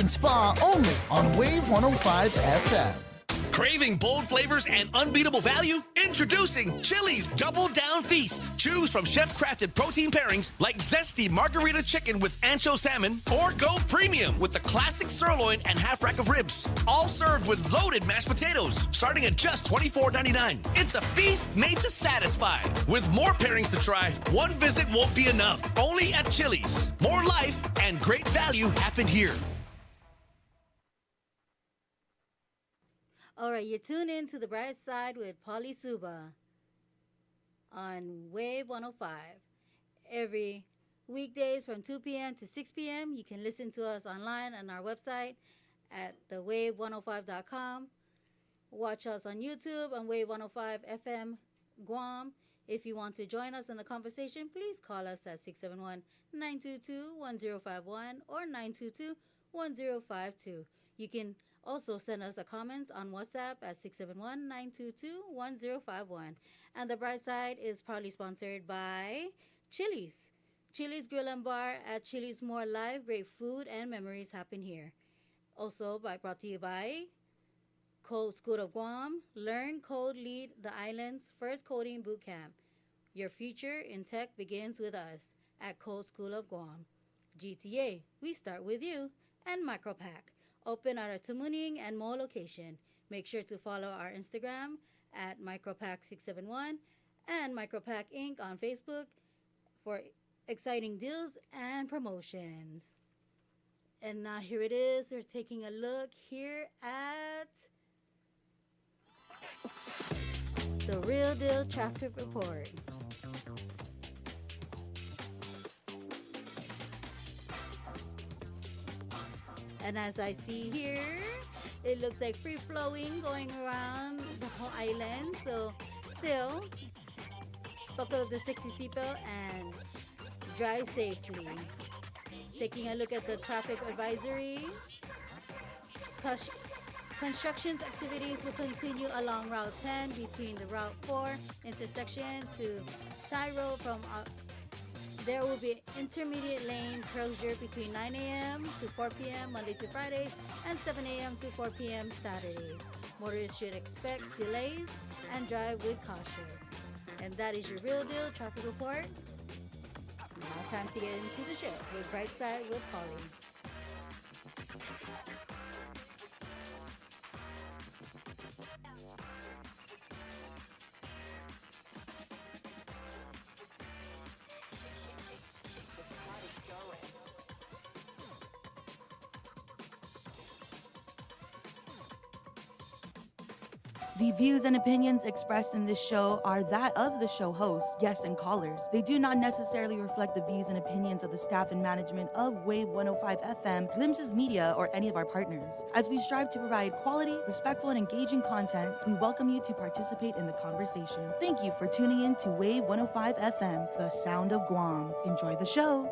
and Spa only on Wave 105 FM. Craving bold flavors and unbeatable value? Introducing Chili's Double Down Feast. Choose from chef-crafted protein pairings like zesty margarita chicken with ancho salmon, or go premium with the classic sirloin and half rack of ribs. All served with loaded mashed potatoes, starting at just $24.99. It's a feast made to satisfy. With more pairings to try, one visit won't be enough. Only at Chili's. More life and great value happen here. All right, you're tuned in to the Bright Side with Pauly Suba on Wave 105. Every weekdays from 2 p.m. to 6 p.m., you can listen to us online on our website at thewave105.com. Watch us on YouTube on Wave 105 FM Guam. If you want to join us in the conversation, please call us at 671-922-1051 or 922-1052. You can also send us a comments on WhatsApp at 671-922-1051. And the Bright Side is proudly sponsored by Chili's. Chili's Grill and Bar at Chili's. More live, great food and memories happen here. Also brought to you by Code School of Guam. Learn, code, lead the island's first coding boot camp. Your future in tech begins with us at Code School of Guam. GTA, we start with you. And Micropack, open at our Tamuning and Mo location. Make sure to follow our Instagram at Micropack671 and Micropack Inc. on Facebook for exciting deals and promotions. And now here it is. We're taking a look here at the Real Deal Traffic Report. And as I see here, it looks like free-flowing going around the whole island. So still, buckle up the sexy seatbelt and drive safely. Taking a look at the traffic advisory. Construction activities will continue along Route 10 between the Route 4 intersection to Thai Road there will be intermediate lane closure between 9 a.m. to 4 p.m. Monday to Friday and 7 a.m. to 4 p.m. Saturdays. Motorists should expect delays and drive with caution. And that is your Real Deal Traffic Report. Now time to get into the show with Brightside with Pauly. The views and opinions expressed in this show are that of the show host, guests, and callers. They do not necessarily reflect the views and opinions of the staff and management of Wave 105 FM, Glimpses Media, or any of our partners. As we strive to provide quality, respectful, and engaging content, we welcome you to participate in the conversation. Thank you for tuning in to Wave 105 FM, the sound of Guam. Enjoy the show.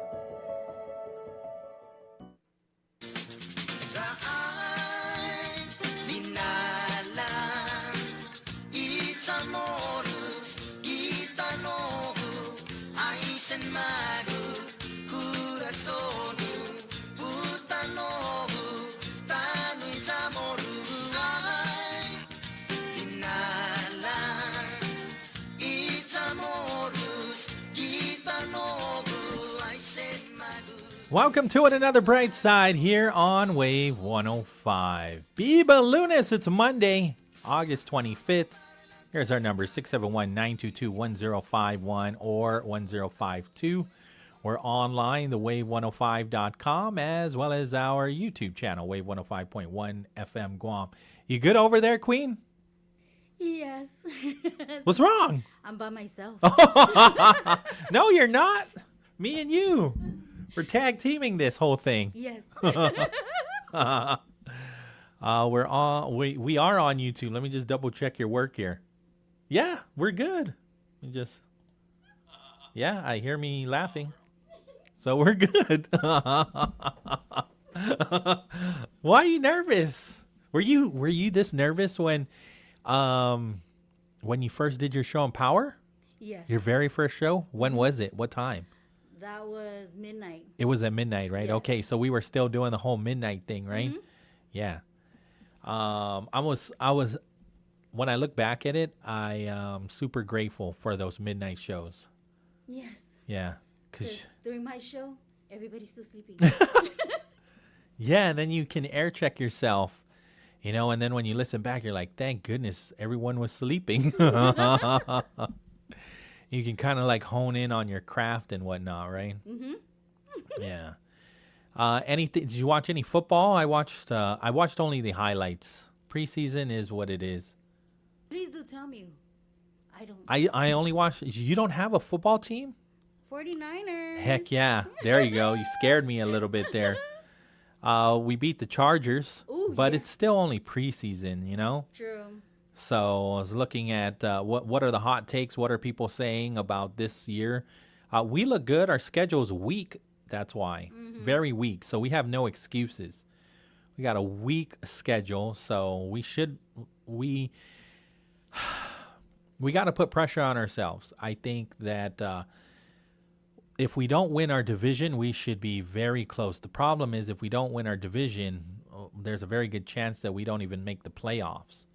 Welcome to another Bright Side here on Wave 105. Biba Lunas, it's Monday, August 25th. Here's our number, 671-922-1051 or 1052. We're online, thewave105.com, as well as our YouTube channel, Wave 105.1 FM Guam. You good over there, Queen? Yes. What's wrong? I'm by myself. No, you're not. Me and you. We're tag teaming this whole thing. Yes. We are on YouTube. Let me just double check your work here. Yeah, we're good. I hear me laughing. So we're good. Why are you nervous? Were you this nervous when you first did your show on Power? Yes. Your very first show? When was it? What time? That was midnight. It was at midnight, right? Yes. Okay, so we were still doing the whole midnight thing, right? Yeah. I was when I look back at it, I am super grateful for those midnight shows. Yes. Yeah, Because during my show, everybody's still sleeping. yeah, and then you can air check yourself, and then when you listen back, you're like, thank goodness everyone was sleeping. You can kind of like hone in on your craft and whatnot, right? Yeah. Anything? Did you watch any football? I watched only the highlights. Preseason is what it is. Please do tell me. I don't. I only watched. You don't have a football team? 49ers. Heck yeah! There you go. You scared me a little bit there. We beat the Chargers, Ooh, but yeah. it's still only preseason, True. So I was looking at what are the hot takes? What are people saying about this year? We look good. Our schedule's weak. That's why. Very weak. So we have no excuses. We got a weak schedule, so we got to put pressure on ourselves. I think that if we don't win our division, we should be very close. The problem is if we don't win our division, there's a very good chance that we don't even make the playoffs.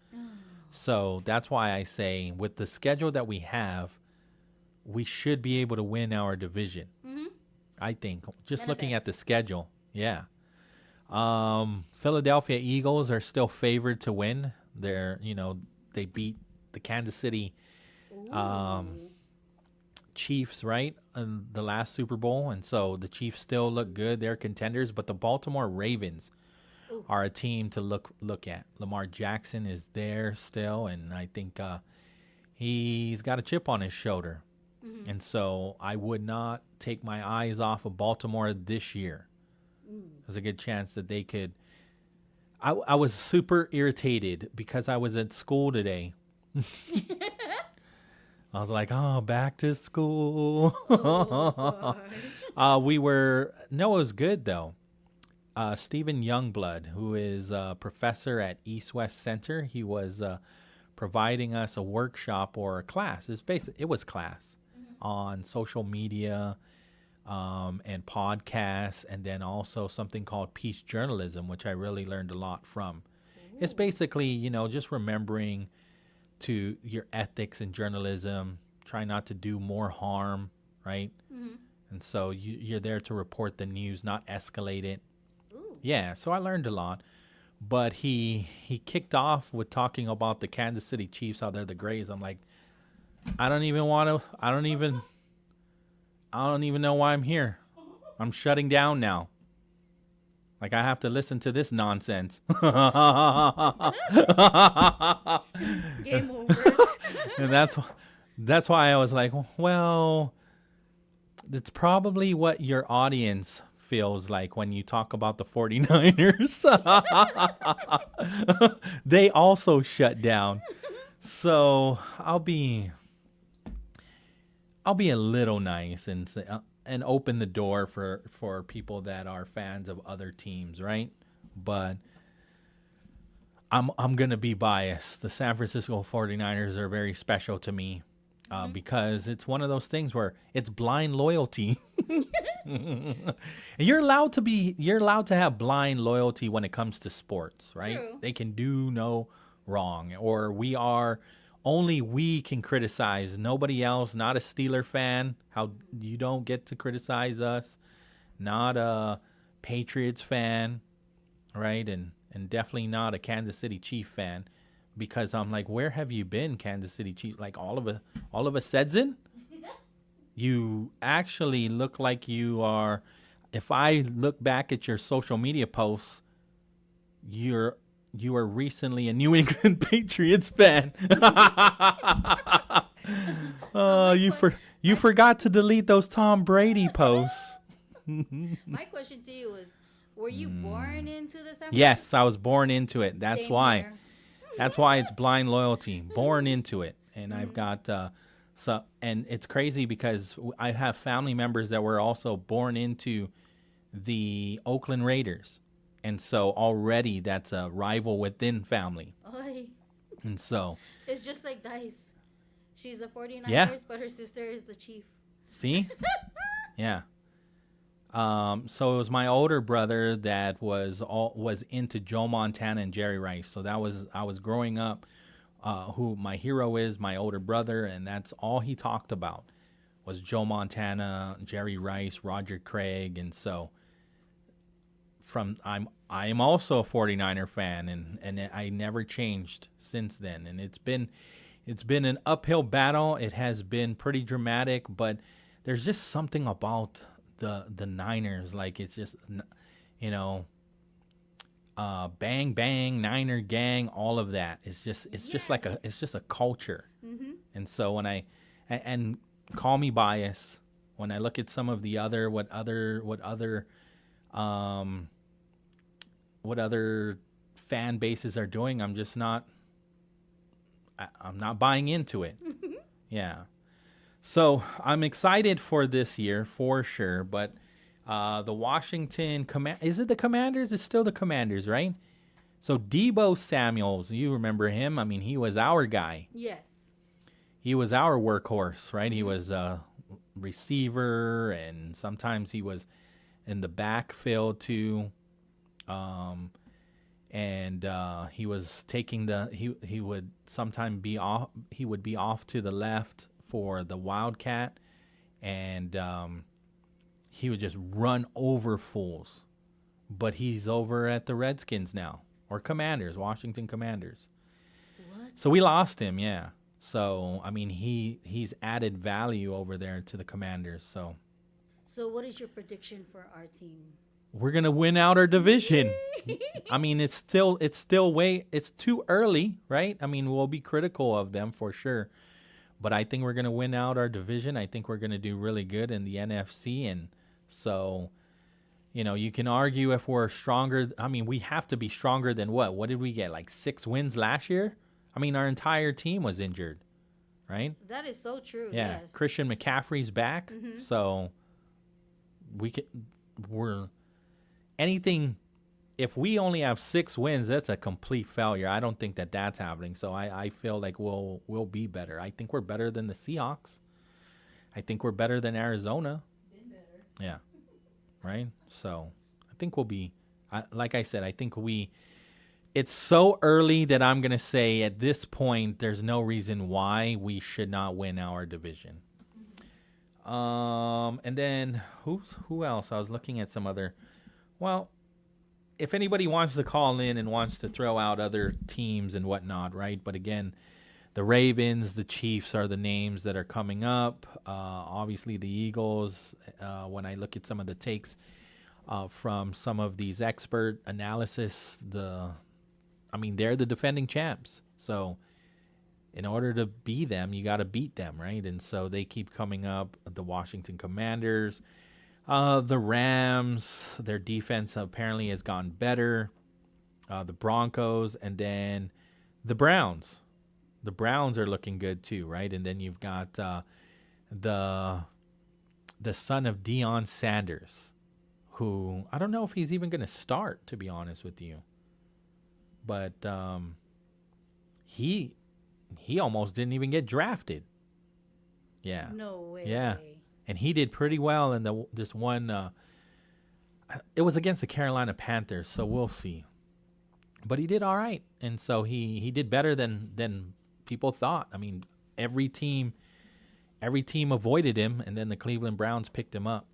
So that's why I say with the schedule that we have, we should be able to win our division. I think just looking at the schedule. Yeah. Philadelphia Eagles are still favored to win. They beat the Kansas City Chiefs, right, in the last Super Bowl. And so the Chiefs still look good. They're contenders. But the Baltimore Ravens are a team to look at. Lamar Jackson is there still, and I think he's got a chip on his shoulder. And so I would not take my eyes off of Baltimore this year. There's a good chance that they could. I was super irritated because I was at school today. I was like, oh, back to school. Oh, it was good, though. Stephen Youngblood, who is a professor at East West Center, he was providing us a workshop or a class. It was class on social media and podcasts, and then also something called peace journalism, which I really learned a lot from. It's basically, just remembering to your ethics in journalism, try not to do more harm, right? And so you're there to report the news, not escalate it. Yeah, so I learned a lot. But he kicked off with talking about the Kansas City Chiefs, how they're the Grays. I'm like, I don't even know why I'm here. I'm shutting down now. Like, I have to listen to this nonsense. game over. And that's why I was like, well, it's probably what your audience feels like when you talk about the 49ers. They also shut down. So I'll be a little nice and say, and open the door for people that are fans of other teams, right? But I'm going to be biased. The San Francisco 49ers are very special to me because it's one of those things where it's blind loyalty. You're allowed to have blind loyalty when it comes to sports, right? True. They can do no wrong, or only we can criticize, nobody else. Not a Steeler fan, how you don't get to criticize us. Not a Patriots fan, right? And definitely not a Kansas City Chief fan, because I'm like, where have you been, Kansas City Chief? Like all of a sudden, you actually look like you are. If I look back at your social media posts, you were recently a New England Patriots fan. You forgot to delete those Tom Brady posts. My question to you is, were you born into the San Francisco? Yes, I was born into it. That's Same why. here. That's why it's blind loyalty. Born into it. And I've got and it's crazy because I have family members that were also born into the Oakland Raiders. And so already that's a rival within family. Oy. And so, It's just like Dice. She's a 49ers, Yeah. but her sister is a Chief. see? Yeah. So it was my older brother that was into Joe Montana and Jerry Rice. So I was growing up. Who my hero is, my older brother, and that's all he talked about was Joe Montana, Jerry Rice, Roger Craig, and so I am also a 49er fan, and I never changed since then. And it's been an uphill battle. It has been pretty dramatic, but there's just something about the Niners, like it's just, you know, bang bang, Niner gang, all of that. It's just like a culture. And so when and call me biased, when I look at some of the other what other fan bases are doing, I'm just not I'm not buying into it. Yeah. So I'm excited for this year for sure, but the Washington is it the Commanders? It's still the Commanders, right? So Deebo Samuels, you remember him? I mean, he was our guy. Yes. He was our workhorse, right? He was a receiver, and sometimes he was in the backfield too. And he was taking he would sometimes be off. He would be off to the left for the Wildcat, and he would just run over fools. But he's over at the Redskins now, or Commanders, Washington Commanders. What? So we lost him, yeah. So I mean, he's added value over there to the Commanders. So what is your prediction for our team? we're gonna win out our division. I mean, it's too early, right? I mean, we'll be critical of them for sure, but I think we're gonna win out our division. I think we're gonna do really good in the NFC, and so, you know, you can argue if we're stronger. I mean, we have to be stronger than what? What did we get? Like 6 wins last year? I mean, our entire team was injured, right? That is so true. Yeah, Yes. Christian McCaffrey's back, so we're anything. If we only have 6 wins, that's a complete failure. I don't think that's happening. So I feel like we'll be better. I think we're better than the Seahawks. I think we're better than Arizona. Been better. Yeah, right. So I think we'll be. Like I said, I think it's so early that I'm gonna say at this point there's no reason why we should not win our division. And then who else? I was looking at some other. Well, if anybody wants to call in and wants to throw out other teams and whatnot, right? But again, the Ravens, the Chiefs are the names that are coming up. Obviously, the Eagles. When I look at some of the takes from some of these expert analysis, they're the defending champs. So in order to be them, you got to beat them, right? And so they keep coming up. The Washington Commanders. The Rams, their defense apparently has gone better. The Broncos, and then the Browns. The Browns are looking good too, right? And then you've got the son of Deion Sanders, who I don't know if he's even going to start, to be honest with you. But he almost didn't even get drafted. Yeah. No way. Yeah. And he did pretty well in this one. It was against the Carolina Panthers, so we'll see. But he did all right, and so he did better than people thought. I mean, every team avoided him, and then the Cleveland Browns picked him up.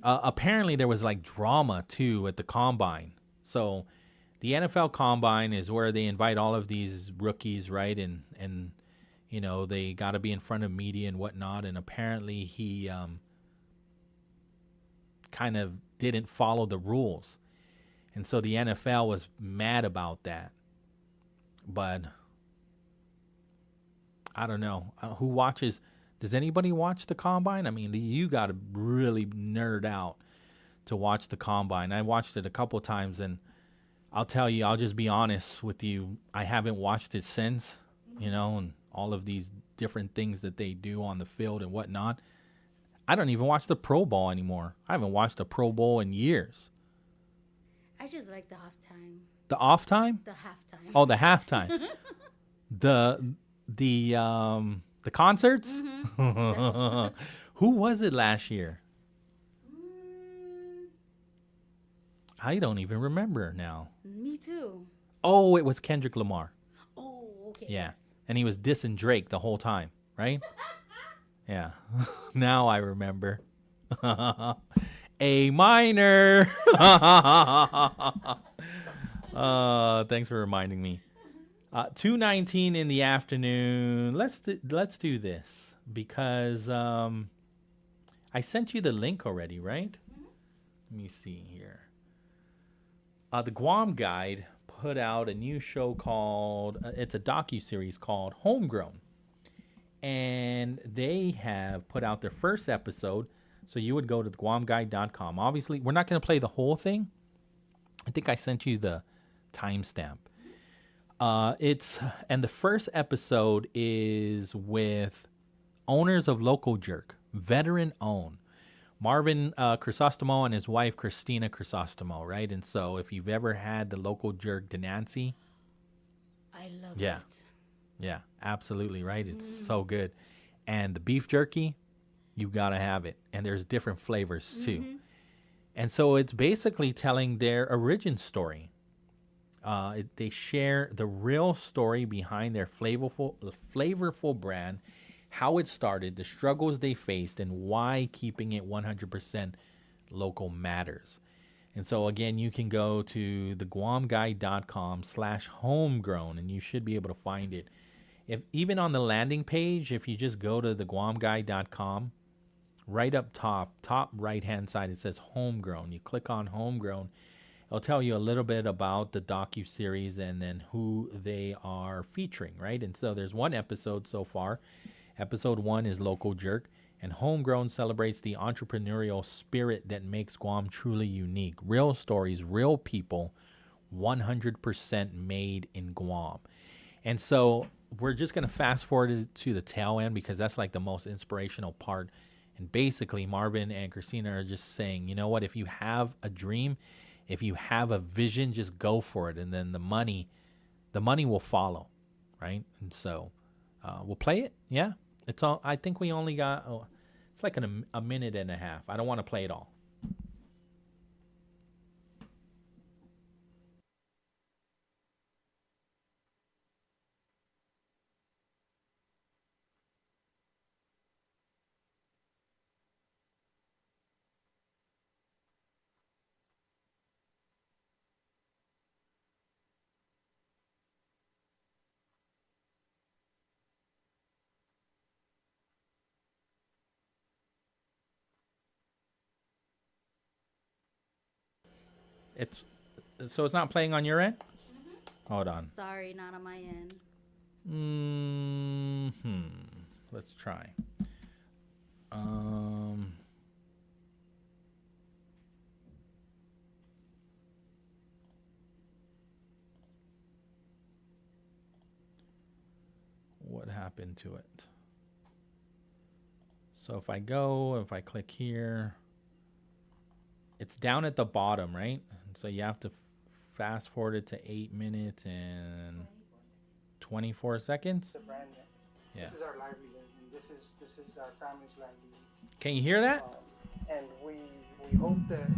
Apparently, there was like drama too at the combine. So, the NFL Combine is where they invite all of these rookies, right? And you know, they got to be in front of media and whatnot. And apparently he kind of didn't follow the rules. And so the NFL was mad about that. But I don't know. Who watches? Does anybody watch the Combine? I mean, you got to really nerd out to watch the Combine. I watched it a couple times, and I'll tell you, I'll just be honest with you. I haven't watched it since, you know, and all of these different things that they do on the field and whatnot. I don't even watch the Pro Bowl anymore. I haven't watched a Pro Bowl in years. I just like the halftime. The off time? The halftime. Oh, the halftime. the concerts? Mm-hmm. Who was it last year? I don't even remember now. Me too. Oh, it was Kendrick Lamar. Oh, okay. Yeah. Yes. And he was dissing Drake the whole time, right? Yeah. Now I remember. A minor. Thanks for reminding me. 2:19 in the afternoon. Let's do this because I sent you the link already, right? Let me see here. The Guam Guide put out a new show called it's a docu-series called Homegrown, and they have put out their first episode. So you would go to guamguide.com. Obviously, we're not going to play the whole thing. I think I sent you the timestamp. And the first episode is with owners of Local Jerk, veteran owned. Marvin Crisostomo and his wife Christina Crisostomo, right? And so if you've ever had the Local Jerk Denancy, I love yeah, it. yeah, absolutely, right? It's so good. And the beef jerky, you gotta have it. And there's different flavors too. And so it's basically telling their origin story. They share the real story behind their flavorful brand, how it started, the struggles they faced, and why keeping it 100% local matters. And so again, you can go to theguamguide.com/homegrown, and you should be able to find it. If even on the landing page, if you just go to theguamguide.com, right up top right hand side, it says Homegrown. You click on Homegrown. It'll tell you a little bit about the docu-series and then who they are featuring, right? And so there's one episode so far. Episode 1 is Local Jerk, and Homegrown celebrates the entrepreneurial spirit that makes Guam truly unique. Real stories, real people, 100% made in Guam. And so we're just going to fast forward to the tail end because that's like the most inspirational part. And basically, Marvin and Christina are just saying, you know what, if you have a dream, if you have a vision, just go for it. And then the money will follow, right? And so we'll play it. Yeah. It's all. I think we only got, it's like a minute and a half. I don't want to play it all. It's not playing on your end? Hold on. Sorry, not on my end. Let's try. What happened to it? So if I click here, it's down at the bottom, right? So you have to fast forward it to 8 minutes and 24 seconds. It's a brand. Yeah. This is our livelihood, and this is our family's livelihood. Can you hear that? And we hope that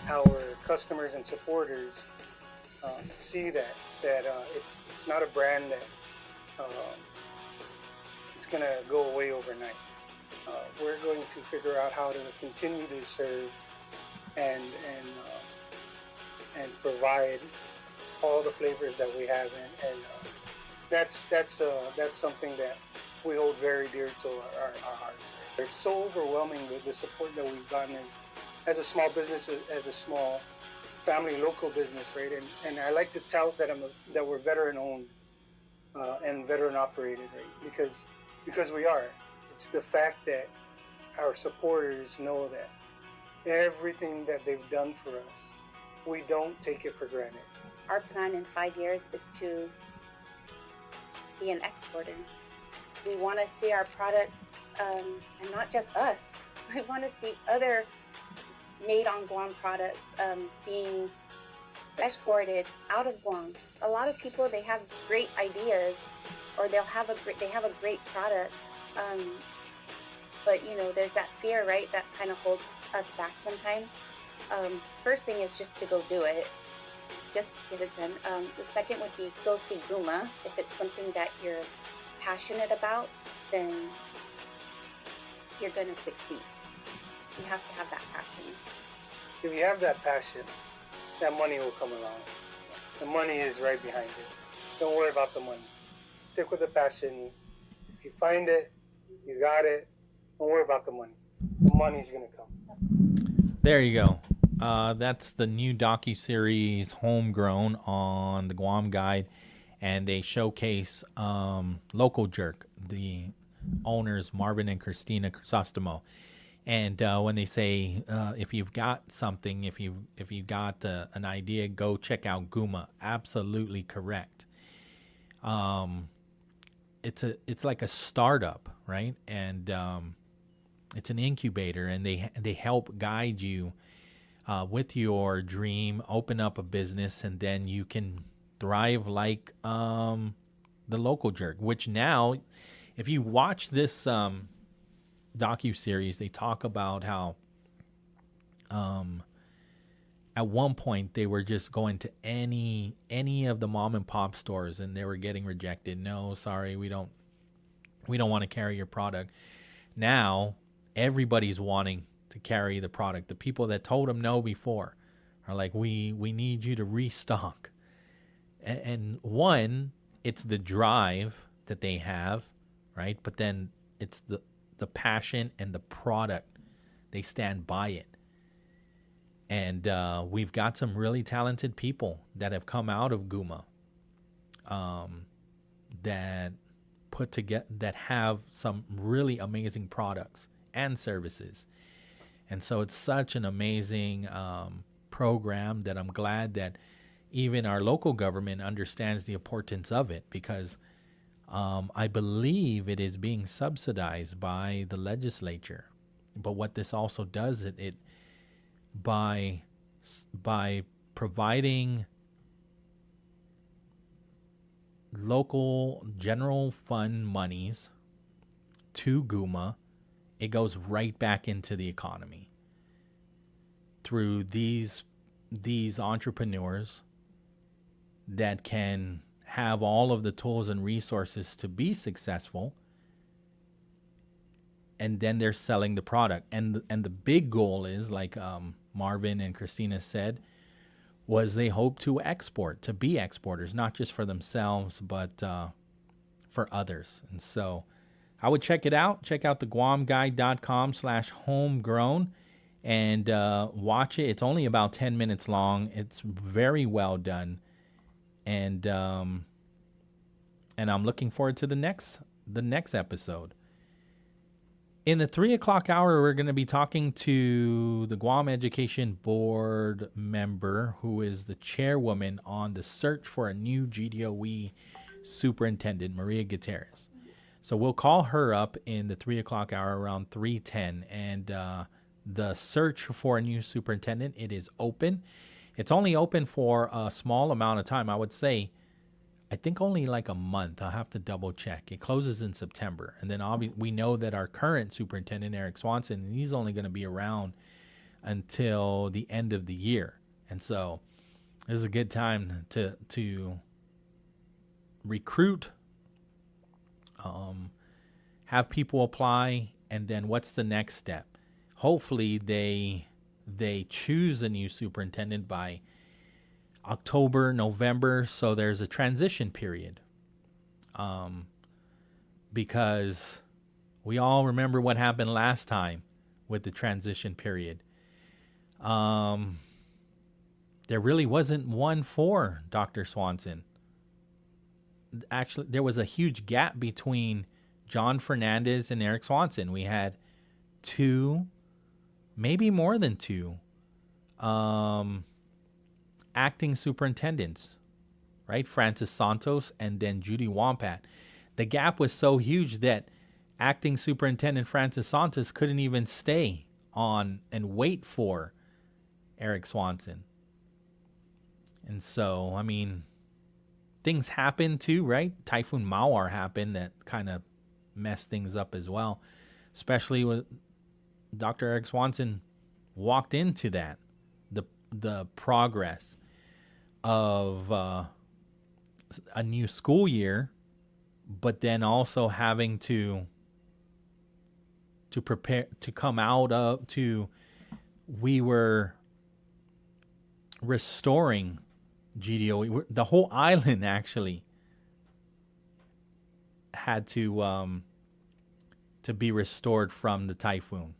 our customers and supporters see that it's not a brand that it's going to go away overnight. We're going to figure out how to continue to serve and provide all the flavors that we have, and that's something that we hold very dear to our hearts. It's so overwhelming the support that we've gotten as a small business, as a small family local business, right? And I like to tout that that we're veteran owned and veteran operated, right? Because we are. It's the fact that our supporters know that everything that they've done for us, we don't take it for granted. Our plan in 5 years is to be an exporter. We want to see our products, and not just us. We want to see other made on Guam products being exported out of Guam. A lot of people, they have great ideas, or they have a great product, but there's that fear, right, that kind of holds us back sometimes. First thing is just to go do it. Just get it done. The second would be go see Guma. If it's something that you're passionate about, then you're going to succeed. You have to have that passion. If you have that passion, that money will come along. The money is right behind it. Don't worry about the money. Stick with the passion. If you find it, you got it. Don't worry about the money. The money's going to come. There you go. That's the new docuseries Homegrown on the Guam Guide, and they showcase Local Jerk, the owners Marvin and Christina Crisostomo. And when they say if you've got something, if you got an idea, go check out Guma. Absolutely correct. It's like a startup, right? And it's an incubator, and they help guide you with your dream, open up a business, and then you can thrive like the Local Jerk. Which now, if you watch this docuseries, they talk about how at one point they were just going to any of the mom and pop stores, and they were getting rejected. No, sorry, we don't want to carry your product. Now everybody's wanting to carry the product. The people that told them no before are like, we need you to restock. And one, it's the drive that they have, right? But then it's the passion and the product. They stand by it. And we've got some really talented people that have come out of Guma that have some really amazing products and services. And so it's such an amazing program that I'm glad that even our local government understands the importance of it, because I believe it is being subsidized by the legislature. But what this also does, it by providing local general fund monies to Guma, it goes right back into the economy through these entrepreneurs that can have all of the tools and resources to be successful, and then they're selling the product. And the big goal is, like Marvin and Christina said, was they hope to be exporters, not just for themselves, but for others. And so I would check it out. Check out the guamguide.com/homegrown and watch it. It's only about 10 minutes long. It's very well done. And I'm looking forward to the next episode. In the 3 o'clock hour, we're going to be talking to the Guam Education Board member who is the chairwoman on the search for a new GDOE superintendent, Maria Gutierrez. So we'll call her up in the 3 o'clock hour around 3:10. And the search for a new superintendent, it is open. It's only open for a small amount of time. I would say, I think only like a month. I'll have to double check. It closes in September. And then obviously we know that our current superintendent, Eric Swanson, he's only going to be around until the end of the year. And so this is a good time to recruit, have people apply, and then what's the next step? Hopefully they choose a new superintendent by October, November, so there's a transition period. Because we all remember what happened last time with the transition period. There really wasn't one for Dr. Swanson. Actually, there was a huge gap between John Fernandez and Eric Swanson. We had two, maybe more than two, acting superintendents, right? Francis Santos and then Judy Wampat. The gap was so huge that acting superintendent Francis Santos couldn't even stay on and wait for Eric Swanson. And so, I mean, things happen too, right? Typhoon Mawar happened that kind of messed things up as well, especially with Dr. Eric Swanson walked into that the progress of a new school year, but then also having to prepare to come out of we were restoring GDOE. The whole island actually had to be restored from the typhoon,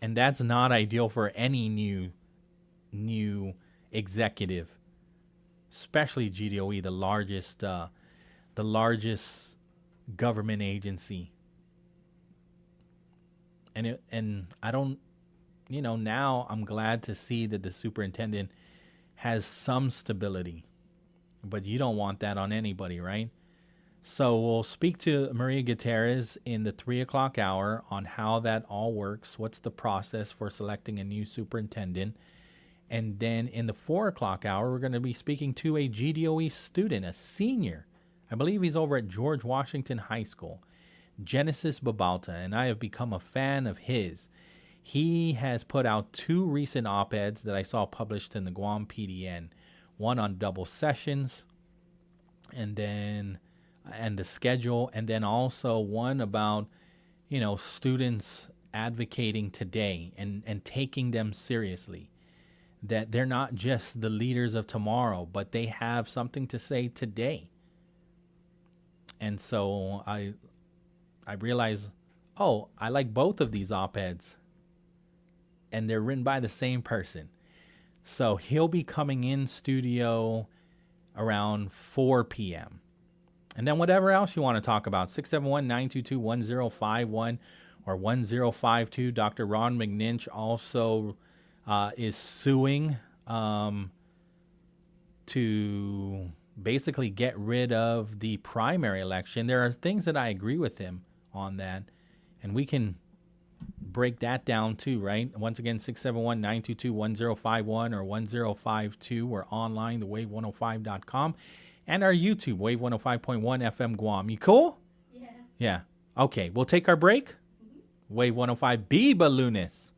and that's not ideal for any new executive, especially GDOE, the largest government agency. And I don't, now I'm glad to see that the superintendent has some stability, but you don't want that on anybody, right? So we'll speak to Maria Gutierrez in the 3 o'clock hour on how that all works. What's the process for selecting a new superintendent? And then in the 4 o'clock hour, we're going to be speaking to a GDOE student, a senior. I believe he's over at George Washington High School, Genesis Babalta, and I have become a fan of his. He has put out 2 recent op-eds that I saw published in the Guam PDN, one on double sessions and the schedule, and then also one about, students advocating today and taking them seriously, that they're not just the leaders of tomorrow, but they have something to say today. And so I realized, I like both of these op-eds, and they're written by the same person. So he'll be coming in studio around 4 p.m. And then whatever else you want to talk about, 671-922-1051 or 1052. Dr. Ron McNinch also is suing to basically get rid of the primary election. There are things that I agree with him on that, and we can break that down too, right? Once again, 671-922-1051 or 1052. We're online, thewave105.com, and our YouTube, Wave 105.1 FM Guam. You cool? Yeah. Yeah. Okay, we'll take our break. Mm-hmm. Wave 105, be balloonist.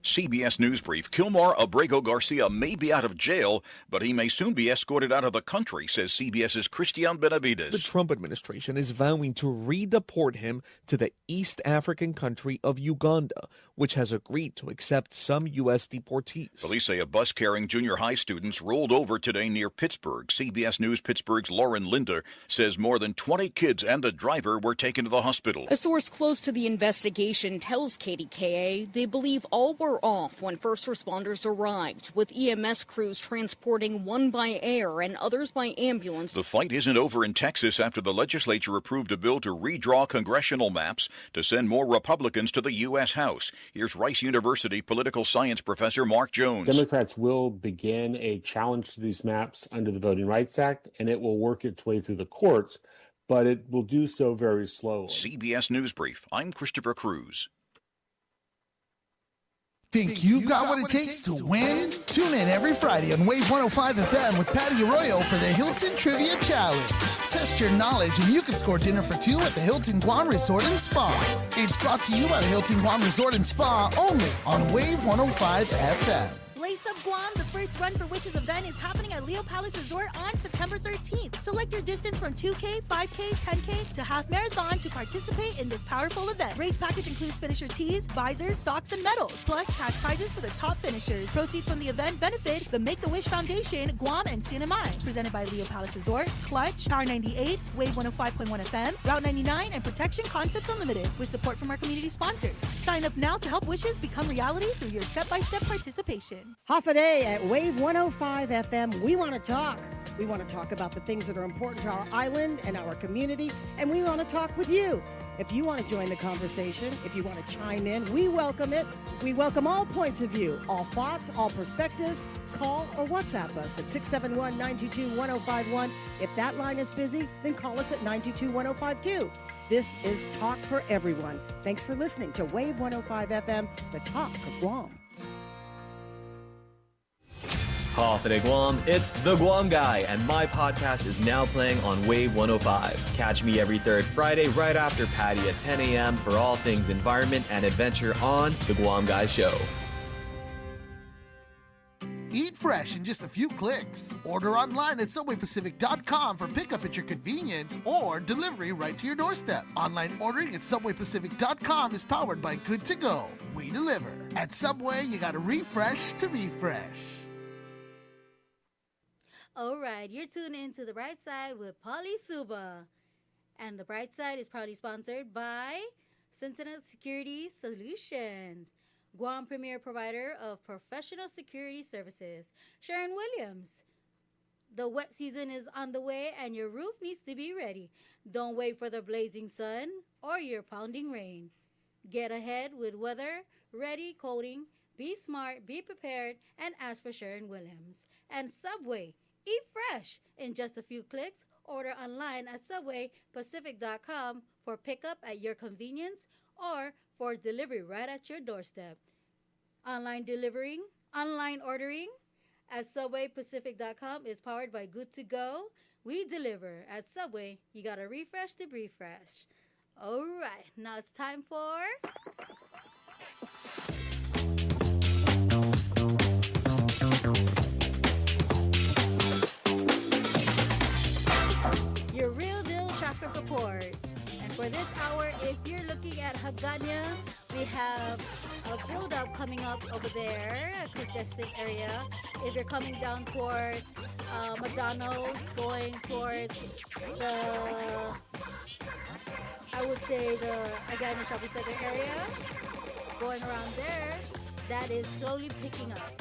CBS News Brief. Kilmar Abrego Garcia may be out of jail, but he may soon be escorted out of the country, says CBS's Christian Benavides. The Trump administration is vowing to redeport him to the East African country of Uganda, which has agreed to accept some U.S. deportees. Police say a bus carrying junior high students rolled over today near Pittsburgh. CBS News Pittsburgh's Lauren Linder says more than 20 kids and the driver were taken to the hospital. A source close to the investigation tells KDKA they believe all were off when first responders arrived, with EMS crews transporting one by air and others by ambulance. The fight isn't over in Texas after the legislature approved a bill to redraw congressional maps to send more Republicans to the U.S. House. Here's Rice University political science professor Mark Jones. Democrats will begin a challenge to these maps under the Voting Rights Act, and it will work its way through the courts, but it will do so very slowly. CBS News Brief. I'm Christopher Cruz. Think you got what it takes to win? Tune in every Friday on Wave 105 FM with Patty Arroyo for the Hilton Trivia Challenge. Test your knowledge and you can score dinner for 2 at the Hilton Guam Resort and Spa. It's brought to you by the Hilton Guam Resort and Spa only on Wave 105 FM. Lace Up Guam, the first Run for Wishes event is happening at Leo Palace Resort on September 13th. Select your distance from 2K, 5K, 10K to half marathon to participate in this powerful event. Race package includes finisher tees, visors, socks, and medals, plus cash prizes for the top finishers. Proceeds from the event benefit the Make-A-Wish Foundation, Guam, and CNMI. Presented by Leo Palace Resort, Clutch, Power 98, Wave 105.1 FM, Route 99, and Protection Concepts Unlimited, with support from our community sponsors. Sign up now to help wishes become reality through your step-by-step participation. Hafa Adai at Wave 105 FM. We want to talk. We want to talk about the things that are important to our island and our community, and we want to talk with you. If you want to join the conversation, if you want to chime in, we welcome it. We welcome all points of view, all thoughts, all perspectives. Call or WhatsApp us at 671-922-1051. If that line is busy, then call us at 922-1052. This is Talk for Everyone. Thanks for listening to Wave 105 FM, the talk of Guam. Hafa Adai Guam, it's The Guam Guy, and my podcast is now playing on Wave 105. Catch me every third Friday right after Patty at 10 a.m. for all things environment and adventure on The Guam Guy Show. refresh in just a few clicks. Order online at SubwayPacific.com for pickup at your convenience or delivery right to your doorstep. Online ordering at SubwayPacific.com is powered by Good to Go. We deliver. At Subway, you gotta refresh to refresh. All right, you're tuned in to The Bright Side with Pauly Suba. And The Bright Side is proudly sponsored by Sentinel Security Solutions, Guam premier provider of professional security services. Sharon Williams. The wet season is on the way and your roof needs to be ready. Don't wait for the blazing sun or your pounding rain. Get ahead with weather-ready coating. Be smart, be prepared, and ask for Sharon Williams. And Subway. Eat fresh in just a few clicks. Order online at SubwayPacific.com for pickup at your convenience or for delivery right at your doorstep. Online ordering at SubwayPacific.com is powered by Good to Go. We deliver. At Subway, you gotta refresh to be fresh. All right, now it's time for... your real deal traffic report. And for this hour, if you're looking at Hagana, we have a build-up coming up over there, a congested area. If you're coming down towards McDonald's, going towards I would say the Hagana Shopping Center area, going around there, that is slowly picking up.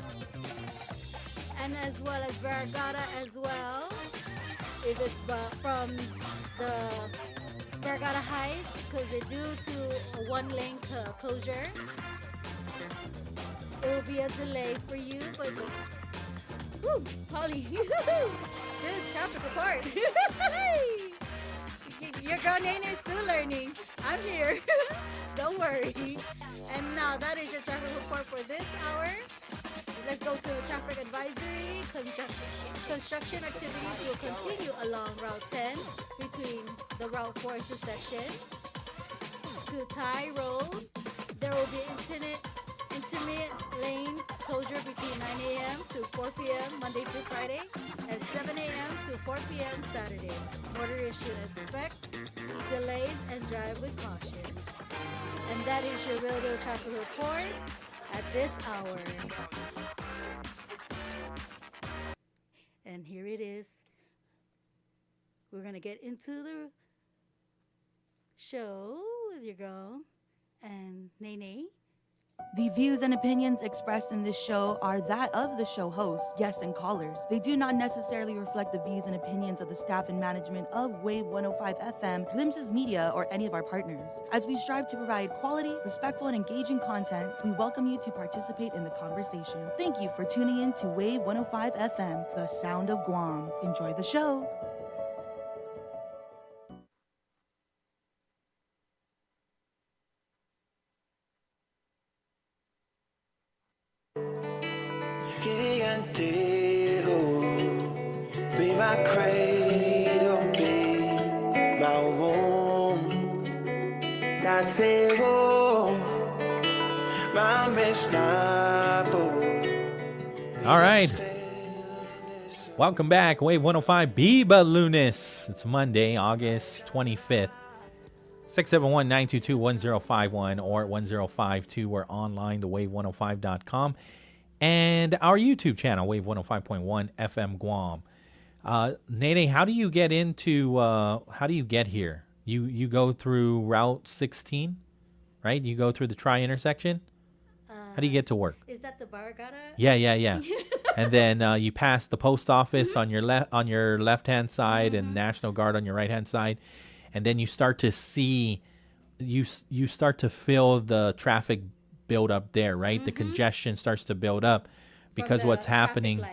And as well as Barragata as well. If it's from the Barragata Heights, because it's due to a one-lane closure, it will be a delay for you. But woo, Pauly, this traffic report. Your girl Nene is still learning. I'm here. Don't worry. And now that is your traffic report for this hour. Let's go to the traffic advisory. Construction activities will continue along Route 10 between the Route 4 intersection to Thai Road. There will be intermittent lane closure between 9 a.m. to 4 p.m. Monday through Friday and 7 a.m. to 4 p.m. Saturday. Motorists should expect delays and drive with caution. And that is your real deal traffic report at this hour. And here it is. We're going to get into the show with your girl and Nene. The views and opinions expressed in this show are that of the show host, guests, and callers. They do not necessarily reflect the views and opinions of the staff and management of Wave 105 FM, Glimpses Media, or any of our partners. As we strive to provide quality, respectful, and engaging content, we welcome you to participate in the conversation. Thank you for tuning in to Wave 105 FM, the sound of Guam. Enjoy the show. Be my cradle, be my womb. All right. Welcome back. Wave 105 Biba Lunis. It's Monday, August 25th. 671-922-1051 or 1052. We're online, thewave105.com. And our YouTube channel, Wave 105.1 FM Guam. Nene, how do you get here? You go through Route 16, right? You go through the tri-intersection? How do you get to work? Is that the Barragata? Yeah. And then you pass the post office on your left-hand side and National Guard on your right-hand side. And then you start to see, you start to feel the traffic build up there, right? The congestion starts to build up because what's happening.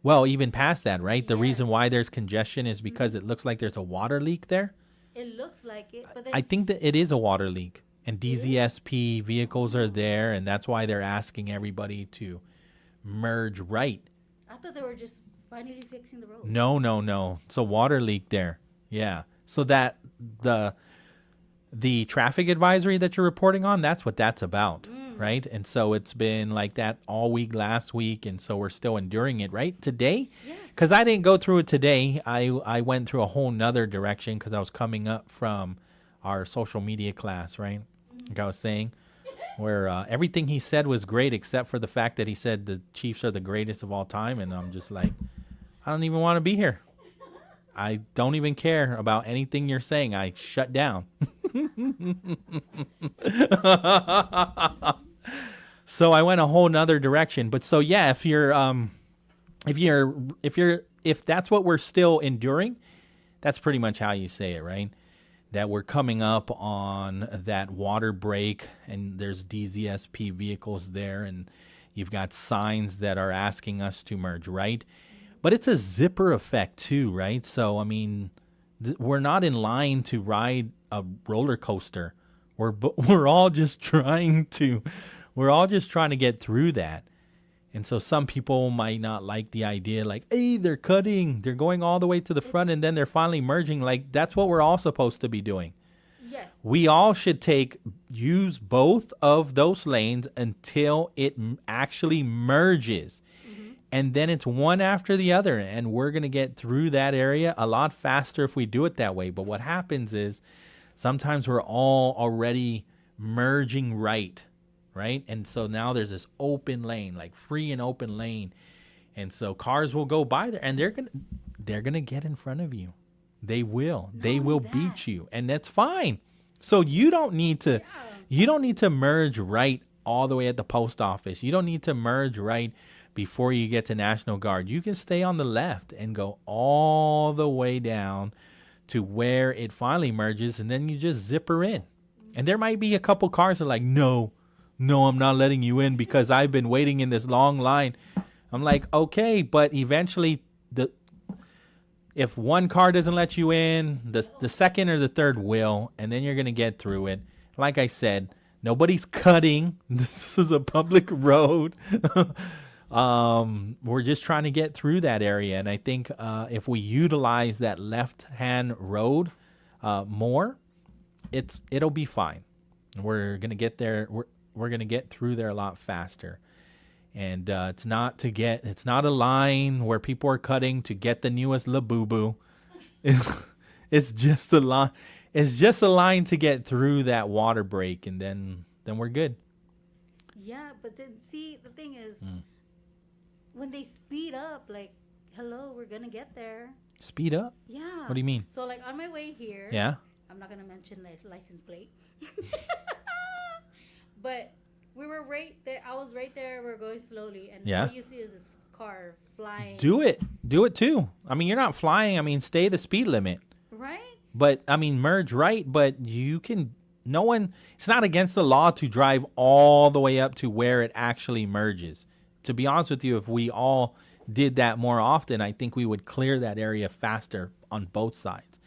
Well, even past that, right? The reason why there's congestion is because it looks like there's a water leak there. It looks like it, but then I think that it is a water leak, and DZSP vehicles are there, and that's why they're asking everybody to merge right. I thought they were just finally fixing the road. No. It's a water leak there. Yeah. So that the traffic advisory that you're reporting on, that's what that's about, right? And so it's been like that all week last week, and so we're still enduring it, right? Today, because I didn't go through it today. I went through a whole nother direction because I was coming up from our social media class, right? Like I was saying, where everything he said was great except for the fact that he said the Chiefs are the greatest of all time, and I'm just like, I don't even want to be here. I don't even care about anything you're saying. I shut down. So I went a whole nother direction. But so yeah, if that's what we're still enduring, that's pretty much how you say it, right? That we're coming up on that water break, and there's DZSP vehicles there, and you've got signs that are asking us to merge, right? But it's a zipper effect too, right? So, I mean, we're not in line to ride a roller coaster. We're all just trying to get through that. And so some people might not like the idea, like, hey, they're cutting, they're going all the way to the front, and then they're finally merging. Like, that's what we're all supposed to be doing. Yes. We all should use both of those lanes until it actually merges. And then it's one after the other, and we're going to get through that area a lot faster if we do it that way. But what happens is sometimes we're all already merging right? And so now there's this open lane, like free and open lane. And so cars will go by there, and they're going to get in front of you. They will. They will beat you, and that's fine. So you don't need to merge right all the way at the post office. You don't need to merge right before you get to National Guard. You can stay on the left and go all the way down to where it finally merges, and then you just zipper in. And there might be a couple cars that are like, no, I'm not letting you in because I've been waiting in this long line. I'm like, okay, but eventually if one car doesn't let you in, the second or the third will, and then you're going to get through it. Like I said, nobody's cutting. This is a public road. We're just trying to get through that area, and I think if we utilize that left-hand road more, it'll be fine. We're gonna get there. We're gonna get through there a lot faster, and it's not a line where people are cutting to get the newest Labubu. It's just a line. It's just a line to get through that water break, and then we're good. Yeah, but then see, the thing is. When they speed up, like, hello, we're going to get there. Speed up? Yeah. What do you mean? So, like, on my way here. Yeah. I'm not going to mention license plate. But we were right there. I was right there. We're going slowly. And all you see is this car flying. Do it. Do it, too. I mean, you're not flying. I mean, stay the speed limit. Right? But, I mean, merge right. But you can... It's not against the law to drive all the way up to where it actually merges. To be honest with you, if we all did that more often, I think we would clear that area faster on both sides.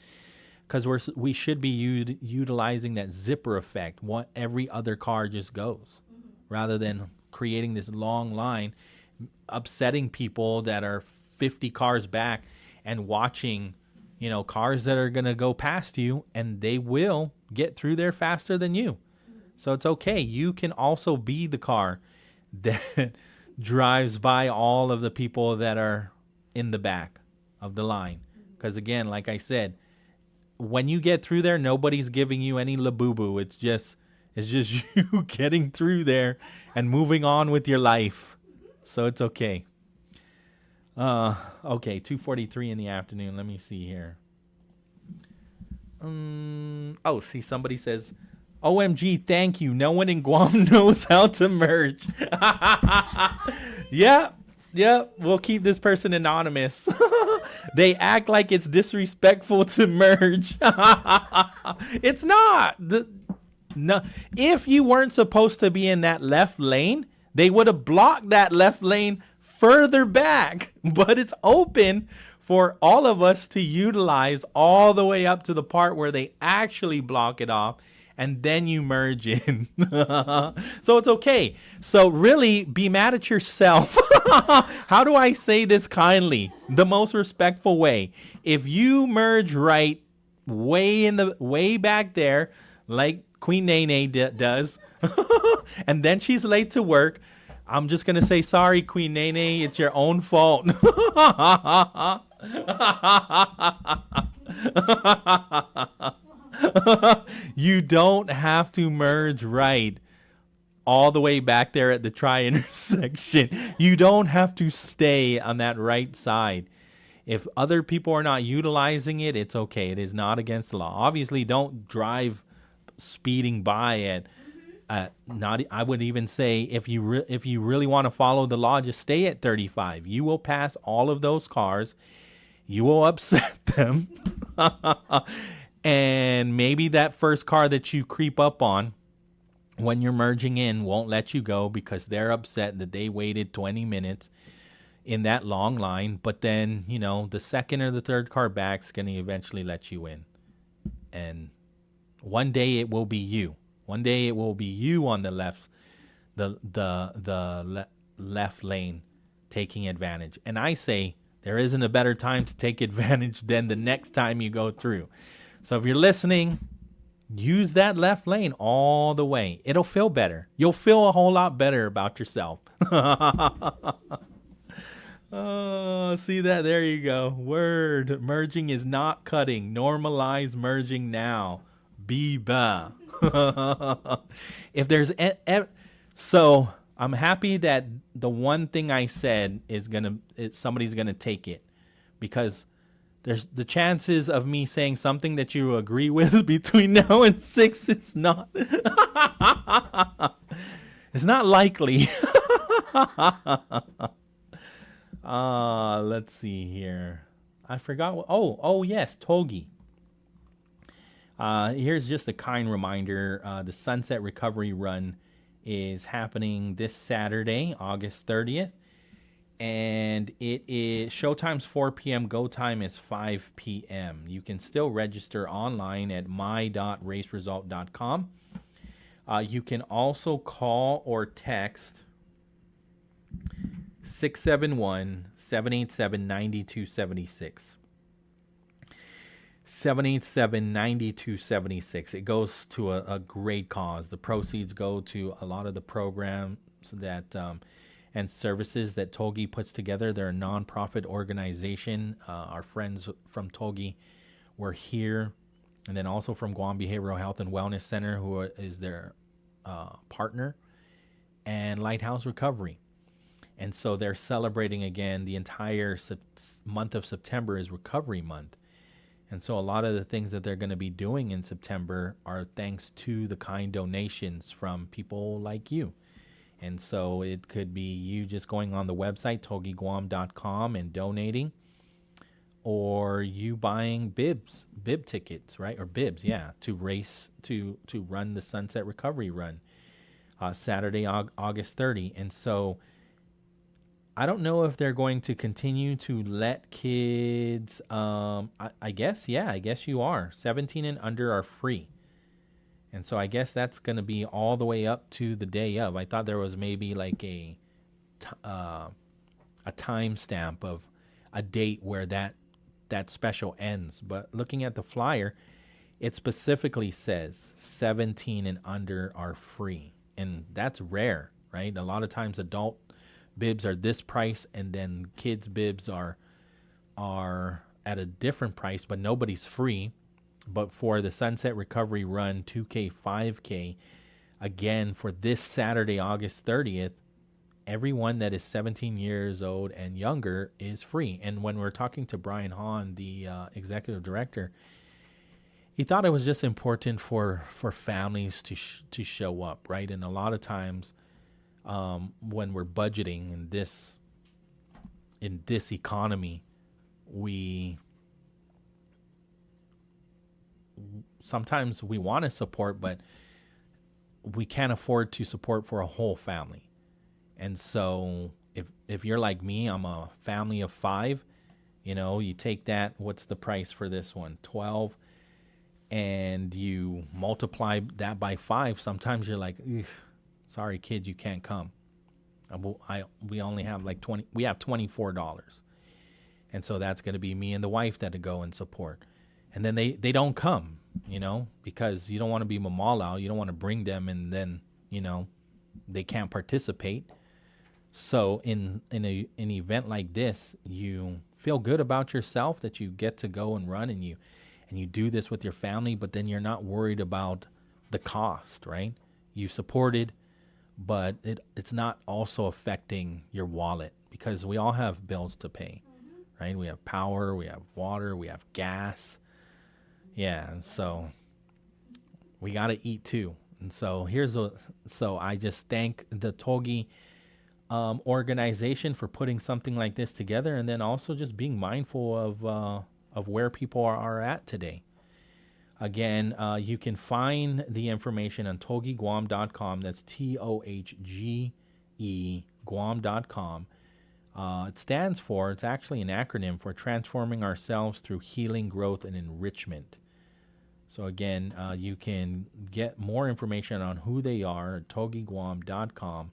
Because we should be utilizing that zipper effect. Every other car just goes. Rather than creating this long line, upsetting people that are 50 cars back and watching, cars that are going to go past you, and they will get through there faster than you. So it's okay. You can also be the car that drives by all of the people that are in the back of the line. Because again, like I said, when you get through there, nobody's giving you any labubu. It's just you getting through there and moving on with your life. So it's okay. Okay, 2:43 in the afternoon. Let me see here. See, somebody says, OMG, thank you. No one in Guam knows how to merge. Yeah, we'll keep this person anonymous. They act like it's disrespectful to merge. It's not. No, if you weren't supposed to be in that left lane, they would have blocked that left lane further back. But it's open for all of us to utilize all the way up to the part where they actually block it off. And then you merge in. So it's okay. So really, be mad at yourself. How do I say this kindly? The most respectful way. If you merge right way back there, like Queen Nene does, and then she's late to work, I'm just going to say, sorry, Queen Nene, it's your own fault. You don't have to merge right all the way back there at the tri-intersection. You don't have to stay on that right side. If other people are not utilizing it, it's okay. It is not against the law. Obviously, don't drive speeding by at not. I would even say if you really want to follow the law, just stay at 35. You will pass all of those cars. You will upset them. And maybe that first car that you creep up on when you're merging in won't let you go because they're upset that they waited 20 minutes in that long line. But then, the second or the third car back's going to eventually let you in. And one day it will be you. One day it will be you on the left, left lane taking advantage. And I say there isn't a better time to take advantage than the next time you go through. So if you're listening, use that left lane all the way. It'll feel better. You'll feel a whole lot better about yourself. Oh, see that? There you go. Word. Merging is not cutting. Normalize merging now. Biba. If there's... So I'm happy that the one thing I said is somebody's going to take it. Because... there's the chances of me saying something that you agree with between now and 6. It's not. It's not likely. Let's see here. I forgot. Oh yes, Togi. Here's just a kind reminder. The Sunset Recovery Run is happening this Saturday, August 30th. And it is showtime's 4 p.m. Go time is 5 p.m. You can still register online at my.raceresult.com. You can also call or text 671-787-9276. 787-9276. It goes to a great cause. The proceeds go to a lot of the programs that... and services that Togi puts together. They're a nonprofit organization. Our friends from Togi were here, and then also from Guam Behavioral Health and Wellness Center, who is their partner, and Lighthouse Recovery. And so they're celebrating again. The entire month of September is Recovery Month. And so a lot of the things that they're going to be doing in September are thanks to the kind donations from people like you. And so it could be you just going on the website, togiguam.com, and donating, or you buying bib tickets, right? Or bibs, yeah, to race, to run the Sunset Recovery Run, Saturday, August 30. And so I don't know if they're going to continue to let kids, I guess you are. 17 and under are free. And so I guess that's going to be all the way up to the day of. I thought there was maybe like a time stamp of a date where that special ends. But looking at the flyer, it specifically says 17 and under are free. And that's rare, right? A lot of times adult bibs are this price, and then kids bibs are at a different price, but nobody's free. But for the Sunset Recovery Run 2K, 5K, again, for this Saturday, August 30th, everyone that is 17 years old and younger is free. And when we're talking to Brian Hahn, the executive director, he thought it was just important for families to show up, right? And a lot of times when we're budgeting in this economy, sometimes we want to support, but we can't afford to support for a whole family. And so if you're like me, I'm a family of 5, you take that, what's the price for this one? 12, and you multiply that by 5. Sometimes you're like, sorry, kids, you can't come. We only have like 20, we have $24. And so that's going to be me and the wife that go and support. And then they don't come because you don't want to be mamala. You don't want to bring them and then, they can't participate. So in an event like this, you feel good about yourself that you get to go and run and you do this with your family, but then you're not worried about the cost, right? You supported, but it's not also affecting your wallet because we all have bills to pay, right? We have power, we have water, we have gas. Yeah, and so we got to eat too. And so so I just thank the Togi organization for putting something like this together, and then also just being mindful of where people are at today. Again, you can find the information on togiguam.com. That's TOHGE Guam.com. It stands for, it's actually an acronym for Transforming Ourselves Through Healing, Growth, and Enrichment. So again, you can get more information on who they are at togiguam.com.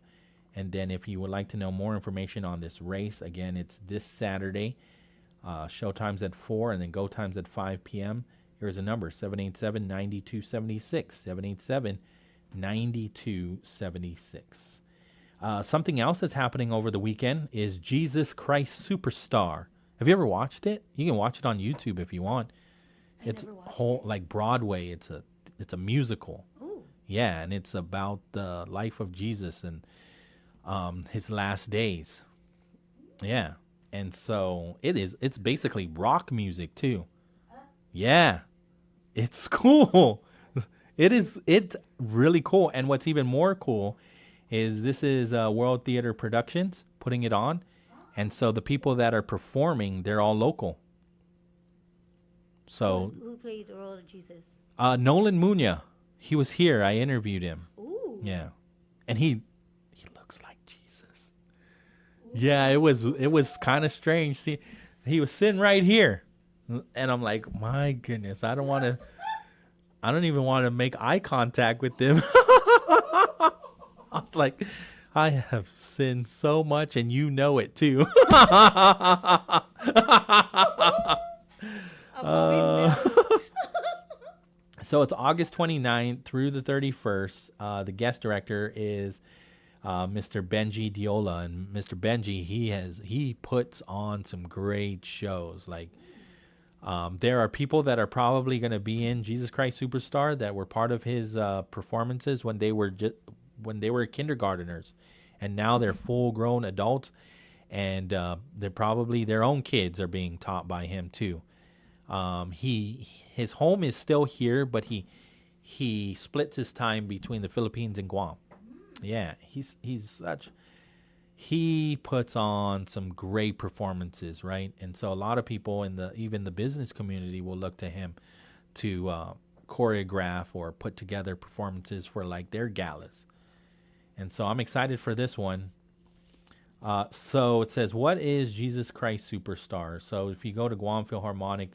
And then if you would like to know more information on this race, again, it's this Saturday. Show times at 4 and then go times at 5 p.m. Here's a number, 787-9276, 787-9276. Something else that's happening over the weekend is Jesus Christ Superstar. Have you ever watched it? You can watch it on YouTube if you want. It's whole like Broadway. It's a musical. Ooh. Yeah, and it's about the life of Jesus and his last days. Yeah. And so it's basically rock music too. Yeah. It's cool. It's really cool. And what's even more cool is this is World Theater Productions putting it on. And so the people that are performing, they're all local. So who played the role of Jesus? Nolan Munya. He was here. I interviewed him. Ooh. Yeah. And he looks like Jesus. Ooh. Yeah, it was kind of strange. See, he was sitting right here. And I'm like, my goodness, I don't even want to make eye contact with them. I was like, I have sinned so much and you know it too. So it's August 29th through the 31st. The guest director is Mr. Benji Diola, and Mr. Benji, he puts on some great shows. Like there are people that are probably going to be in Jesus Christ Superstar that were part of his performances when they were kindergarteners, and now they're full-grown adults, and they're probably their own kids are being taught by him too. His home is still here, but he splits his time between the Philippines and Guam. Yeah, he puts on some great performances, right? And so a lot of people even the business community will look to him to choreograph or put together performances for like their galas. And so I'm excited for this one. So it says, what is Jesus Christ Superstar? So if you go to Guam Philharmonic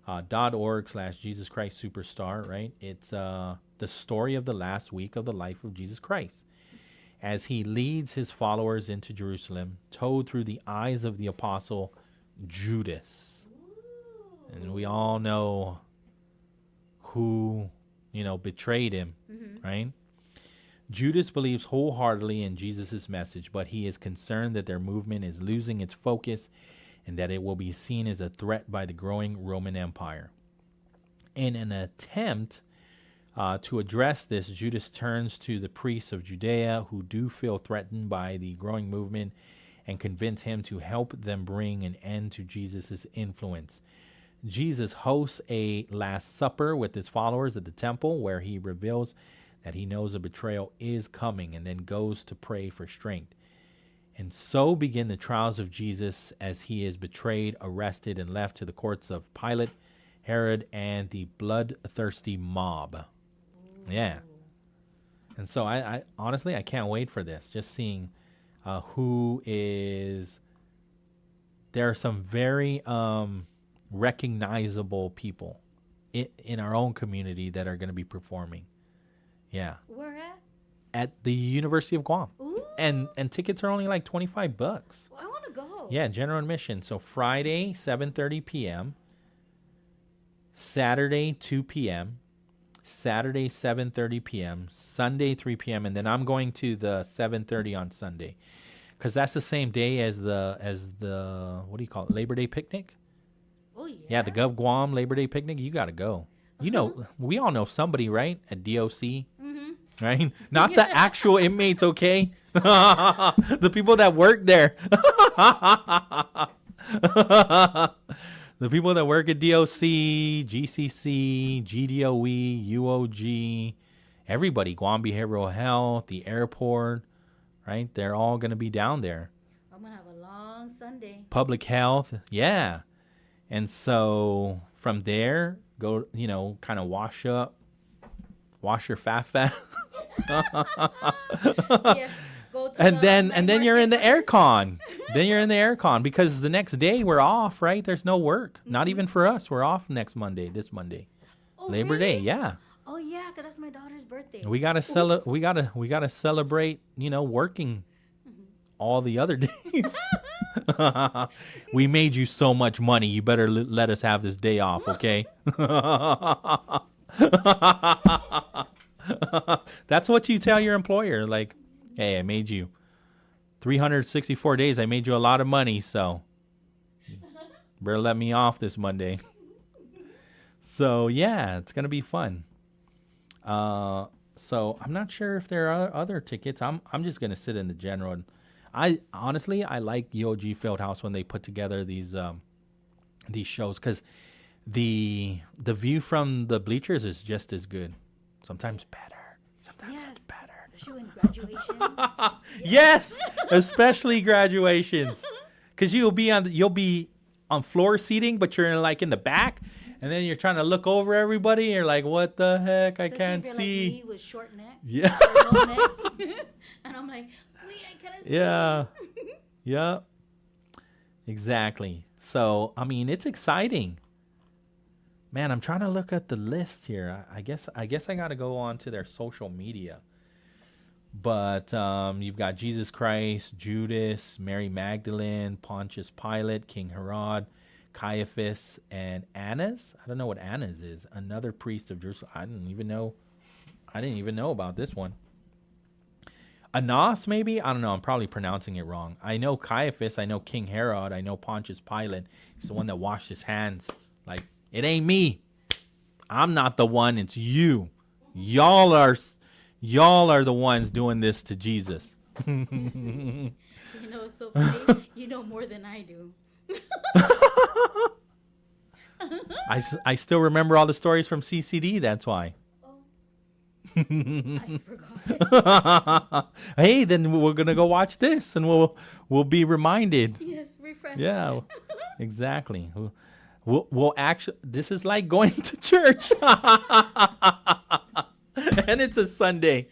.org/Jesus Christ Superstar, right? It's the story of the last week of the life of Jesus Christ as he leads his followers into Jerusalem, told through the eyes of the apostle Judas. And we all know who, betrayed him, right? Judas believes wholeheartedly in Jesus' message, but he is concerned that their movement is losing its focus and that it will be seen as a threat by the growing Roman Empire. In an attempt to address this, Judas turns to the priests of Judea who do feel threatened by the growing movement and convince him to help them bring an end to Jesus' influence. Jesus hosts a Last Supper with his followers at the temple where he reveals that he knows a betrayal is coming and then goes to pray for strength. And so begin the trials of Jesus as he is betrayed, arrested, and left to the courts of Pilate, Herod, and the bloodthirsty mob. Yeah. And so I honestly, I can't wait for this. Just seeing who is... There are some very recognizable people in our own community that are going to be performing. Yeah. Where at? At the University of Guam. Ooh. And tickets are only like $25. Well, I want to go. Yeah, general admission. So Friday, 7:30 p.m. Saturday 2 p.m., Saturday 7:30 p.m., Sunday 3 p.m., and then I'm going to the 7:30 on Sunday, because that's the same day as the what do you call it, Labor Day picnic. Oh yeah. Yeah, the Gov Guam Labor Day picnic. You got to go. You know, we all know somebody, right, at DOC. Right? Not the actual inmates, okay? The people that work there. The people that work at DOC, GCC, GDOE, UOG, everybody, Guam Behavioral Health, the airport, right? They're all going to be down there. I'm going to have a long Sunday. Public health, yeah. And so from there, go, kind of wash up, wash your fat. Yes, and then you're in the aircon. Then you're in the aircon because the next day we're off, right? There's no work. Not even for us. We're off this Monday. Oh, Labor really? Day, yeah. Oh yeah, cuz that's my daughter's birthday. We got to we got to celebrate, working all the other days. We made you so much money. You better let us have this day off, okay? That's what you tell your employer. Like, hey, I made you 364 days. I made you a lot of money, so better let me off this Monday. So, yeah, it's going to be fun. So I'm not sure if there are other tickets. I'm just going to sit in the general. I honestly like UOG Fieldhouse when they put together these shows, because the view from the bleachers is just as good. Sometimes better. Sometimes it's better. Especially when graduation. Yes, especially graduations, because you'll be on floor seating, but you're in the back, and then you're trying to look over everybody, and you're like, what the heck? I can't see. Like me with short neck. Yeah. Long neck. And I'm like, wait, I can't see. Yeah. Yeah. Exactly. So I mean, it's exciting. Man, I'm trying to look at the list here. I guess I got to go on to their social media. But you've got Jesus Christ, Judas, Mary Magdalene, Pontius Pilate, King Herod, Caiaphas, and Annas. I don't know what Annas is. Another priest of Jerusalem. I didn't even know about this one. Annas, maybe? I don't know. I'm probably pronouncing it wrong. I know Caiaphas. I know King Herod. I know Pontius Pilate. He's the one that washed his hands. Like, it ain't me. I'm not the one. It's you. Y'all are the ones doing this to Jesus. It's so funny. You know more than I do. I still remember all the stories from CCD. That's why. I forgot. Hey, then we're gonna go watch this, and we'll be reminded. Yes, refresh. Yeah, exactly. We'll actually. This is like going to church, and it's a Sunday.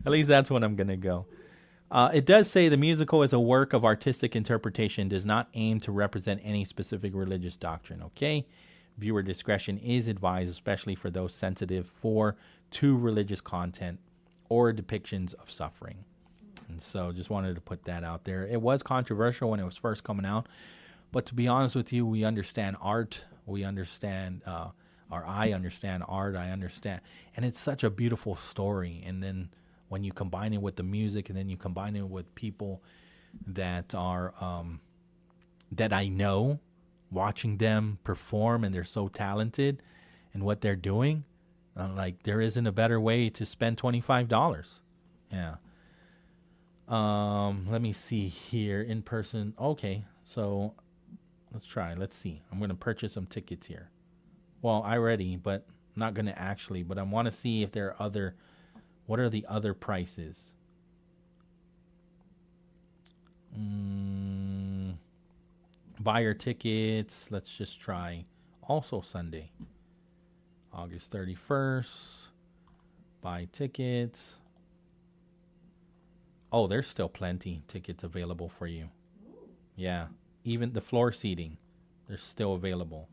At least that's when I'm gonna go. It does say the musical is a work of artistic interpretation, does not aim to represent any specific religious doctrine. Okay, viewer discretion is advised, especially for those sensitive to religious content or depictions of suffering. And so just wanted to put that out there. It was controversial when it was first coming out, but to be honest with you, we understand art. We understand, I understand art. I understand. And it's such a beautiful story. And then when you combine it with the music, and then you combine it with people that are, that I know, watching them perform, and they're so talented in what they're doing, like, there isn't a better way to spend $25. Yeah. Let me see here in person. Okay, so let's try. Let's see. I'm going to purchase some tickets here. Well, I already, but I'm not going to actually. But I want to see if there are what are the other prices? Buy your tickets. Let's just try. Also Sunday. August 31st. Buy tickets. Oh, there's still plenty tickets available for you. Yeah. Even the floor seating, they're still available.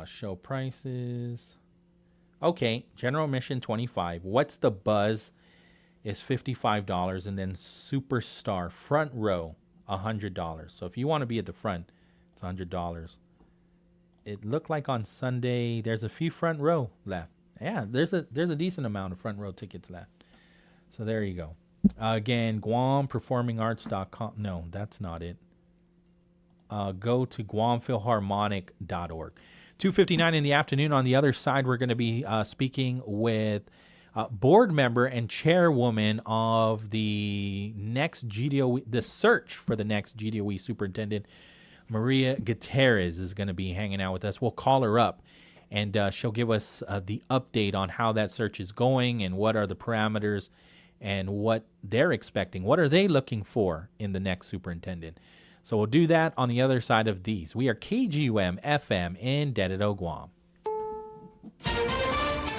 Show prices. Okay. General admission $25. What's the Buzz is $55. And then Superstar front row $100. So if you want to be at the front, it's $100. it looked like on Sunday there's a few front row left. Yeah, there's a decent amount of front row tickets left. So there you go. Again, GuamPerformingArts.com. No, that's not it. Go to GuamPhilharmonic.org. 2:59 in the afternoon. On the other side, we're going to be speaking with board member and chairwoman of the next GDOE, the search for the next GDOE superintendent, Maria Gutierrez, is going to be hanging out with us. We'll call her up, and she'll give us the update on how that search is going and what are the parameters and what they're expecting. What are they looking for in the next superintendent? So we'll do that on the other side of these. We are KGUM FM in Dededo, Guam.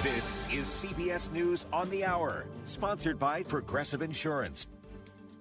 This is CBS News on the Hour, sponsored by Progressive Insurance.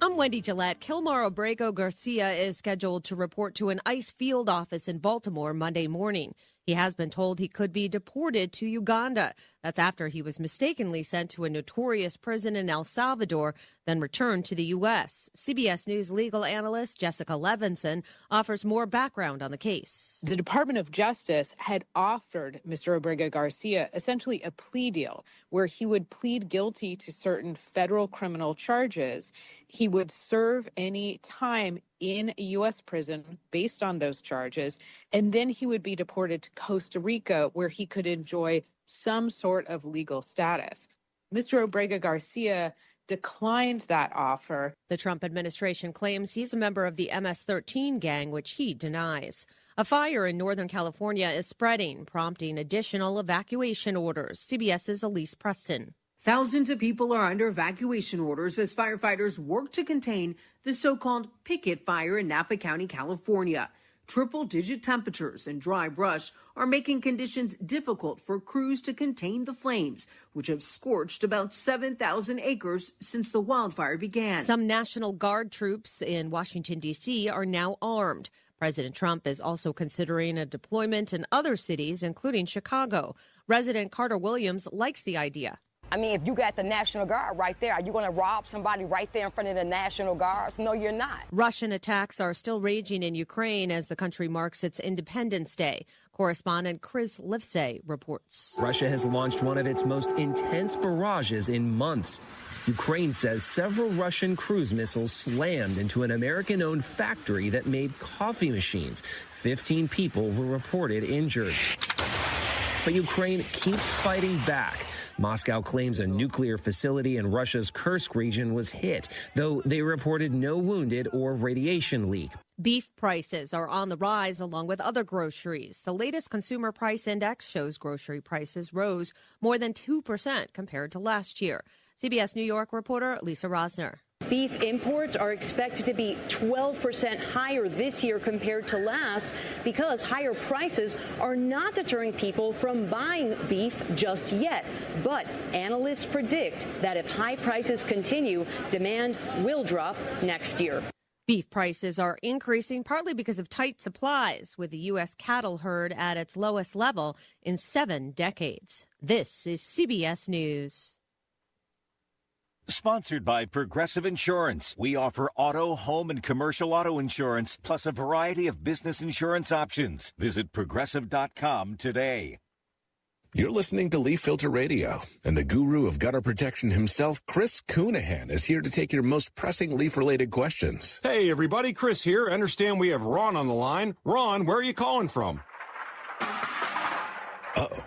I'm Wendy Gillette. Kilmar Obrego Garcia is scheduled to report to an ICE field office in Baltimore Monday morning. He has been told he could be deported to Uganda. That's after he was mistakenly sent to a notorious prison in El Salvador, then returned to the U.S. CBS News legal analyst Jessica Levinson offers more background on the case. The Department of Justice had offered Mr. Obrego Garcia essentially a plea deal where he would plead guilty to certain federal criminal charges. He would serve any time in a U.S. prison based on those charges, and then he would be deported to Costa Rica, where he could enjoy some sort of legal status. Mr. Obrego Garcia declined that offer. The Trump administration claims he's a member of the MS-13 gang, which he denies. A fire in Northern California is spreading, prompting additional evacuation orders. CBS's Elise Preston. Thousands of people are under evacuation orders as firefighters work to contain the so-called picket fire in Napa County, California. Triple-digit temperatures and dry brush are making conditions difficult for crews to contain the flames, which have scorched about 7,000 acres since the wildfire began. Some National Guard troops in Washington, D.C. are now armed. President Trump is also considering a deployment in other cities, including Chicago. Resident Carter Williams likes the idea. I mean, if you got the National Guard right there, are you going to rob somebody right there in front of the National Guards? No, you're not. Russian attacks are still raging in Ukraine as the country marks its Independence Day. Correspondent Chris Livesay reports. Russia has launched one of its most intense barrages in months. Ukraine says several Russian cruise missiles slammed into an American-owned factory that made coffee machines. 15 people were reported injured. But Ukraine keeps fighting back. Moscow claims a nuclear facility in Russia's Kursk region was hit, though they reported no wounded or radiation leak. Beef prices are on the rise along with other groceries. The latest consumer price index shows grocery prices rose more than 2% compared to last year. CBS New York reporter Lisa Rosner. Beef imports are expected to be 12% higher this year compared to last because higher prices are not deterring people from buying beef just yet. But analysts predict that if high prices continue, demand will drop next year. Beef prices are increasing partly because of tight supplies, with the U.S. cattle herd at its lowest level in 7 decades. This is CBS News. Sponsored by Progressive Insurance. We offer auto, home, and commercial auto insurance, plus a variety of business insurance options. Visit Progressive.com today. You're listening to Leaf Filter Radio, and the guru of gutter protection himself, Chris Coonahan, is here to take your most pressing leaf-related questions. Hey, everybody, Chris here. I understand we have Ron on the line. Ron, where are you calling from? Uh-oh.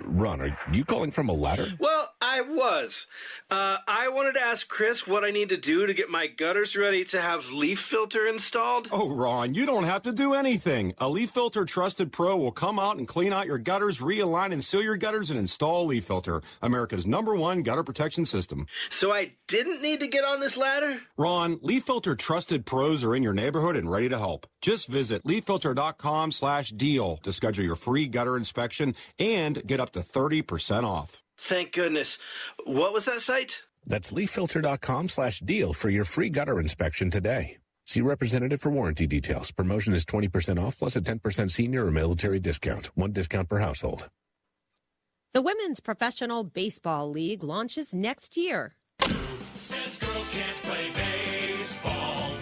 Ron, are you calling from a ladder? Well, I was. I wanted to ask Chris what I need to do to get my gutters ready to have leaf filter installed. Oh, Ron, you don't have to do anything. A Leaf Filter Trusted Pro will come out and clean out your gutters, realign and seal your gutters, and install Leaf Filter, America's #1 gutter protection system. So I didn't need to get on this ladder? Ron, Leaf Filter Trusted Pros are in your neighborhood and ready to help. Just visit leaffilter.com/deal to schedule your free gutter inspection and get up to 30% off. Thank goodness. What was that site? That's leaffilter.com/deal for your free gutter inspection today. See representative for warranty details. Promotion is 20% off plus a 10% senior or military discount. 1 discount per household. The Women's Professional Baseball League launches next year. Says girls can't play baseball.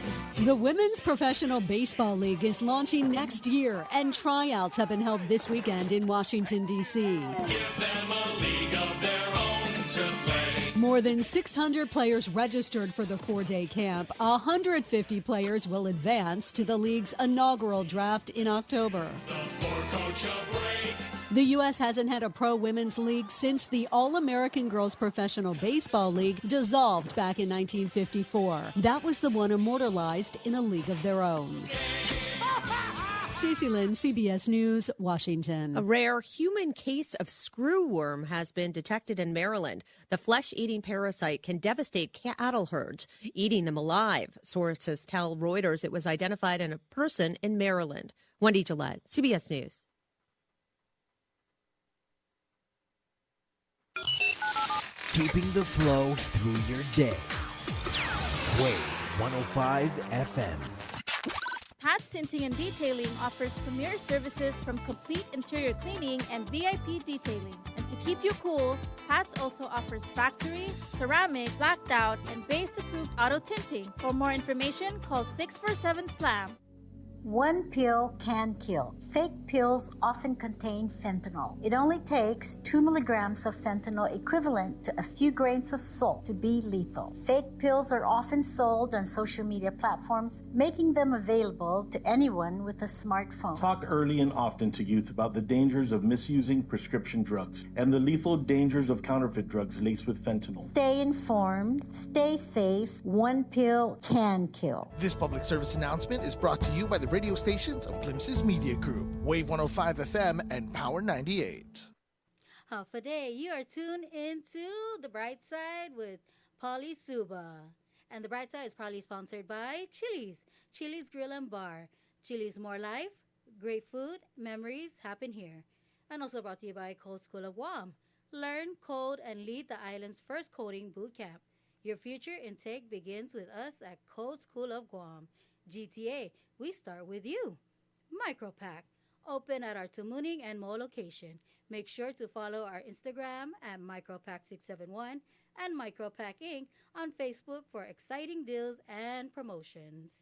The Women's Professional Baseball League is launching next year, and tryouts have been held this weekend in Washington, D.C. Give them a league of their own to play. More than 600 players registered for the 4-day camp. 150 players will advance to the league's inaugural draft in October. The poor coach a break. The U.S. hasn't had a pro women's league since the All-American Girls Professional Baseball League dissolved back in 1954. That was the one immortalized in a league of their own. Stacey Lynn, CBS News, Washington. A rare human case of screwworm has been detected in Maryland. The flesh-eating parasite can devastate cattle herds, eating them alive. Sources tell Reuters it was identified in a person in Maryland. Wendy Gillette, CBS News. Keeping the flow through your day. Wave 105 FM. Pat's Tinting and Detailing offers premier services from complete interior cleaning and VIP detailing. And to keep you cool, Pat's also offers factory, ceramic, blacked out, and base-approved auto tinting. For more information, call 647-SLAM. One pill can kill. Fake pills often contain fentanyl. It only takes 2 milligrams of fentanyl, equivalent to a few grains of salt, to be lethal. Fake pills are often sold on social media platforms, making them available to anyone with a smartphone. Talk early and often to youth about the dangers of misusing prescription drugs and the lethal dangers of counterfeit drugs laced with fentanyl. Stay informed, stay safe. One pill can kill. This public service announcement is brought to you by the radio stations of Glimpses Media Group, Wave 105 FM and Power 98. Hafa Adai, you are tuned into The Bright Side with Pauly Suba. And The Bright Side is proudly sponsored by Chili's. Chili's Grill and Bar. Chili's More Life. Great food. Memories happen here. And also brought to you by Code School of Guam. Learn, code, and lead the island's first coding boot camp. Your future intake begins with us at Code School of Guam. GTA, we start with you. Micropack, open at our Tumuning and Mo location. Make sure to follow our Instagram at Micropack671 and Micropack Inc. on Facebook for exciting deals and promotions.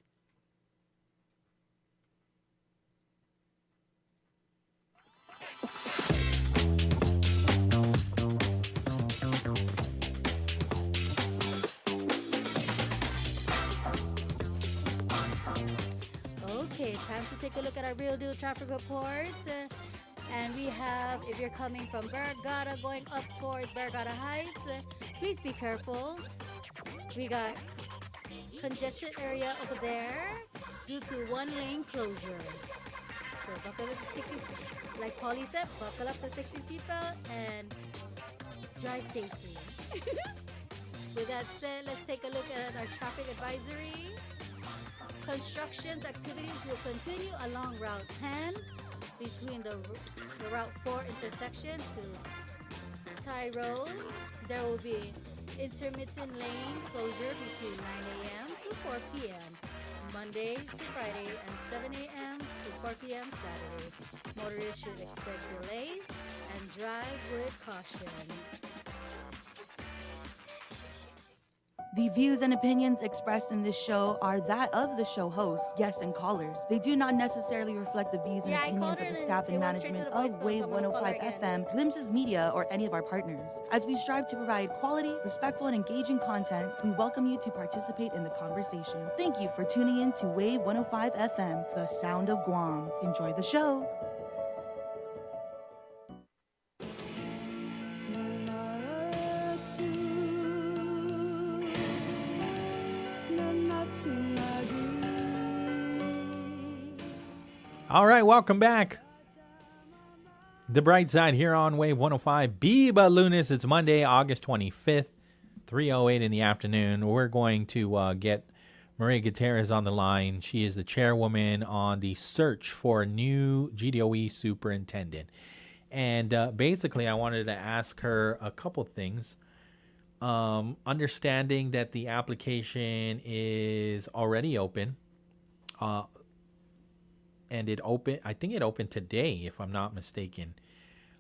Okay, time to take a look at our real deal traffic reports. And we have, if you're coming from Barragata going up towards Barragata Heights, please be careful. We got congestion area over there due to one-lane closure. So buckle up the 60, like Pauly said, buckle up the 60 seatbelt and drive safely. With that said, let's take a look at our traffic advisory. Construction activities will continue along Route 10 between the Route 4 intersection to Thai Road. There will be intermittent lane closure between 9 a.m. to 4 p.m. Monday to Friday and 7 a.m. to 4 p.m. Saturday. Motorists should expect delays and drive with caution. The views and opinions expressed in this show are that of the show host, guests, and callers. They do not necessarily reflect the views and opinions of the staff and management of Wave 105 FM, Glimpses Media, or any of our partners. As we strive to provide quality, respectful, and engaging content, we welcome you to participate in the conversation. Thank you for tuning in to Wave 105 FM, the sound of Guam. Enjoy the show. All right, welcome back. The Bright Side here on Wave 105. Biba Lunis. It's Monday, August 25th, 3:08 in the afternoon. We're going to get Maria Gutierrez on the line. She is the chairwoman on the search for a new GDOE superintendent. And basically, I wanted to ask her a couple things. Understanding that the application is already open. And I think it opened today, if I'm not mistaken.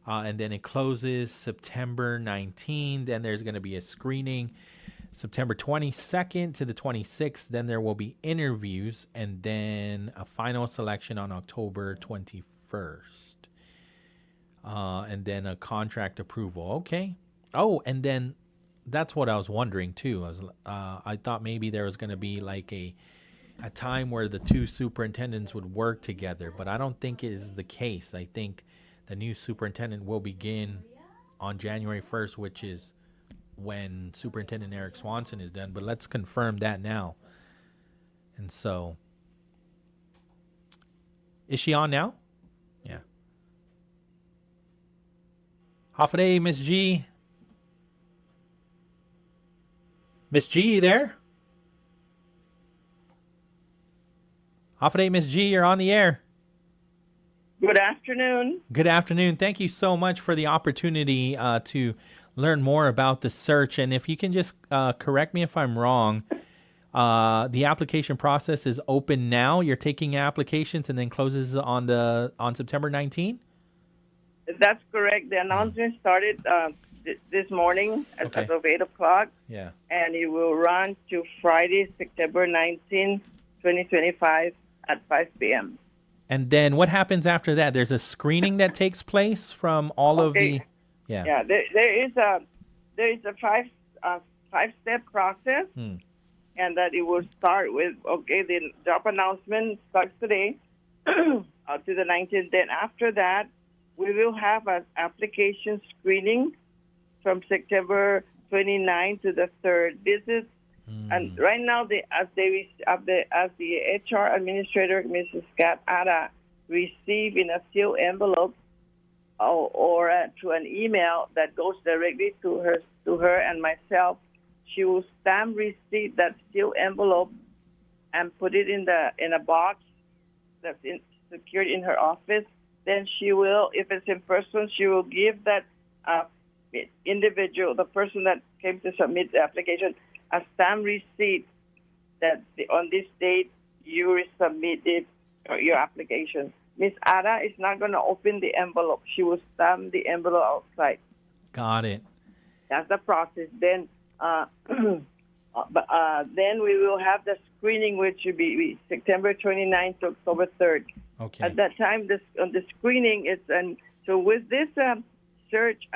And then it closes September 19th. Then there's going to be a screening. September 22nd to the 26th. Then there will be interviews and then a final selection on October 21st. And then a contract approval. Okay. Oh, and then that's what I was wondering too. I thought maybe there was going to be like a time where the two superintendents would work together, but I don't think it is the case. I think the new superintendent will begin on January 1st, which is when Superintendent Eric Swanson is done. But let's confirm that now. And so, is she on now? Yeah. Hafa Adai, Miss G. Miss G, you there? Hafa Adai, Miss G, you're on the air. Good afternoon. Good afternoon. Thank you so much for the opportunity to learn more about the search. And if you can just correct me if I'm wrong, the application process is open now. You're taking applications and then closes on September 19th? That's correct. The announcement started this morning as of 8 o'clock. Yeah. And it will run to Friday, September 19, 2025 at 5 p.m. And then what happens after that? There's a screening that takes place from all of the... Yeah. Yeah, there is a five-step process, and that it will start with, the job announcement starts today to the 19th. Then after that, we will have an application screening from September 29 to the 3rd. This is, and right now, as the HR administrator, Mrs. Kat Ada, receive in a sealed envelope or through an email that goes directly to her and myself, she will stamp receipt that sealed envelope and put it in a box that's secured in her office. Then she will, if it's in person, she will give that individual, the person that came to submit the application, a stamp receipt that on this date you submitted your application. Miss Ada is not going to open the envelope. She will stamp the envelope outside. Got it. That's the process. Then, then we will have the screening, which will be September 29th to October 3rd. Okay. At that time, on the screening, so with this search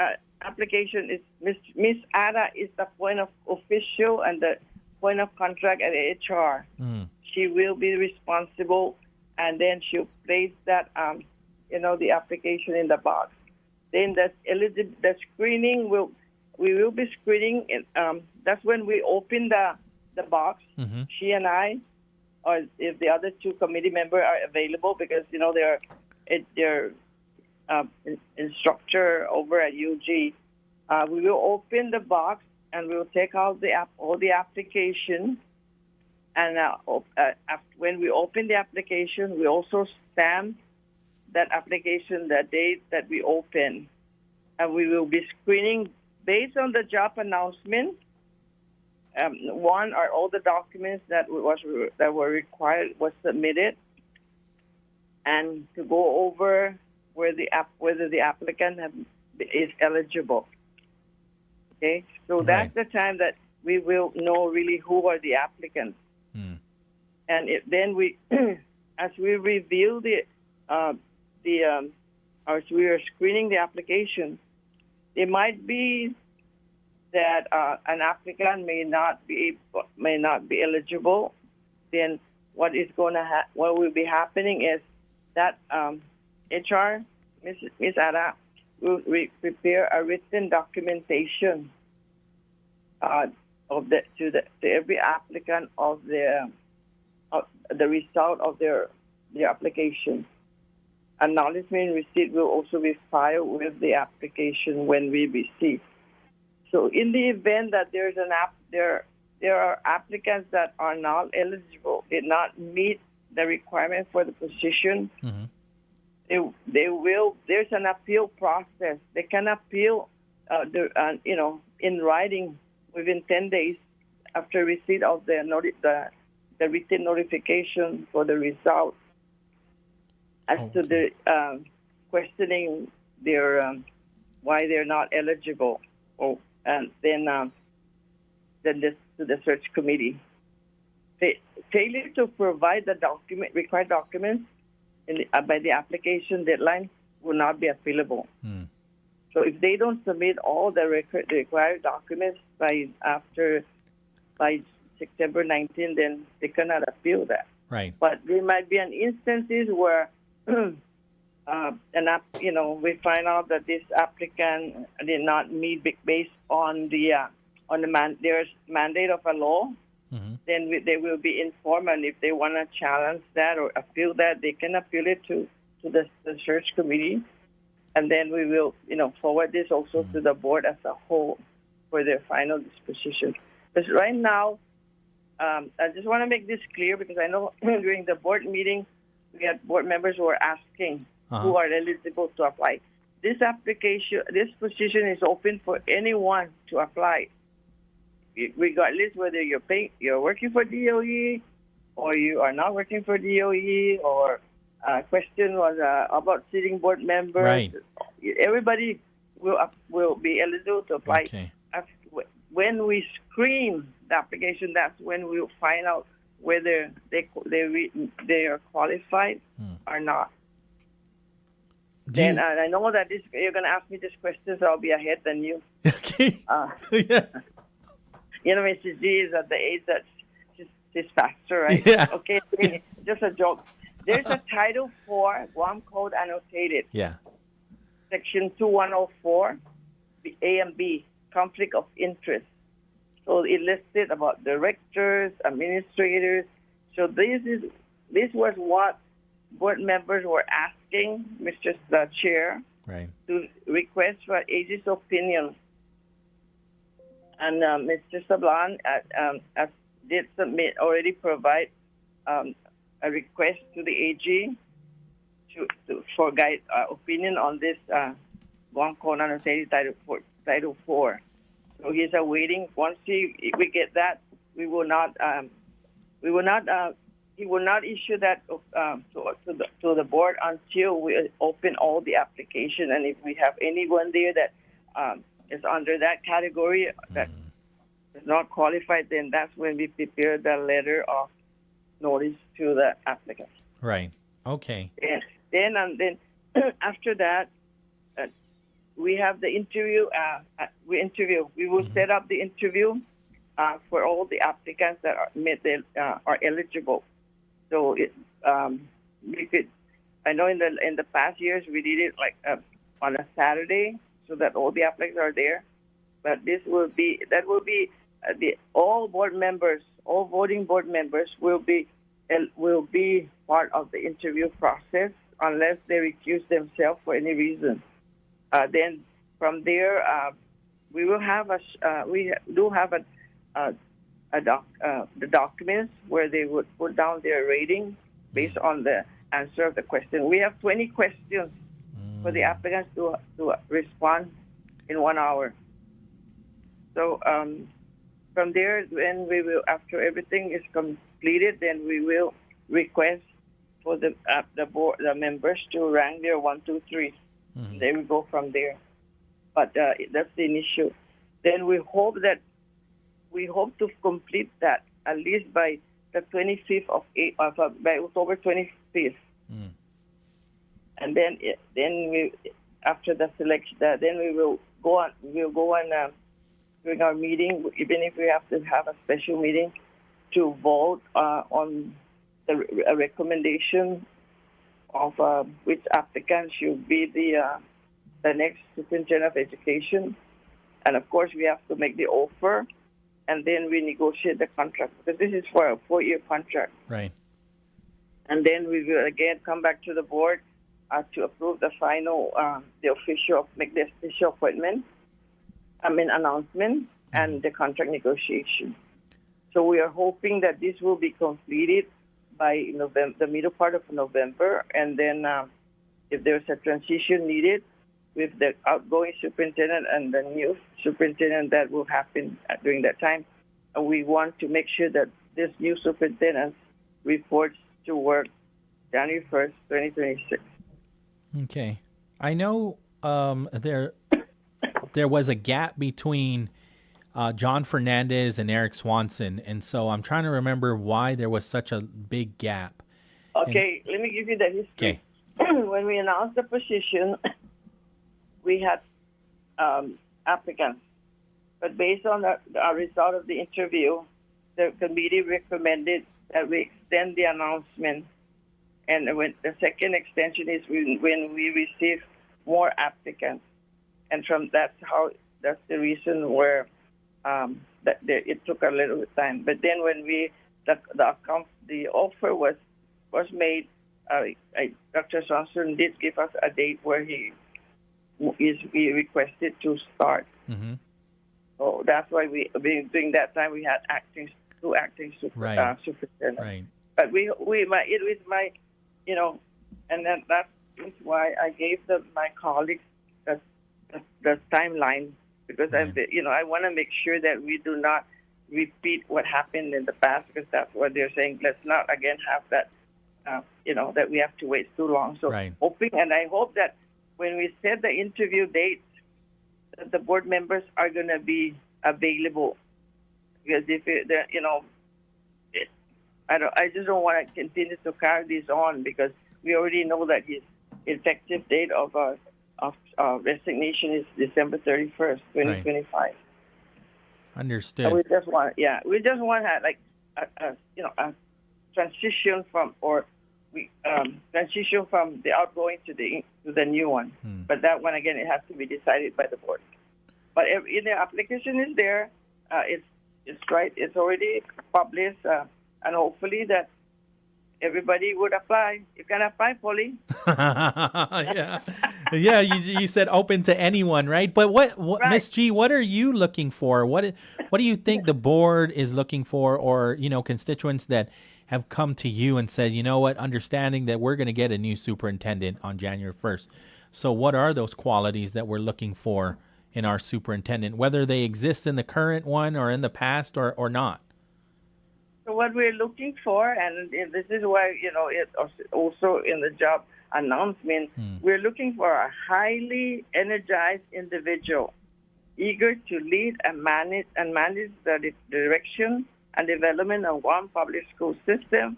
application, Miss Ada is the point of official and the point of contact at HR. She will be responsible, and then she'll place that, the application in the box. Then the screening we will be screening. That's when we open the box. She and I, or if the other two committee members are available, because they're instructor over at UG. We will open the box and we will take out all the application. And when we open the application, we also stamp that application the date that we open. And we will be screening based on the job announcement. One are all the documents that were required was submitted, and to go over whether the applicant is eligible. Okay, so that's the time that we will know really who are the applicants. And then we, as we review as we are screening the application, it might be that an applicant may not be eligible. Then what will be happening is that HR, Ms. Ada, will prepare a written documentation to every applicant of the result of their application. Acknowledgement receipt will also be filed with the application when we receive. So in the event that there are applicants that are not eligible, did not meet the requirement for the position, there's an appeal process. They can appeal, in writing within 10 days after receipt of the written notification for the result. As to the questioning their why they're not eligible, and then to the search committee. Failure to provide the required documents by the application deadline will not be appealable. So if they don't submit all the required documents by September 19, then they cannot appeal that. Right. But there might be instances where, we find out that this applicant did not meet based on there's mandate of a law. Then they will be informed, and if they want to challenge that or appeal that, they can appeal it to the search committee, and then we will, forward this also to the board as a whole for their final disposition. Because right now, I just want to make this clear because I know during the board meeting, we had board members who were asking who are eligible to apply. This position is open for anyone to apply, regardless whether you're working for DOE or you are not working for DOE, or question was about sitting board members. Right. Everybody will be eligible to apply. Okay. When we screen the application, that's when we'll find out whether they are qualified or not. Then I know that you're going to ask me this question, so I'll be ahead than you. Okay. Yes. Mrs. G is at the age that she's faster, right? Yeah. Okay, just a joke. There's a Title 4 Guam Code annotated. Yeah. Section 2104, A and B, conflict of interest. So it listed about directors, administrators. So this was what board members were asking Mr. Chair to request for AG's opinion. And Mr. Sablan did already provide a request to the AG for guide opinion on this Guam Code annotated Title 4. So he's awaiting. Once we get that, he will not issue that to the board until we open all the application. And if we have anyone there that is under that category that is not qualified, then that's when we prepare the letter of notice to the applicant. Right. Okay. Then after that, we have the interview. We will set up the interview for all the applicants that are eligible. So we could. I know in the past years we did it like on a Saturday, so that all the applicants are there. But all board members, all voting board members will be part of the interview process unless they recuse themselves for any reason. Then from there, we will have the documents where they would put down their rating based on the answer of the question. We have 20 questions for the applicants to respond in 1 hour. So from there, when we will, after everything is completed, then we will request for the members to rank their 1, 2, 3. Then we go from there. But that's the initial. Then we hope to complete that at least by the 25th by October 25th. And then we, after the selection, then we will go on. We'll go on during our meeting, even if we have to have a special meeting, to vote on the recommendation of which applicant should be the next Superintendent of Education. And of course, we have to make the offer, and then we negotiate the contract, because this is for a 4-year contract. Right. And then we will again come back to the board to approve the final, make the official announcement and the contract negotiation. So we are hoping that this will be completed by November, the middle part of November, and then if there's a transition needed with the outgoing superintendent and the new superintendent, that will happen during that time. And we want to make sure that this new superintendent reports to work January 1st, 2026. Okay. I know there was a gap between John Fernandez and Eric Swanson. And so I'm trying to remember why there was such a big gap. Okay, let me give you the history. Okay. When we announced the position, we had applicants. But based on the result of the interview, the committee recommended that we extend the announcement. And when the second extension is when we receive more applicants. And from that's the reason where it took a little time. But then when the offer was made, Dr. Swanson did give us a date where he requested to start. Mm-hmm. So that's why during that time we had two acting superintendents. Right. But it was my, and then that's why I gave my colleagues the timeline, because I want to make sure that we do not repeat what happened in the past, because that's what they're saying. Let's not again have that, that we have to wait too long. So hoping, and I hope that when we set the interview dates, the board members are going to be available, because I just don't want to continue to carry this on, because we already know that his effective date of resignation is December 31st, 2025. Right. Understood. So we just want like a transition from the outgoing to the new one. But that one again, it has to be decided by the board. But the application is there. It's right. It's already published, and hopefully that everybody would apply. You can apply, Pauly. Yeah. You said open to anyone, right? But what Miss G, what are you looking for? What do you think the board is looking for, or constituents that have come to you and said, understanding that we're going to get a new superintendent on January 1st. So what are those qualities that we're looking for in our superintendent, whether they exist in the current one or in the past or not? So what we're looking for, and this is why, it's also in the job announcement, we're looking for a highly energized individual, eager to lead and manage the direction and development of one public school system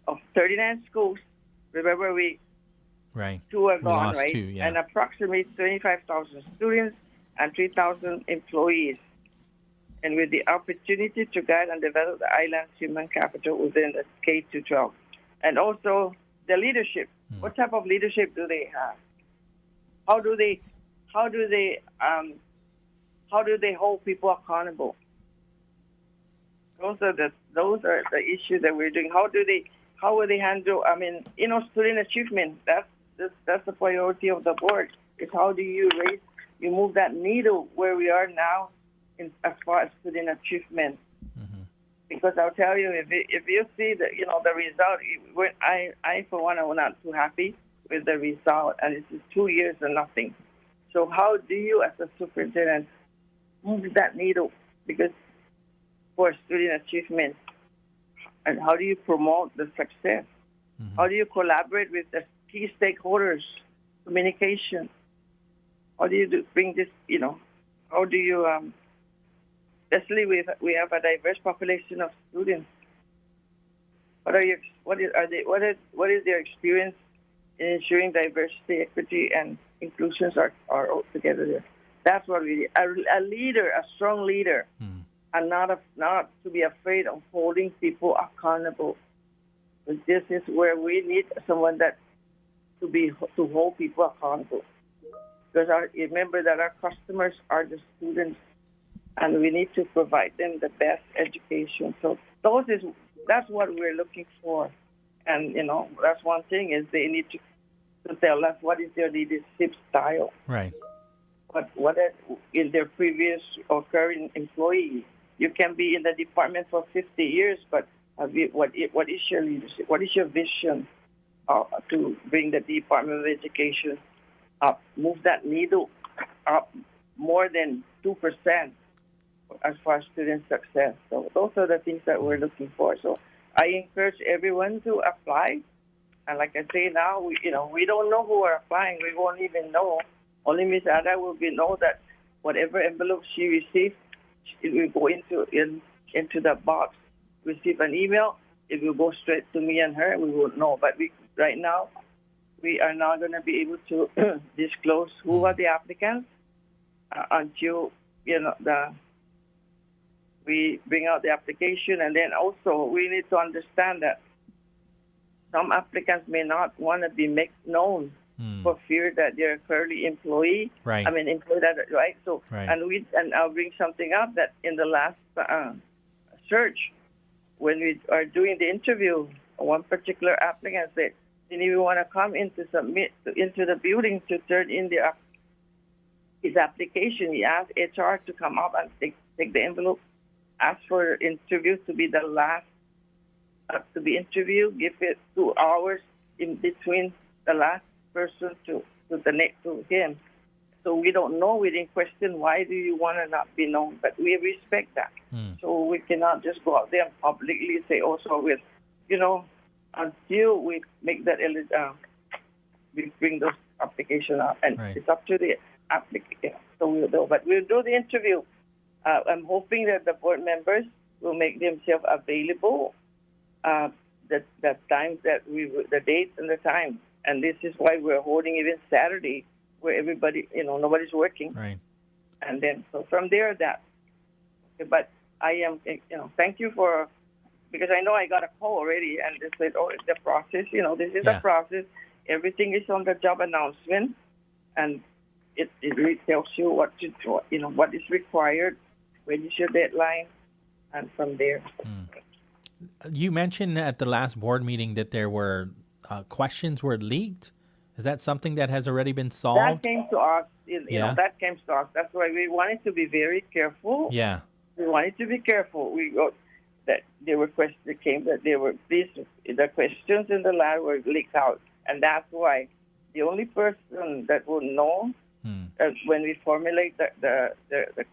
of 39 schools. Remember, two are gone, right? Two, yeah. And approximately 25,000 students and 3,000 employees. And with the opportunity to guide and develop the island's human capital within the K-12. And also the leadership. What type of leadership do they have? How do they hold people accountable? Those are the issues that we're doing. How will they handle? Student achievement. That's the priority of the board. Is how do you move that needle where we are now as far as student achievement? Because I'll tell you, if you see the result, I for one am not too happy with the result, and it's 2 years and nothing. So how do you, as a superintendent, move that needle? Because for student achievement, and how do you promote the success? How do you collaborate with the key stakeholders? Communication. How do you bring this? How do you? Especially we have a diverse population of students. What is their experience in ensuring diversity, equity, and inclusions are all together there? That's what we need. A leader, a strong leader, and not to be afraid of holding people accountable. But this is where we need someone to hold people accountable. Because remember that our customers are the students, and we need to provide them the best education. So that's what we're looking for. And, that's one thing is they need to tell us what is their leadership style. Right. What is their previous or current employee? You can be in the department for 50 years, but what is your leadership? What is your vision to bring the Department of Education up, move that needle up more than 2% as far as student success? So those are the things that we're looking for. So I encourage everyone to apply. And like I say now, we don't know who are applying. We won't even know. Only Ms. Adai will know that whatever envelope she received, it will go into the box, receive an email. It will go straight to me and her. We won't know. But right now, we are not going to be able to disclose who are the applicants until we bring out the application. And then also we need to understand that some applicants may not want to be made known for fear that they're currently employee. Right. I mean, employee, right? So, Right. and I'll bring something up that in the last search, when we are doing the interview, one particular applicant said, didn't even want to come in to submit into the building to turn in his application. He asked HR to come up and take the envelope, ask for interview to be the last to be interviewed, give it 2 hours in between the last person to him. So we don't know. We didn't question why do you want to not be known, but we respect that. So we cannot just go out there and publicly say, also with, until we make that we bring those applications out, and it's up to the applicant. So we'll do, but we'll do the interview. I'm hoping that the board members will make themselves available. The times that the dates and the time, and this is why we're holding even Saturday, where everybody, nobody's working. Right. And then, so from there, but I am, thank you because I know I got a call already, and they said, oh, it's the process, this is the process. Everything is on the job announcement, and it really tells you what to do, what is required, when is your deadline, and from there. You mentioned at the last board meeting that there were questions were leaked. Is that something that has already been solved? That came to us. That came to us. That's why we wanted to be very careful. Yeah. We wanted to be careful. We got that there were questions that came that there were the questions in the lab were leaked out, and that's why the only person that will know when we formulate the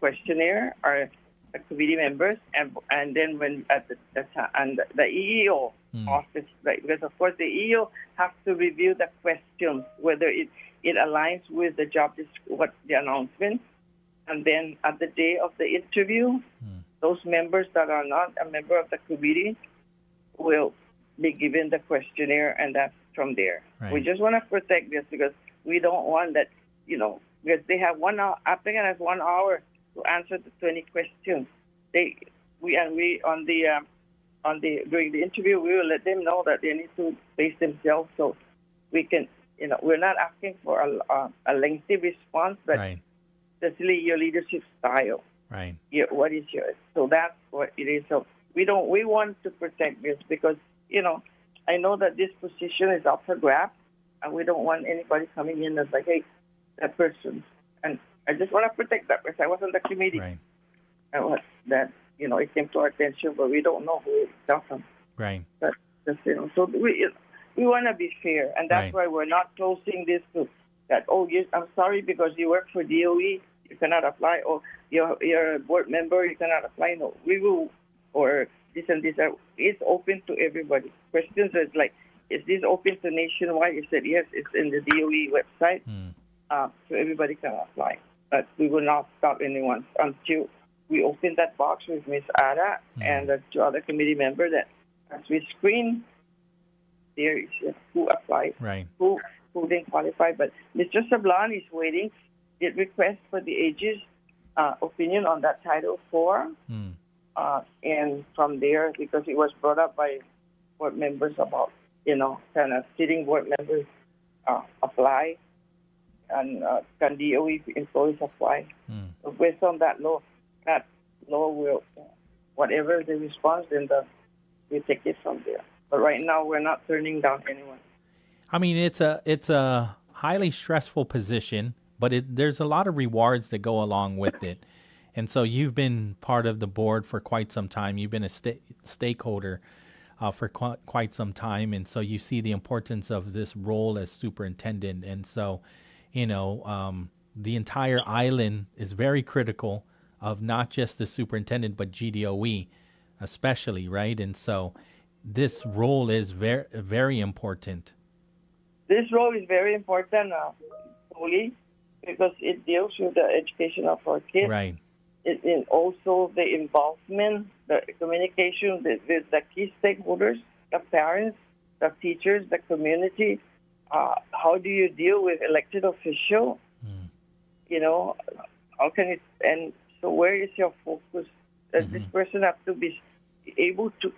questionnaire are the committee members, and then when at the the EEO office, right? Because of course the EEO has to review the questions whether it aligns with the job what the announcement, and then at the day of the interview, those members that are not a member of the committee will be given the questionnaire, and that's from there. Right. We just want to protect this because we don't want that, because they have 1 hour, applicant has 1 hour to answer the 20 questions. During the interview, we will let them know that they need to face themselves, so we can, we're not asking for a lengthy response, but especially your leadership style. Right. What is yours? So that's what it is. So we want to protect this because, I know that this position is up for grabs, and we don't want anybody coming in that's like, hey, that person. And I just want to protect that person. I was on the committee. Right. That, it came to our attention, but we don't know who it comes from. Right. But, so we want to be fair, and that's why we're not closing this to that, oh, yes, I'm sorry because you work for DOE, you cannot apply, or you're a board member, you cannot apply. No, we will, or this and this. It's open to everybody. Questions is like, is this open to nationwide? You said yes, it's in the DOE website, so everybody can apply. But we will not stop anyone until we open that box with Ms. Ada and the two other committee members that as we screen, there is who applied, who didn't qualify. But Mr. Sablan is waiting. Did request for the ages opinion on that Title IV. And from there, because it was brought up by board members about, kind of sitting board members apply and can DOE employees apply. So based on that law will, whatever the response, then we take it from there. But right now, we're not turning down anyone. I mean, it's a highly stressful position, but there's a lot of rewards that go along with it. And so you've been part of the board for quite some time. You've been a stakeholder for quite some time. And so you see the importance of this role as superintendent. And so, the entire island is very critical of not just the superintendent, but GDOE especially, right? And so this role is very, very important. This role is very important, Pauly, because it deals with the education of our kids. Right. in also the involvement, the communication with the key stakeholders, the parents, the teachers, the community. How do you deal with elected officials? You know, how can it? And so, where is your focus? This person has to be able to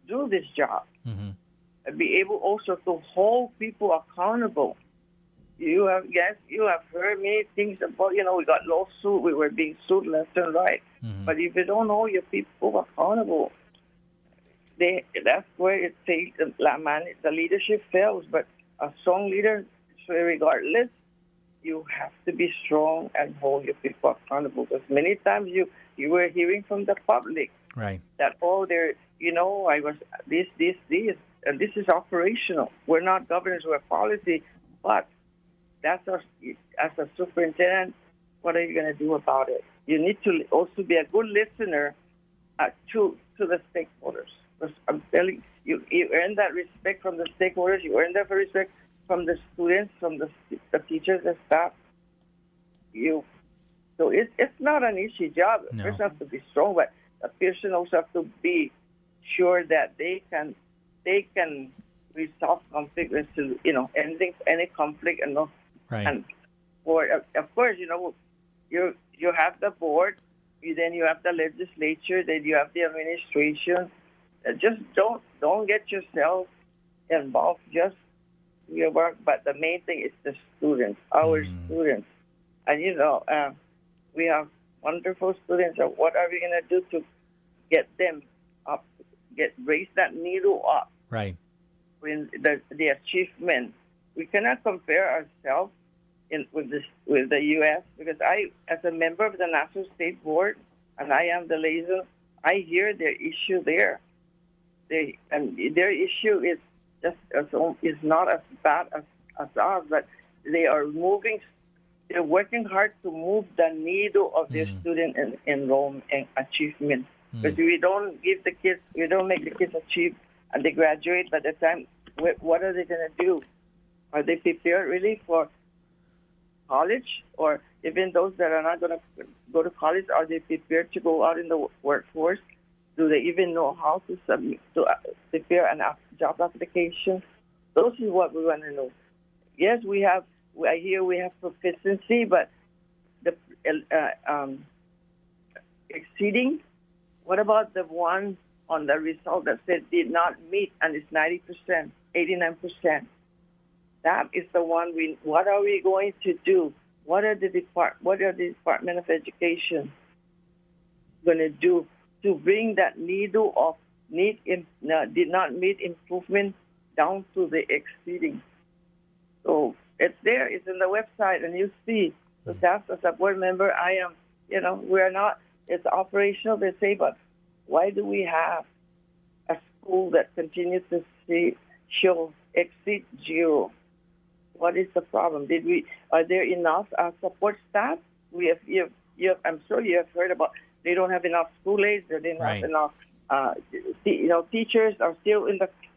do this job, and be able also to hold people accountable. You have heard many things about, we got lawsuit, we were being sued left and right. But if you don't hold your people accountable, that's where it fails. The leadership fails. But a strong leader, so regardless, you have to be strong and hold your people accountable. Because many times you were hearing from the public right, that, I was this, and this is operational. We're not governors, we're policy, but that's as a superintendent, what are you going to do about it? You need to also be a good listener to the stakeholders. Because I'm telling you, you earn that respect from the stakeholders. You earn that respect from the students, from the teachers, the staff. So it's not an easy job. The person has to be strong, but the person also has to be sure that they can resolve conflict, any conflict, and not. right. And of course, you have the board, then you have the legislature, then you have the administration. Just don't get yourself involved. Just your work, but the main thing is the students, our students, and we have wonderful students. So what are we going to do to get them up, raise that needle up? Right. When the achievement, we cannot compare ourselves with the U.S. because I, as a member of the National State Board, and I am the liaison, I hear their issue there. Their issue is is not as bad as ours, but they are moving. They're working hard to move the needle of their student enrollment and achievement. Because we don't make the kids achieve, and they graduate. By the time, what are they going to do? Are they prepared really for college? Or even those that are not going to go to college, are they prepared to go out in the workforce? Do they even know how to submit, to prepare a job application? Those is what we want to know. Yes, I hear we have proficiency, but the exceeding. What about the one on the result that said did not meet and it's 90%, 89%? That is the one what are we going to do? What are the Department of Education going to do to bring that needle of did not meet improvement down to the exceeding? So it's there. It's in the website, and you see. So that's, as a board member, I am. We're not. It's operational. They say, but why do we have a school that continues to exceed zero? What is the problem? Are there enough support staff? I'm sure you have heard about. They don't have enough school aides. They don't have enough. Teachers are still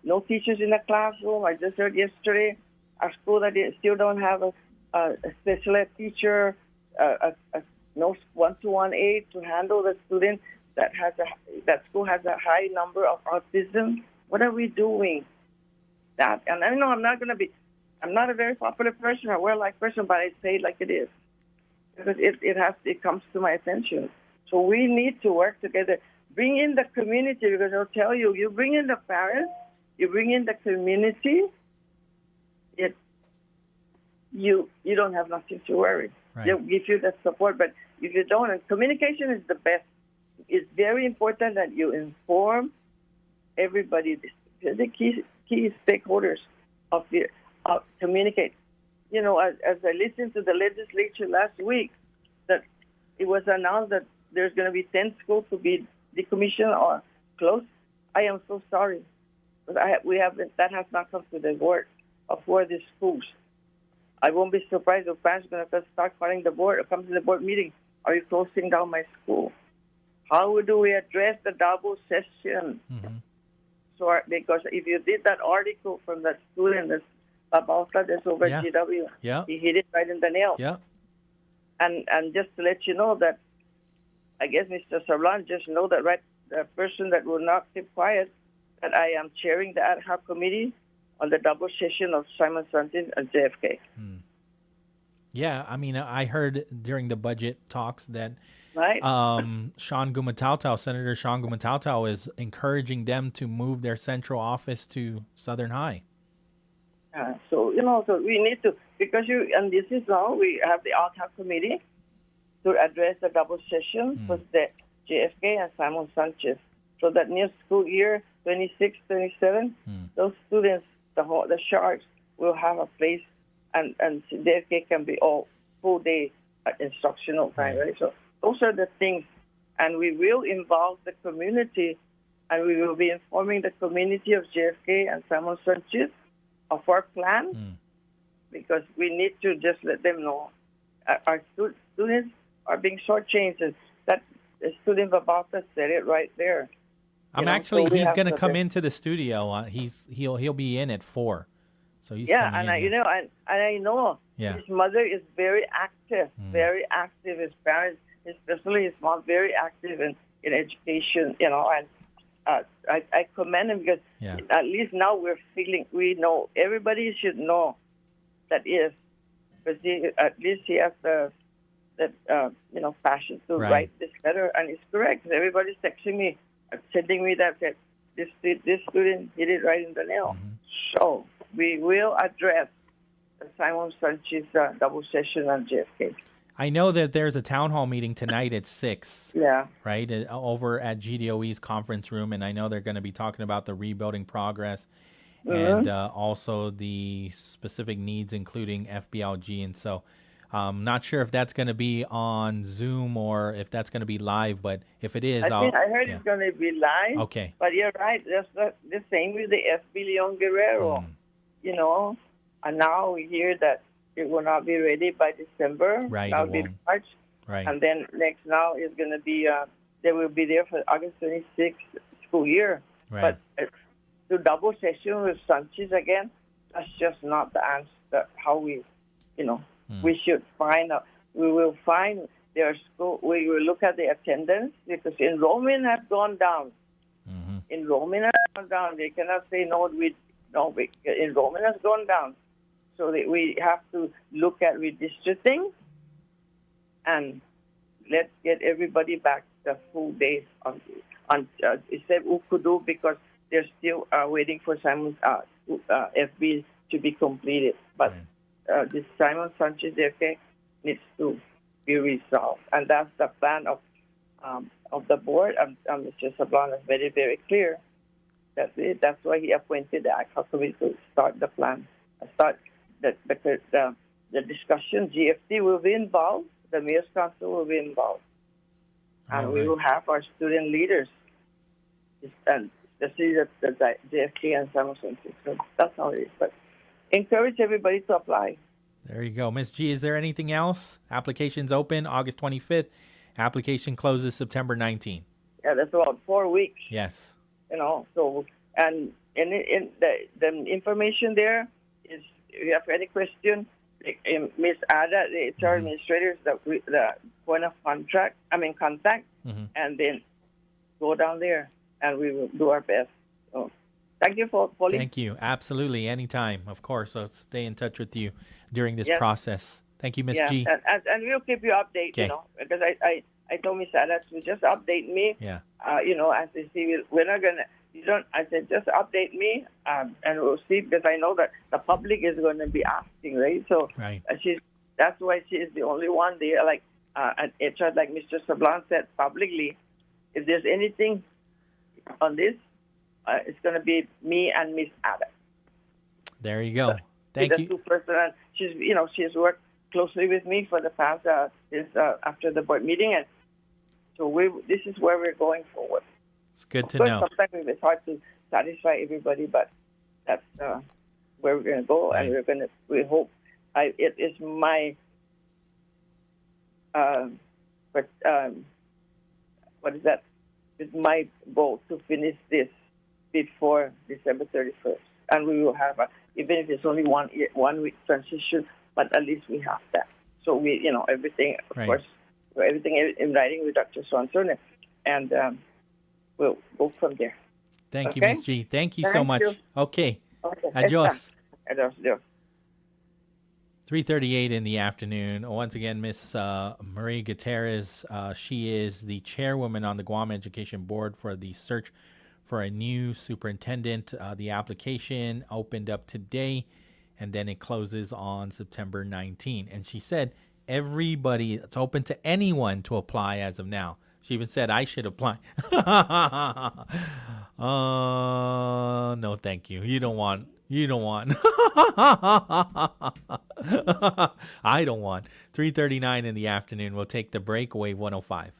no teachers in the classroom. I just heard yesterday our school that they still don't have a special ed teacher, no one-to-one aide to handle the student that school has a high number of autism. What are we doing? And I know I'm not a very popular person, a well-liked person, but I say it like it is because it comes to my attention. So we need to work together. Bring in the community, because I'll tell you, you bring in the parents, you bring in the community, you don't have nothing to worry. Right. They'll give you that support, but if you don't, and communication is the best. It's very important that you inform everybody, the key stakeholders of communicate. As I listened to the legislature last week, that it was announced that there's going to be 10 schools to be decommissioned or closed. I am so sorry, but that has not come to the board of where the schools. I won't be surprised if parents are going to start calling the board or come to the board meeting. Are you closing down my school? How do we address the double session? So, because if you did that article from that student about that's over at GW, he hit it right in the nail. Yeah. And just to let you know that, I guess Mr. Sablan just know that, right, the person that will not keep quiet, that I am chairing the ad hoc committee on the double session of Simon Santin and JFK. Yeah, I mean, I heard during the budget talks that Right. Sean Gumatautau, Senator Sean Gumatautau, is encouraging them to move their central office to Southern High. So we need to, because and this is now, we have the ad hoc committee to address the double session for the JFK and Simon Sanchez. So that new school year, 26, 27, those students, the Sharks, will have a place, and JFK can be all full day instructional time, right? So those are the things, and we will involve the community, and we will be informing the community of JFK and Simon Sanchez of our plan, because we need to just let them know our students are being shortchanged. That the student Babata said it right there. He's going to come into the studio. He'll be in at 4. So he's coming in. I know Yeah. his mother is very active, His parents, especially his mom, very active in education. And I commend him, because at least now we know, everybody should know that because at least he has the passion to write this letter, and it's correct. Everybody's texting me, sending me that this student hit it right in the nail. So we will address the Simon Sanchez double session on JFK. I know that there's a town hall meeting tonight at 6. Yeah. Right? Over at GDOE's conference room. And I know they're going to be talking about the rebuilding progress and also the specific needs, including FBLG. And so not sure if that's going to be on Zoom or if that's going to be live. But if it is, I heard it's going to be live. Okay. But you're right. That's the same with the FB Leon Guerrero. And now we hear that it will not be ready by December. Right. That'll be March. Right. And then next now is going to be, they will be there for August 26th school year. Right. But to double session with Sanchez again, that's just not the answer. How we, we should find out. We will find their school. We will look at the attendance, because enrollment has gone down. Enrollment has gone down. They cannot say enrollment has gone down. So that we have to look at redistricting, and let's get everybody back the full days on instead Ukudu, because they're still waiting for Simon's FB to be completed. But this Simon Sanchez FK needs to be resolved, and that's the plan of the board. Mr. Sablan is very, very clear. That's it. That's why he appointed the ad hoc committee to start the plan. The discussion, GFT will be involved, the Mayor's Council will be involved, and we will have our student leaders, and especially the JFK and Samson. So that's how it is. But encourage everybody to apply. There you go. Ms. G, is there anything else? Applications open August 25th. Application closes September 19th. Yeah, that's about 4 weeks. Yes. So, and in the information there is, if you have any question, Ms. Ada, the HR administrator, is the point of contact, and then go down there, and we will do our best. So, thank you, Pauly. Thank you. Absolutely. Anytime, of course. I'll stay in touch with you during this process. Thank you, Ms. G. And we'll keep you updated, because I told Ms. Ada to just update me. Yeah. As they see, we're not going to, I said, just update me, and we'll see, because I know that the public is going to be asking, right? So that's why she is the only one there. Like HR, like Mr. Sablan said publicly, if there's anything on this, it's going to be me and Miss Ada. There you go. Thank you. The two-person, and she's worked closely with me for the past since after the board meeting, and so this is where we're going forward. It's good to know. Sometimes it's hard to satisfy everybody, but that's where we're going to go, and we hope. It is my what is that? It's my goal to finish this before December 31st, and we will have even if it's only 1 week transition, but at least we have that. So we, everything, of Right. course, everything in writing with Dr. So-and-so, and we'll go from there. Thank you, Okay? Miss G. Thank you so Thank much. you. Okay. Okay. Adios. Adios. 3:38 in the afternoon. Once again, Miss Marie Gutierrez, she is the chairwoman on the Guam Education Board for the search for a new superintendent. The application opened up today, and then it closes on September 19. And she said it's open to anyone to apply as of now. She even said I should apply. No, thank you. You don't want. I don't want. 3:39 in the afternoon. We'll take the break. Wave 105.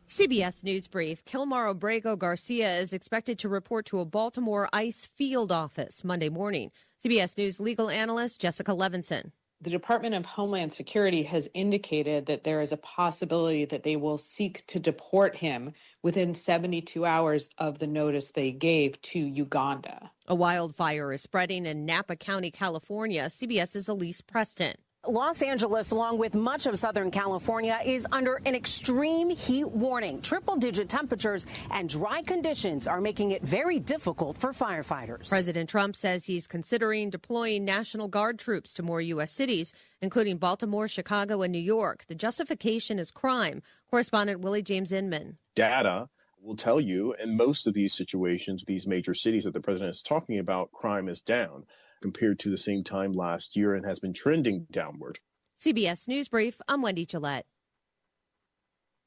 CBS News Brief. Kilmar Abrego Garcia is expected to report to a Baltimore ICE field office Monday morning. CBS News legal analyst Jessica Levinson. The Department of Homeland Security has indicated that there is a possibility that they will seek to deport him within 72 hours of the notice they gave to Uganda. A wildfire is spreading in Napa County, California. CBS's Elise Preston. Los Angeles, along with much of Southern California, is under an extreme heat warning. Triple-digit temperatures and dry conditions are making it very difficult for firefighters. President Trump says he's considering deploying National Guard troops to more U.S. cities, including Baltimore, Chicago, and New York. The justification is crime. Correspondent Willie James Inman. Data will tell you in most of these situations, these major cities that the president is talking about, crime is down compared to the same time last year and has been trending downward. CBS News Brief, I'm Wendy Gillette.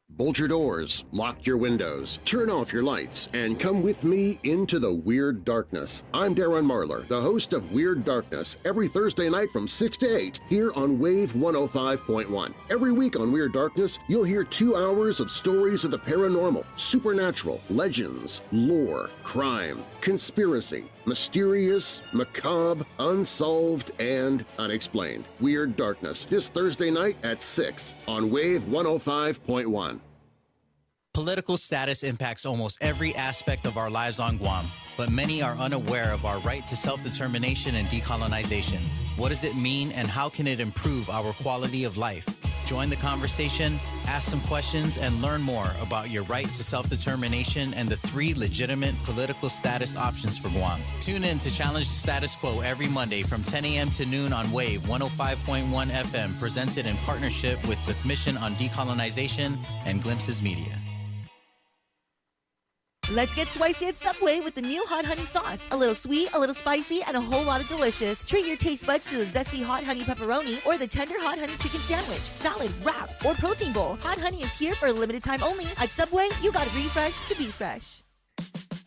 Bolt your doors, lock your windows, turn off your lights, and come with me into the Weird Darkness. I'm Darren Marlar, the host of Weird Darkness, every Thursday night from 6 to 8 here on Wave 105.1. Every week on Weird Darkness, you'll hear 2 hours of stories of the paranormal, supernatural, legends, lore, crime, conspiracy, mysterious, macabre, unsolved, and unexplained. Weird Darkness, this Thursday night at 6 on Wave 105.1. Political status impacts almost every aspect of our lives on Guam, but many are unaware of our right to self-determination and decolonization. What does it mean, and how can it improve our quality of life? Join the conversation, ask some questions, and learn more about your right to self-determination and the 3 legitimate political status options for Guam. Tune in to Challenge the Status Quo every Monday from 10 a.m. to noon on Wave 105.1 FM, presented in partnership with the Mission on Decolonization and Glimpses Media. Let's get spicy at Subway with the new hot honey sauce. A little sweet, a little spicy, and a whole lot of delicious. Treat your taste buds to the zesty hot honey pepperoni or the tender hot honey chicken sandwich, salad, wrap, or protein bowl. Hot honey is here for a limited time only. At Subway, you gotta refresh to be fresh.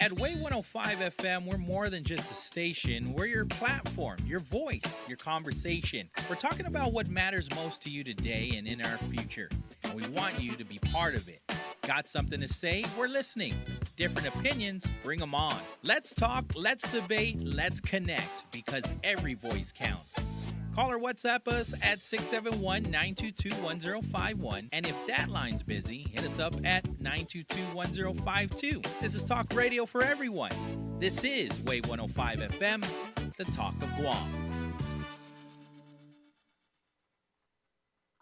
At Wave 105 FM, we're more than just a station. We're your platform, your voice, your conversation. We're talking about what matters most to you today and in our future. And we want you to be part of it. Got something to say? We're listening. Different opinions? Bring them on. Let's talk, let's debate, let's connect, because every voice counts. Call or WhatsApp us at 671-922-1051. And if that line's busy, hit us up at 922-1052. This is Talk Radio for everyone. This is Wave 105 FM, the Talk of Guam.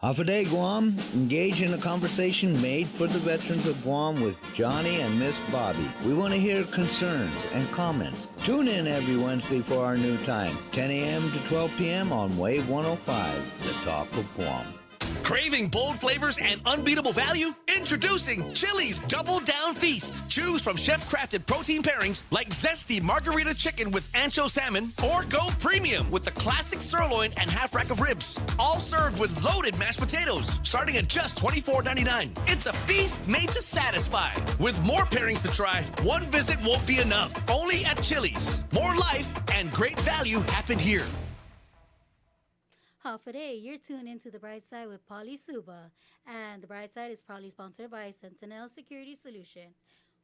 Hafa Adai, Guam. Engage in a conversation made for the veterans of Guam with Johnny and Miss Bobby. We want to hear concerns and comments. Tune in every Wednesday for our new time, 10 a.m. to 12 p.m. on Wave 105, the Talk of Guam. Craving bold flavors and unbeatable value? Introducing Chili's Double Down Feast. Choose from chef-crafted protein pairings like zesty margarita chicken with ancho salmon, or go premium with the classic sirloin and half rack of ribs. All served with loaded mashed potatoes, starting at just $24.99. It's a feast made to satisfy. With more pairings to try, one visit won't be enough. Only at Chili's. More life and great value happen here. Hafa Adai, you're tuned into The Brightside with Pauly Suba, and The Brightside is proudly sponsored by Sentinel Security Solution,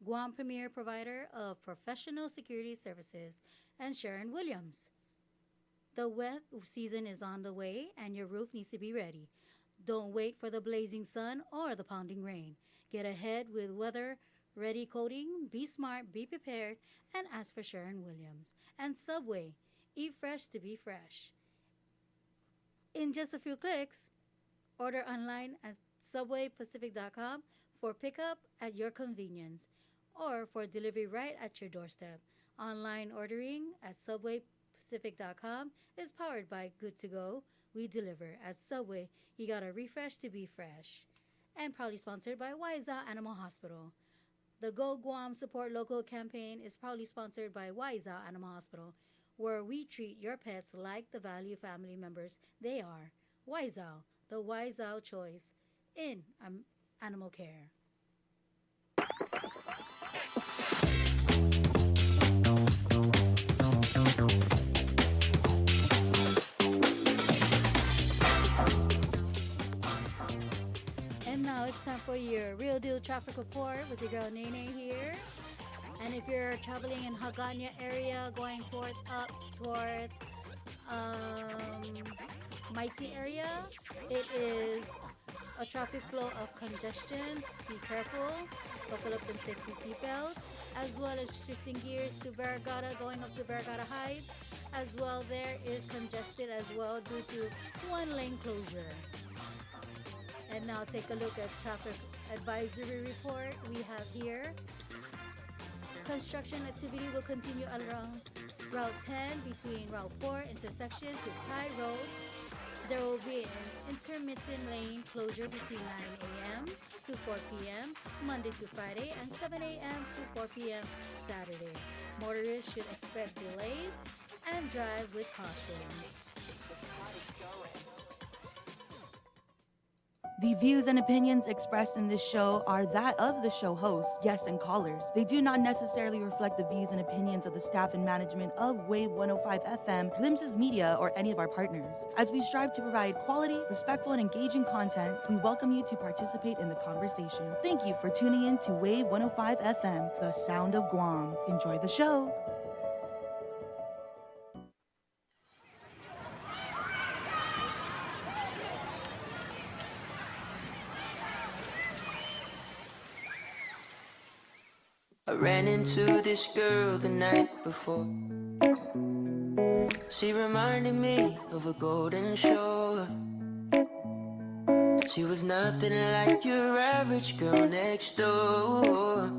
Guam premier provider of professional security services, and Sharon Williams. The wet season is on the way, and your roof needs to be ready. Don't wait for the blazing sun or the pounding rain. Get ahead with weather-ready coating. Be smart, be prepared, and ask for Sharon Williams. And Subway, eat fresh to be fresh. in just a few clicks. Order online at subwaypacific.com for pickup at your convenience or for delivery right at your doorstep. Online ordering at subwaypacific.com is powered by Good to Go. We deliver. At Subway, you gotta refresh to be fresh. And proudly sponsored by Waiza Animal Hospital. The Go Guam Support Local campaign is proudly sponsored by Waiza Animal Hospital, where we treat your pets like the value family members they are. Waiza, the Waiza choice in animal care. And now it's time for your Real Deal Traffic Report with your girl Nene here. And if you're traveling in Hagåtña area, going toward Mighty area, it is a traffic flow of congestion. Be careful. Buckle up and safety seatbelts. As well as shifting gears to Barragata, going up to Barragata Heights. As well, there is congested as well due to one lane closure. And now take a look at traffic advisory report we have here. Construction activity will continue along Route 10 between Route 4 intersection to Thai Road. There will be an intermittent lane closure between 9 a.m. to 4 p.m. Monday to Friday and 7 a.m. to 4 p.m. Saturday. Motorists should expect delays and drive with caution. The views and opinions expressed in this show are that of the show host, guests, and callers. They do not necessarily reflect the views and opinions of the staff and management of Wave 105 FM, Glimpses Media, or any of our partners. As we strive to provide quality, respectful, and engaging content, we welcome you to participate in the conversation. Thank you for tuning in to Wave 105 FM, the sound of Guam. Enjoy the show. I ran into this girl the night before. She reminded me of a golden shore. She was nothing like your average girl next door.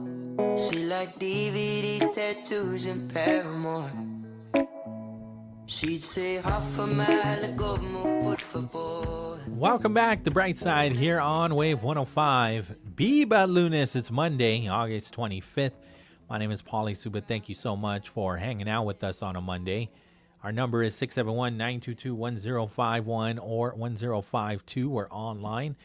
She liked DVDs, tattoos, and Paramore. She'd say Hafa Adai, por favor. Welcome back to Brightside here on Wave 105. Biba Lunes. It's Monday, August 25th. My name is Pauly Suba. Thank you so much for hanging out with us on a Monday. Our number is 671-922-1051 or 1052. We're online,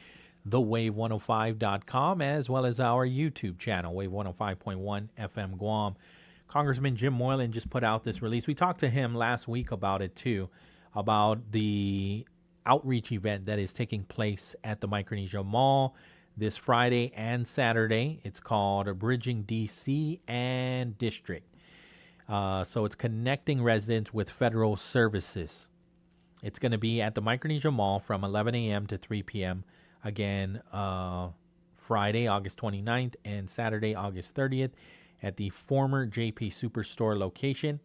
thewave105.com, as well as our YouTube channel, Wave 105.1 FM Guam. Congressman Jim Moylan just put out this release. We talked to him last week about it, too, about the outreach event that is taking place at the Micronesia Mall this Friday and Saturday. It's called Bridging DC and District. So it's connecting residents with federal services. It's going to be at the Micronesia Mall from 11 a.m. to 3 p.m. Again, Friday, August 29th and Saturday, August 30th at the former JP Superstore location.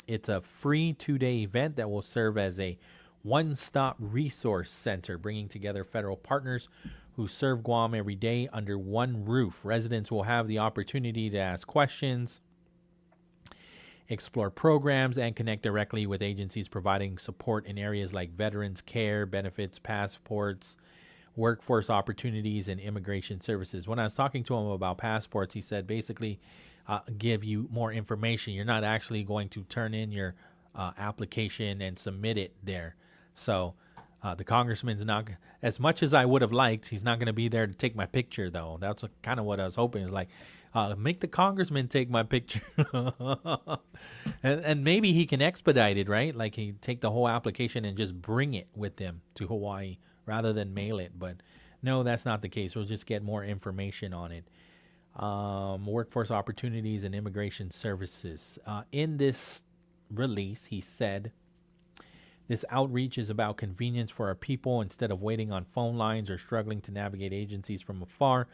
It's a free 2-day event that will serve as a one-stop resource center, bringing together federal partners who serve Guam every day under one roof. Residents will have the opportunity to ask questions, explore programs, and connect directly with agencies providing support in areas like veterans care, benefits, passports, workforce opportunities, and immigration services. When I was talking to him about passports, he said basically give you more information. You're not actually going to turn in your application and submit it there. So the congressman's not, as much as I would have liked, he's not going to be there to take my picture, though. That's kind of what I was hoping. Is like, make the congressman take my picture. and maybe he can expedite it, right? Like he take the whole application and just bring it with him to Hawaii rather than mail it. But no, that's not the case. We'll just get more information on it. Workforce opportunities and immigration services. In this release, he said, this outreach is about convenience for our people. Instead of waiting on phone lines or struggling to navigate agencies from afar,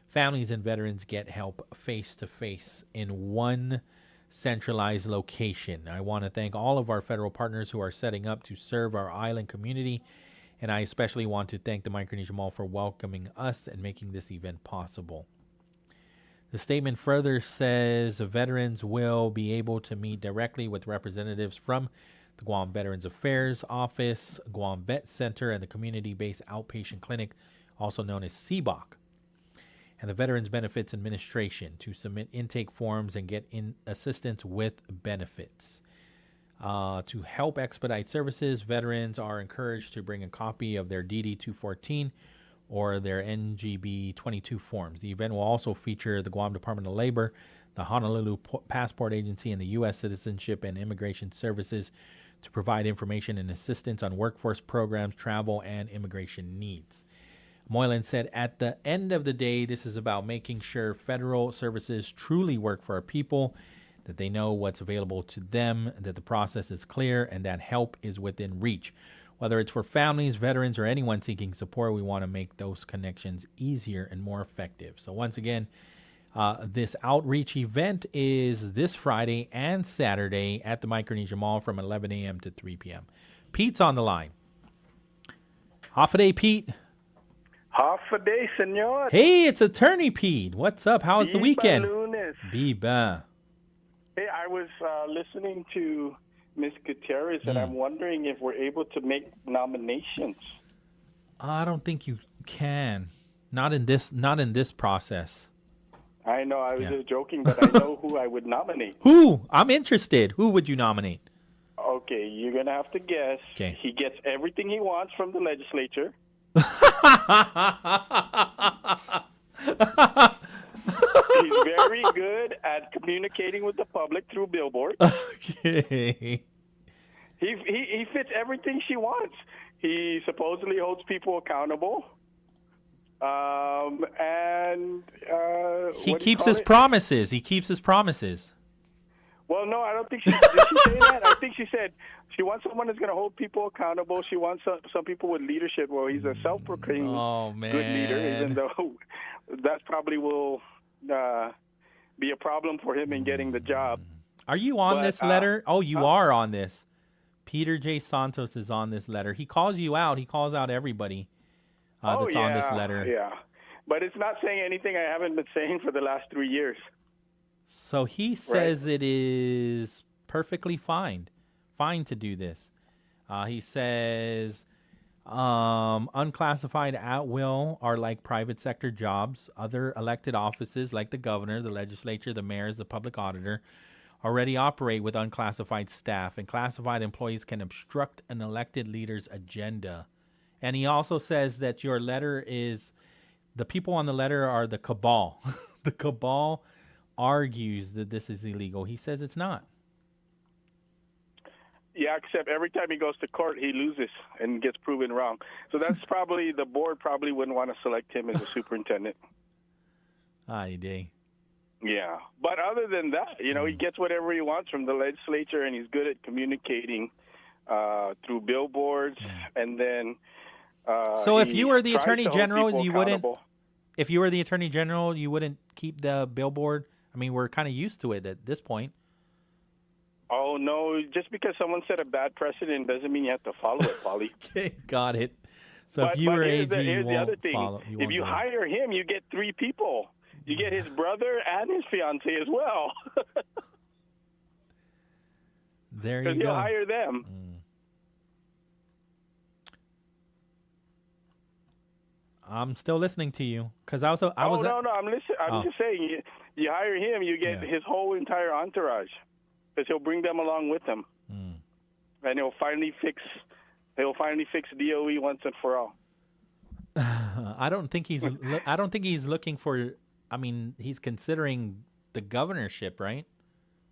families and veterans get help face-to-face in one centralized location. I want to thank all of our federal partners who are setting up to serve our island community And I especially want to thank the Micronesia Mall for welcoming us and making this event possible. The statement further says veterans will be able to meet directly with representatives from the Guam Veterans Affairs Office, Guam Vet Center, and the Community-Based Outpatient Clinic, also known as CBOC, and the Veterans Benefits Administration to submit intake forms and get assistance with benefits. To help expedite services, veterans are encouraged to bring a copy of their DD-214 or their NGB-22 forms. The event will also feature the Guam Department of Labor, the Honolulu Passport Agency, and the U.S. Citizenship and Immigration Services to provide information and assistance on workforce programs, travel, and immigration needs. Moylan said, at the end of the day, this is about making sure federal services truly work for our people, that they know what's available to them, that the process is clear, and that help is within reach. Whether it's for families, veterans, or anyone seeking support, we want to make those connections easier and more effective. So once again, this outreach event is this Friday and Saturday at the Micronesia Mall from 11 a.m. to 3 p.m. Pete's on the line. Hafa Adai, Pete. Hafa Adai, senor. Hey, it's Attorney Pete. What's up? How was the weekend? Lunes. Biba. Hey, I was listening to Ms. Gutierrez, and I'm wondering if we're able to make nominations. I don't think you can. Not in this process. I know, I was just joking, but I know who I would nominate. Who? I'm interested. Who would you nominate? Okay, you're going to have to guess. Okay. He gets everything he wants from the legislature. He's very good at communicating with the public through billboards. Okay. He fits everything she wants. He supposedly holds people accountable. He keeps his promises. He keeps his promises. Well, no, I don't think did she say that? I think she said she wants someone that's going to hold people accountable. She wants some people with leadership. Well, he's a self-proclaimed good leader, even though that probably will be a problem for him in getting the job. Are you on this letter? Oh, you are on this. Peter J. Santos is on this letter. He calls you out. He calls out everybody that's on this letter. Yeah, but it's not saying anything I haven't been saying for the last 3 years. So he says it is perfectly fine to do this. He says unclassified at will are like private sector jobs. Other elected offices like the governor, the legislature, the mayors, the public auditor already operate with unclassified staff, and classified employees can obstruct an elected leader's agenda. And he also says that your letter is, the people on the letter are the cabal. The cabal argues that this is illegal. He says it's not. Yeah, except every time he goes to court, he loses and gets proven wrong. So that's probably, the board probably wouldn't want to select him as a superintendent. Aye, day. Yeah. But other than that, he gets whatever he wants from the legislature, and he's good at communicating through billboards. And then so if you were the attorney general, you wouldn't. Accountable. If you were the attorney general, you wouldn't keep the billboard. I mean, we're kind of used to it at this point. Oh, no. Just because someone set a bad precedent doesn't mean you have to follow it, Pauly. Okay, got it. So if you were AG, you the other won't thing. follow. If you hire him, you get 3 people. You get his brother and his fiance as well. There you go. Because he'll hire them. I'm still listening to you because I was. No, I'm listening. I'm just saying, you hire him, you get his whole entire entourage, because he'll bring them along with him, and he'll finally fix DOE once and for all. I don't think he's. I don't think he's looking for. I mean, he's considering the governorship, right?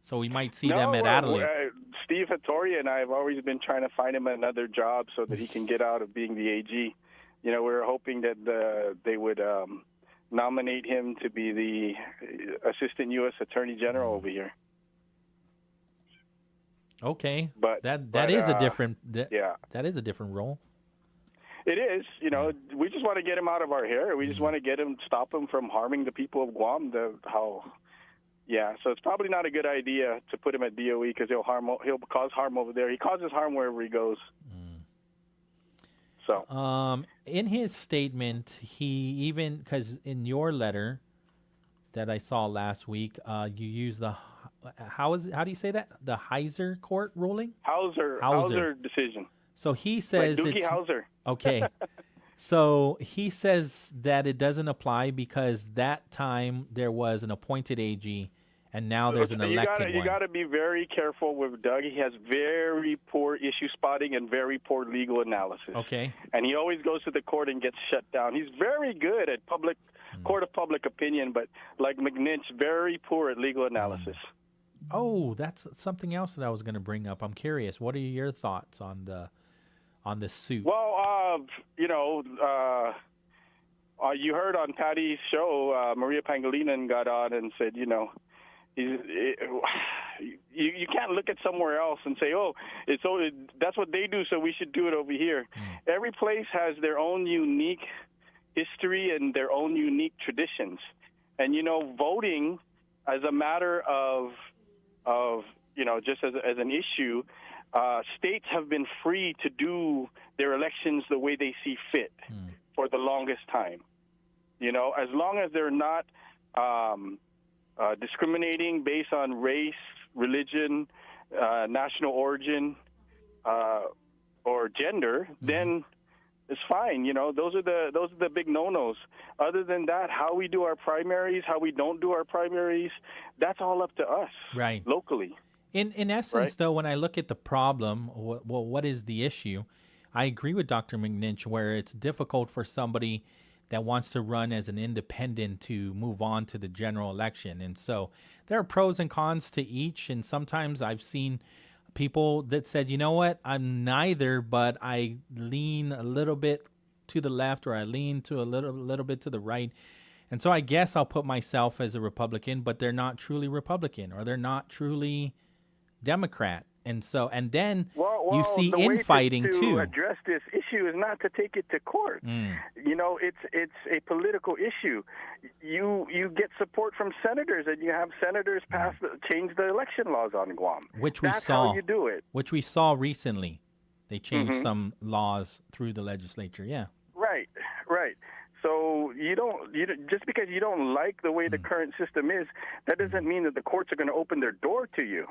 So we might see them at Adelaide. Steve Hattori and I have always been trying to find him another job so that he can get out of being the AG. We were hoping that they would nominate him to be the Assistant U.S. Attorney General over here. Okay, but that is a different. That is a different role. It is. We just want to get him out of our hair. We just want to stop him from harming the people of Guam. So it's probably not a good idea to put him at DOE because he'll cause harm over there. He causes harm wherever he goes. So, in his statement, he even, because in your letter that I saw last week, you use how do you say that? The Heiser court ruling? Hauser decision. So he says like Doogie it's Howser. Okay. So he says that it doesn't apply because that time there was an appointed AG and now there's an elected one. You got to be very careful with Doug. He has very poor issue spotting and very poor legal analysis. Okay. And he always goes to the court and gets shut down. He's very good at court of public opinion, but like McNinch, very poor at legal analysis. Oh, that's something else that I was going to bring up. I'm curious. What are your thoughts on the suit? Well, you heard on Patty's show, Maria Pangilinan got on and said, you can't look at somewhere else and say, that's what they do, so we should do it over here. Every place has their own unique history and their own unique traditions. And, voting as a matter of just as an issue, states have been free to do their elections the way they see fit for the longest time. As long as they're not discriminating based on race, religion, national origin, or gender, then it's fine. Those are the big no-nos. Other than that, how we do our primaries, how we don't do our primaries, that's all up to us, right, locally. In essence, though, when I look at the problem, what is the issue? I agree with Dr. McNinch where it's difficult for somebody that wants to run as an independent to move on to the general election. And so there are pros and cons to each. And sometimes I've seen people that said, you know what, I'm neither, but I lean a little bit to the left or I lean to a little bit to the right. And so I guess I'll put myself as a Republican, but they're not truly Republican or they're not truly Democrat. And then you see infighting to too. Address this issue is not to take it to court. It's a political issue. You get support from senators, and you have senators change the election laws on Guam. That's how you do it. Which we saw recently. They changed some laws through the legislature. Yeah. Right. So just because you don't like the way the current system is, that doesn't mean that the courts are going to open their door to you.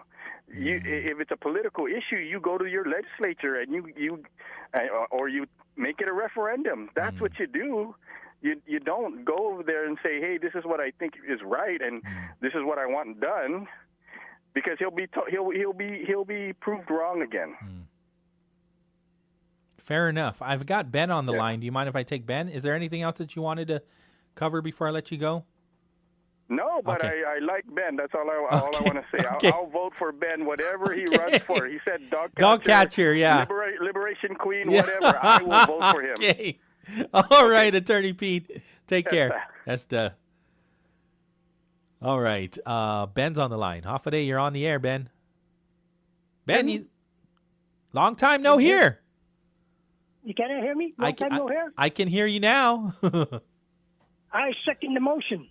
If it's a political issue, you go to your legislature and you make it a referendum. That's what you do. You don't go over there and say, hey, this is what I think is right and this is what I want done, because he'll be proved wrong again. Fair enough. I've got Ben on the line. Do you mind if I take Ben? Is there anything else that you wanted to cover before I let you go? No, but okay. I like Ben. That's all I want to say. Okay. I'll vote for Ben, whatever he runs for. He said dog catcher, yeah. Liberation Queen, whatever. I will vote for him. Okay. All right, Attorney Pete. Take care. That's the... All right. Ben's on the line. Hafa Adai, you're on the air, Ben. Ben, long time no hear. You cannot hear me? Long time no hear? I can hear you now. I second the motion.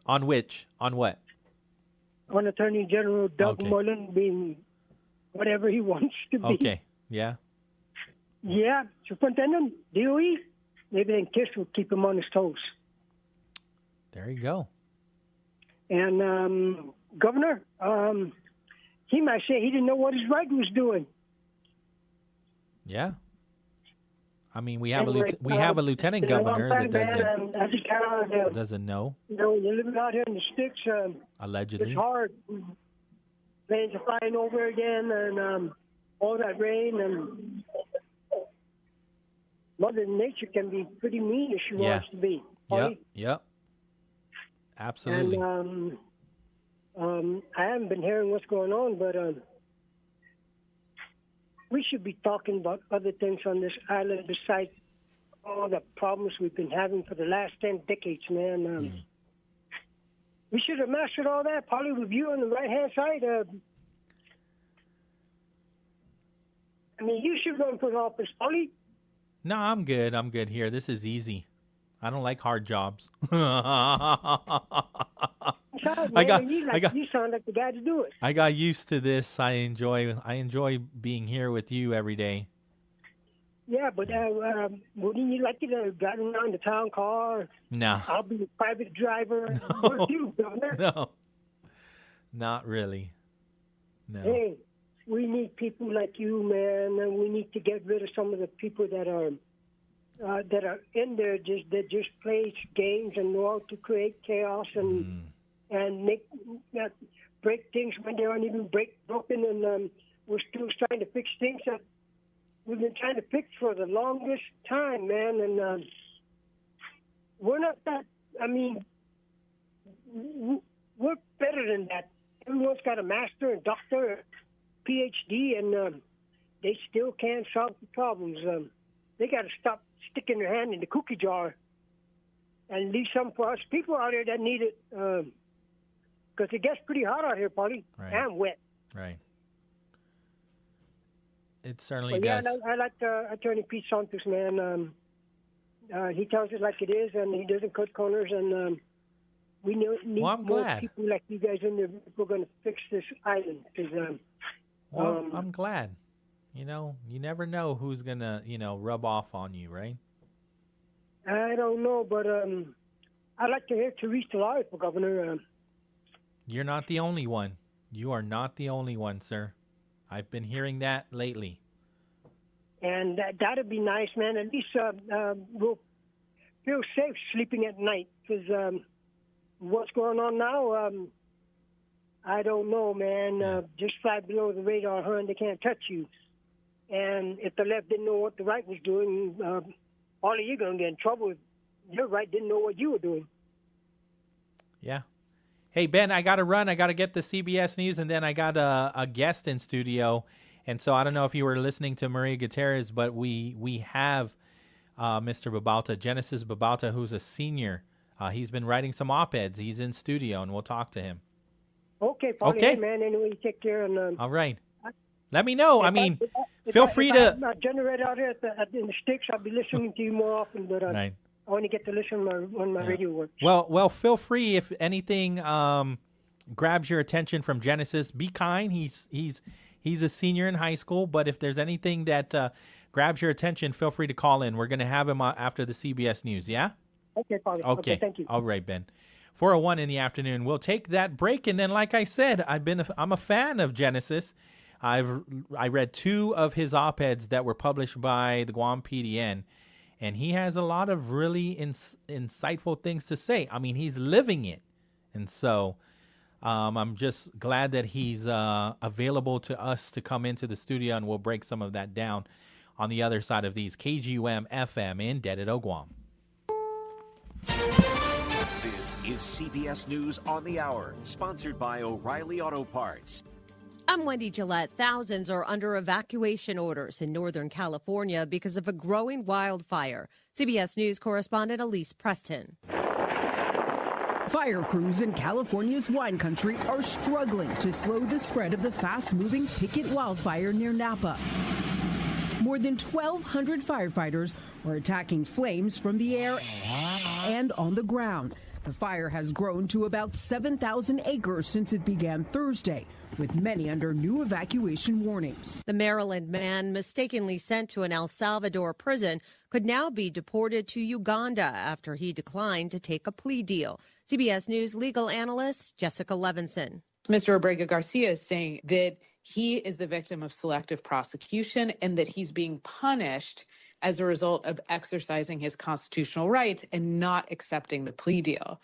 On which? On what? On Attorney General Doug Mullen being whatever he wants to be. Okay, yeah. Yeah, Superintendent, DOE, maybe then KISS will keep him on his toes. There you go. And Governor, he might say he didn't know what his right was doing. Yeah. I mean, we have a lieutenant governor that doesn't know. You're living out here in the sticks. Allegedly. It's hard. Planes are flying over again, and all that rain, and Mother Nature can be pretty mean if she wants to be. Yep. Absolutely. And I haven't been hearing what's going on, but we should be talking about other things on this island besides all the problems we've been having for the last 10 decades, man. We should have mastered all that. Pauly, with you on the right-hand side. I mean, you should run for office, Pauly. No, I'm good. I'm good here. This is easy. I don't like hard jobs. You sound like the guy to do it. I got used to this. I enjoy being here with you every day. Yeah, but wouldn't you like to drive around the town car? No. I'll be a private driver. What you, Governor? No. Not really. No. Hey, we need people like you, man, and we need to get rid of some of the people that are in there that just play games and know how to create chaos and make break things when they aren't even broken. And we're still trying to fix things that we've been trying to fix for the longest time, man. And we're not that. I mean, we're better than that. Everyone's got a master, a doctor, a PhD, and they still can't solve the problems. They got to stop sticking their hand in the cookie jar and leave some for us people out there that need it. Because it gets pretty hot out here, Pauly, and wet. Right. It certainly does. Yeah, I like Attorney Pete Santos, man. He tells it like it is, and he doesn't cut corners, and we need more people like you guys in there if we're going to fix this island. I'm glad. You know, you never know who's going to, rub off on you, right? I don't know, but I'd like to hear Therese Delary for governor. You're not the only one. You are not the only one, sir. I've been hearing that lately. And that'd be nice, man. At least we'll feel safe sleeping at night, because what's going on now, I don't know, man. Just fly below the radar, huh, and they can't touch you. And if the left didn't know what the right was doing, all of you going to get in trouble if your right didn't know what you were doing. Yeah. Hey, Ben, I got to run. I got to get the CBS News, and then I got a guest in studio. And so I don't know if you were listening to Maria Gutierrez, but we have Mr. Babauta, Genesis Babauta, who's a senior. He's been writing some op-eds. He's in studio, and we'll talk to him. Okay, Pauly. Okay. Hey, man, anyway, you take care. And all right. Let me know. Feel free to... If I'm generator out here in the sticks, I'll be listening to you more often, but right. I only get to listen when my radio works. Well, feel free if anything grabs your attention from Genesis. Be kind. He's a senior in high school, but if there's anything that grabs your attention, feel free to call in. We're going to have him after the CBS News, yeah? Okay, Pauly. Okay, thank you. All right, Ben. 4:01 in the afternoon. We'll take that break, and then, like I said, I'm a fan of Genesis. I read 2 of his op-eds that were published by the Guam PDN, and he has a lot of really insightful things to say. I mean, he's living it, and so I'm just glad that he's available to us to come into the studio, and we'll break some of that down on the other side of these. KGUM FM in Dededo, Guam. This is CBS News on the Hour, sponsored by O'Reilly Auto Parts. I'm Wendy Gillette. Thousands are under evacuation orders in Northern California because of a growing wildfire. CBS News correspondent Elise Preston. Fire crews in California's wine country are struggling to slow the spread of the fast-moving Picket wildfire near Napa. More than 1,200 firefighters are attacking flames from the air and on the ground. The fire has grown to about 7,000 acres since it began Thursday, with many under new evacuation warnings. The Maryland man mistakenly sent to an El Salvador prison could now be deported to Uganda after he declined to take a plea deal. CBS News legal analyst Jessica Levinson. Mr. Abrego Garcia is saying that he is the victim of selective prosecution and that he's being punished as a result of exercising his constitutional rights and not accepting the plea deal.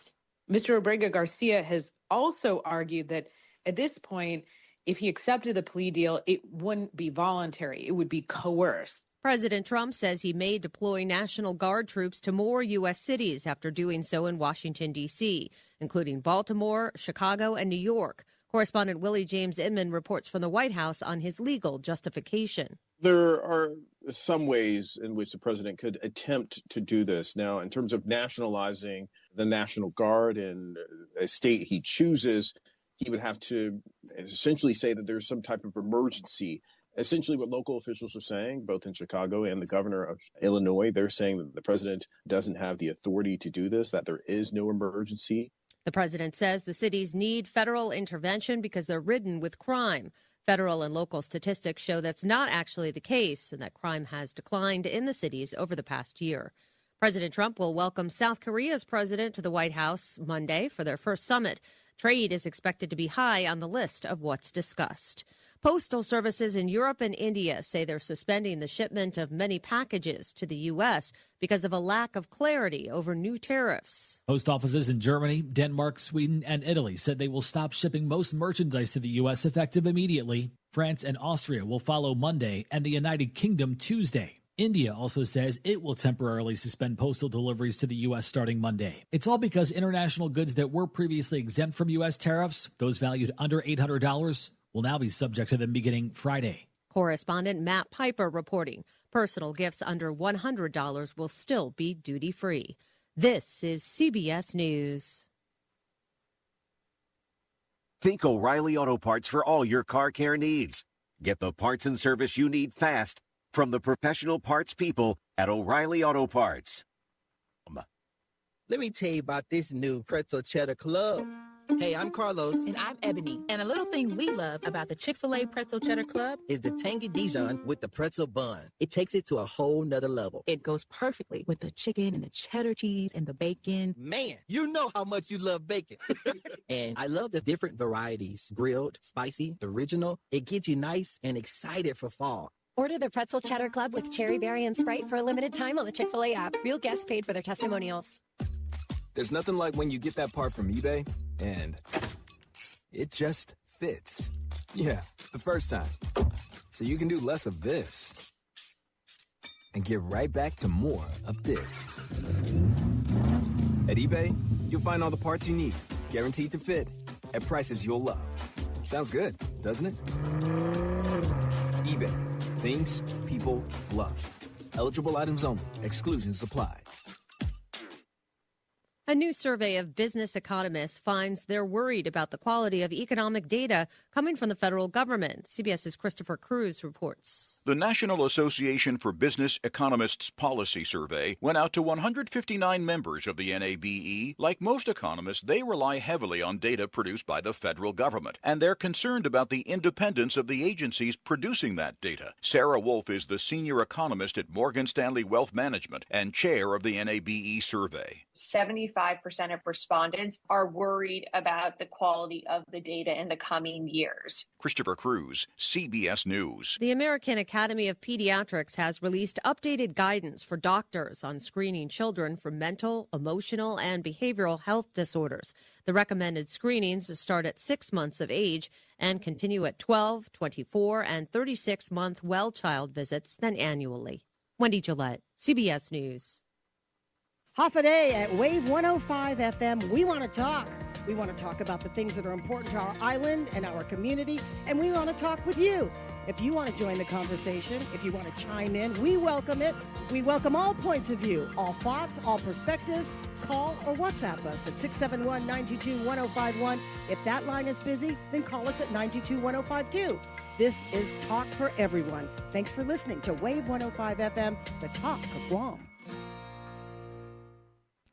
Mr. Abrego Garcia has also argued that at this point, if he accepted the plea deal, it wouldn't be voluntary. It would be coerced. President Trump says he may deploy National Guard troops to more U.S. cities after doing so in Washington, D.C., including Baltimore, Chicago, and New York. Correspondent Willie James Inman reports from the White House on his legal justification. There are some ways in which the president could attempt to do this. Now, in terms of nationalizing the National Guard in a state he chooses, he would have to essentially say that there's some type of emergency. Essentially what local officials are saying, both in Chicago and the governor of Illinois, they're saying that the president doesn't have the authority to do this, that there is no emergency. The president says the cities need federal intervention because they're ridden with crime. Federal and local statistics show that's not actually the case and that crime has declined in the cities over the past year. President Trump will welcome South Korea's president to the White House Monday for their first summit. Trade is expected to be high on the list of what's discussed. Postal services in Europe and India say they're suspending the shipment of many packages to the U.S. because of a lack of clarity over new tariffs. Post offices in Germany, Denmark, Sweden, and Italy said they will stop shipping most merchandise to the U.S. effective immediately. France and Austria will follow Monday, and the United Kingdom Tuesday. India also says it will temporarily suspend postal deliveries to the U.S. starting Monday. It's all because international goods that were previously exempt from U.S. tariffs, those valued under $800, will now be subject to them beginning Friday. Correspondent Matt Piper reporting personal gifts under $100 will still be duty-free. This is CBS News. Think O'Reilly Auto Parts for all your car care needs. Get the parts and service you need fast from the professional parts people at O'Reilly Auto Parts. Let me tell you about this new pretzel cheddar club. Hey, I'm Carlos. And I'm Ebony. And a little thing we love about the Chick-fil-A Pretzel Cheddar Club is the tangy Dijon with the pretzel bun. It takes it to a whole nother level. It goes perfectly with the chicken and the cheddar cheese and the bacon. Man, you know how much you love bacon. And I love the different varieties. Grilled, spicy, original. It gets you nice and excited for fall. Order the Pretzel Cheddar Club with Cherry Berry and Sprite for a limited time on the Chick-fil-A app. Real guests paid for their testimonials. There's nothing like when you get that part from eBay and it just fits. Yeah, the first time. So you can do less of this and get right back to more of this. At eBay, you'll find all the parts you need, guaranteed to fit, at prices you'll love. Sounds good, doesn't it? eBay. Things people love. Eligible items only. Exclusions apply. A new survey of business economists finds they're worried about the quality of economic data coming from the federal government. CBS's Christopher Cruz reports. The National Association for Business Economists Policy Survey went out to 159 members of the NABE. Like most economists, they rely heavily on data produced by the federal government, and they're concerned about the independence of the agencies producing that data. Sarah Wolf is the senior economist at Morgan Stanley Wealth Management and chair of the NABE survey. 75% of respondents are worried about the quality of the data in the coming years. Christopher Cruz, CBS News. The American Academy of Pediatrics has released updated guidance for doctors on screening children for mental, emotional, and behavioral health disorders. The recommended screenings start at 6 months of age and continue at 12, 24, and 36-month well child visits, then annually. Wendy Gillette, CBS News. Hafa Adai at Wave 105 FM. We want to talk. We want to talk about the things that are important to our island and our community, and we want to talk with you. If you want to join the conversation, if you want to chime in, we welcome it. We welcome all points of view, all thoughts, all perspectives. Call or WhatsApp us at 671-922-1051. If that line is busy, then call us at 922-1052. This is Talk for Everyone. Thanks for listening to Wave 105 FM, the Talk of Guam.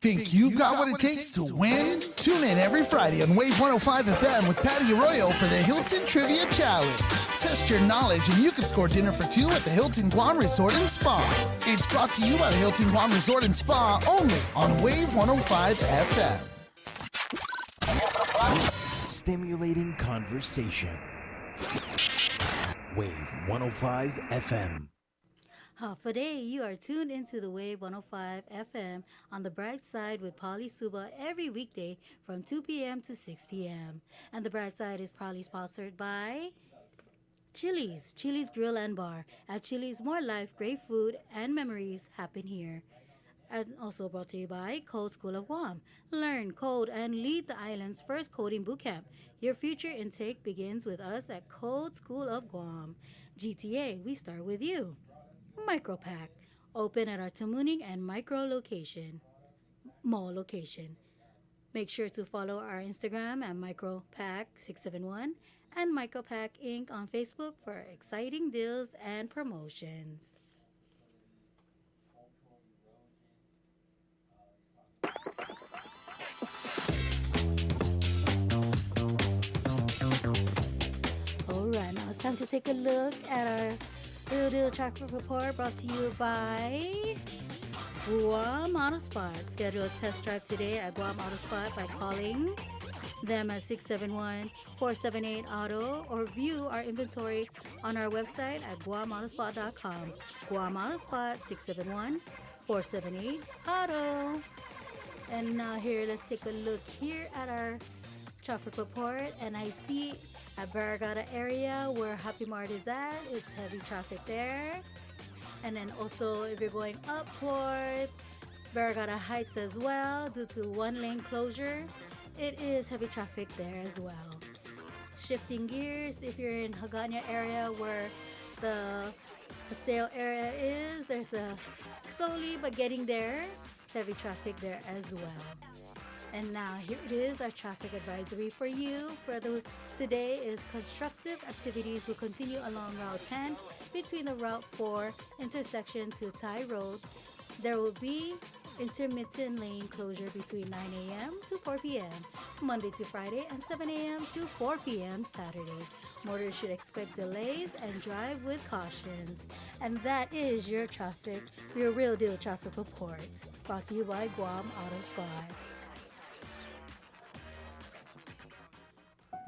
Think you've got what it takes to win? Tune in every Friday on Wave 105 FM with Patty Arroyo for the Hilton Trivia Challenge. Test your knowledge and you can score dinner for two at the Hilton Guam Resort and Spa. It's brought to you by the Hilton Guam Resort and Spa only on Wave 105 FM. Stimulating conversation. Wave 105 FM. Hafa Adai, you are tuned into the Wave 105 FM on the Brightside with Pauly Suba every weekday from 2 p.m. to 6 p.m. And the Brightside is proudly sponsored by Chili's Grill and Bar. At Chili's, more life, great food, and memories happen here. And also brought to you by Code School of Guam. Learn, code, and lead the island's first coding bootcamp. Your future intake begins with us at Code School of Guam. GTA, we start with you. Micropack, open at our Tamuning and Micro Mall location. Make sure to follow our Instagram at Micropack671 and Micropack Inc. on Facebook for exciting deals and promotions. All right, now time to take a look at our Real Deal Traffic Report brought to you by Guam Auto Spot. Schedule a test drive today at Guam Auto Spot by calling them at 671-478-AUTO or view our inventory on our website at guamautospot.com. Guam Auto Spot, 671-478-AUTO. And now here, let's take a look here at our traffic report. And I see at Barragata area where Happy Mart is at, it's heavy traffic there. And then also if you're going up toward Barragata Heights as well, due to one-lane closure, it is heavy traffic there as well. Shifting gears, if you're in Hagåtña area where the sale area is, there's a slowly but getting there, heavy traffic there as well. And now here it is, our traffic advisory for you. Today is constructive activities will continue along Route 10 between the Route 4 intersection to Thai Road. There will be intermittent lane closure between 9 a.m. to 4 p.m. Monday to Friday and 7 a.m. to 4 p.m. Saturday. Motorists should expect delays and drive with cautions. And that is your Real Deal Traffic Report, brought to you by Guam Auto Spot.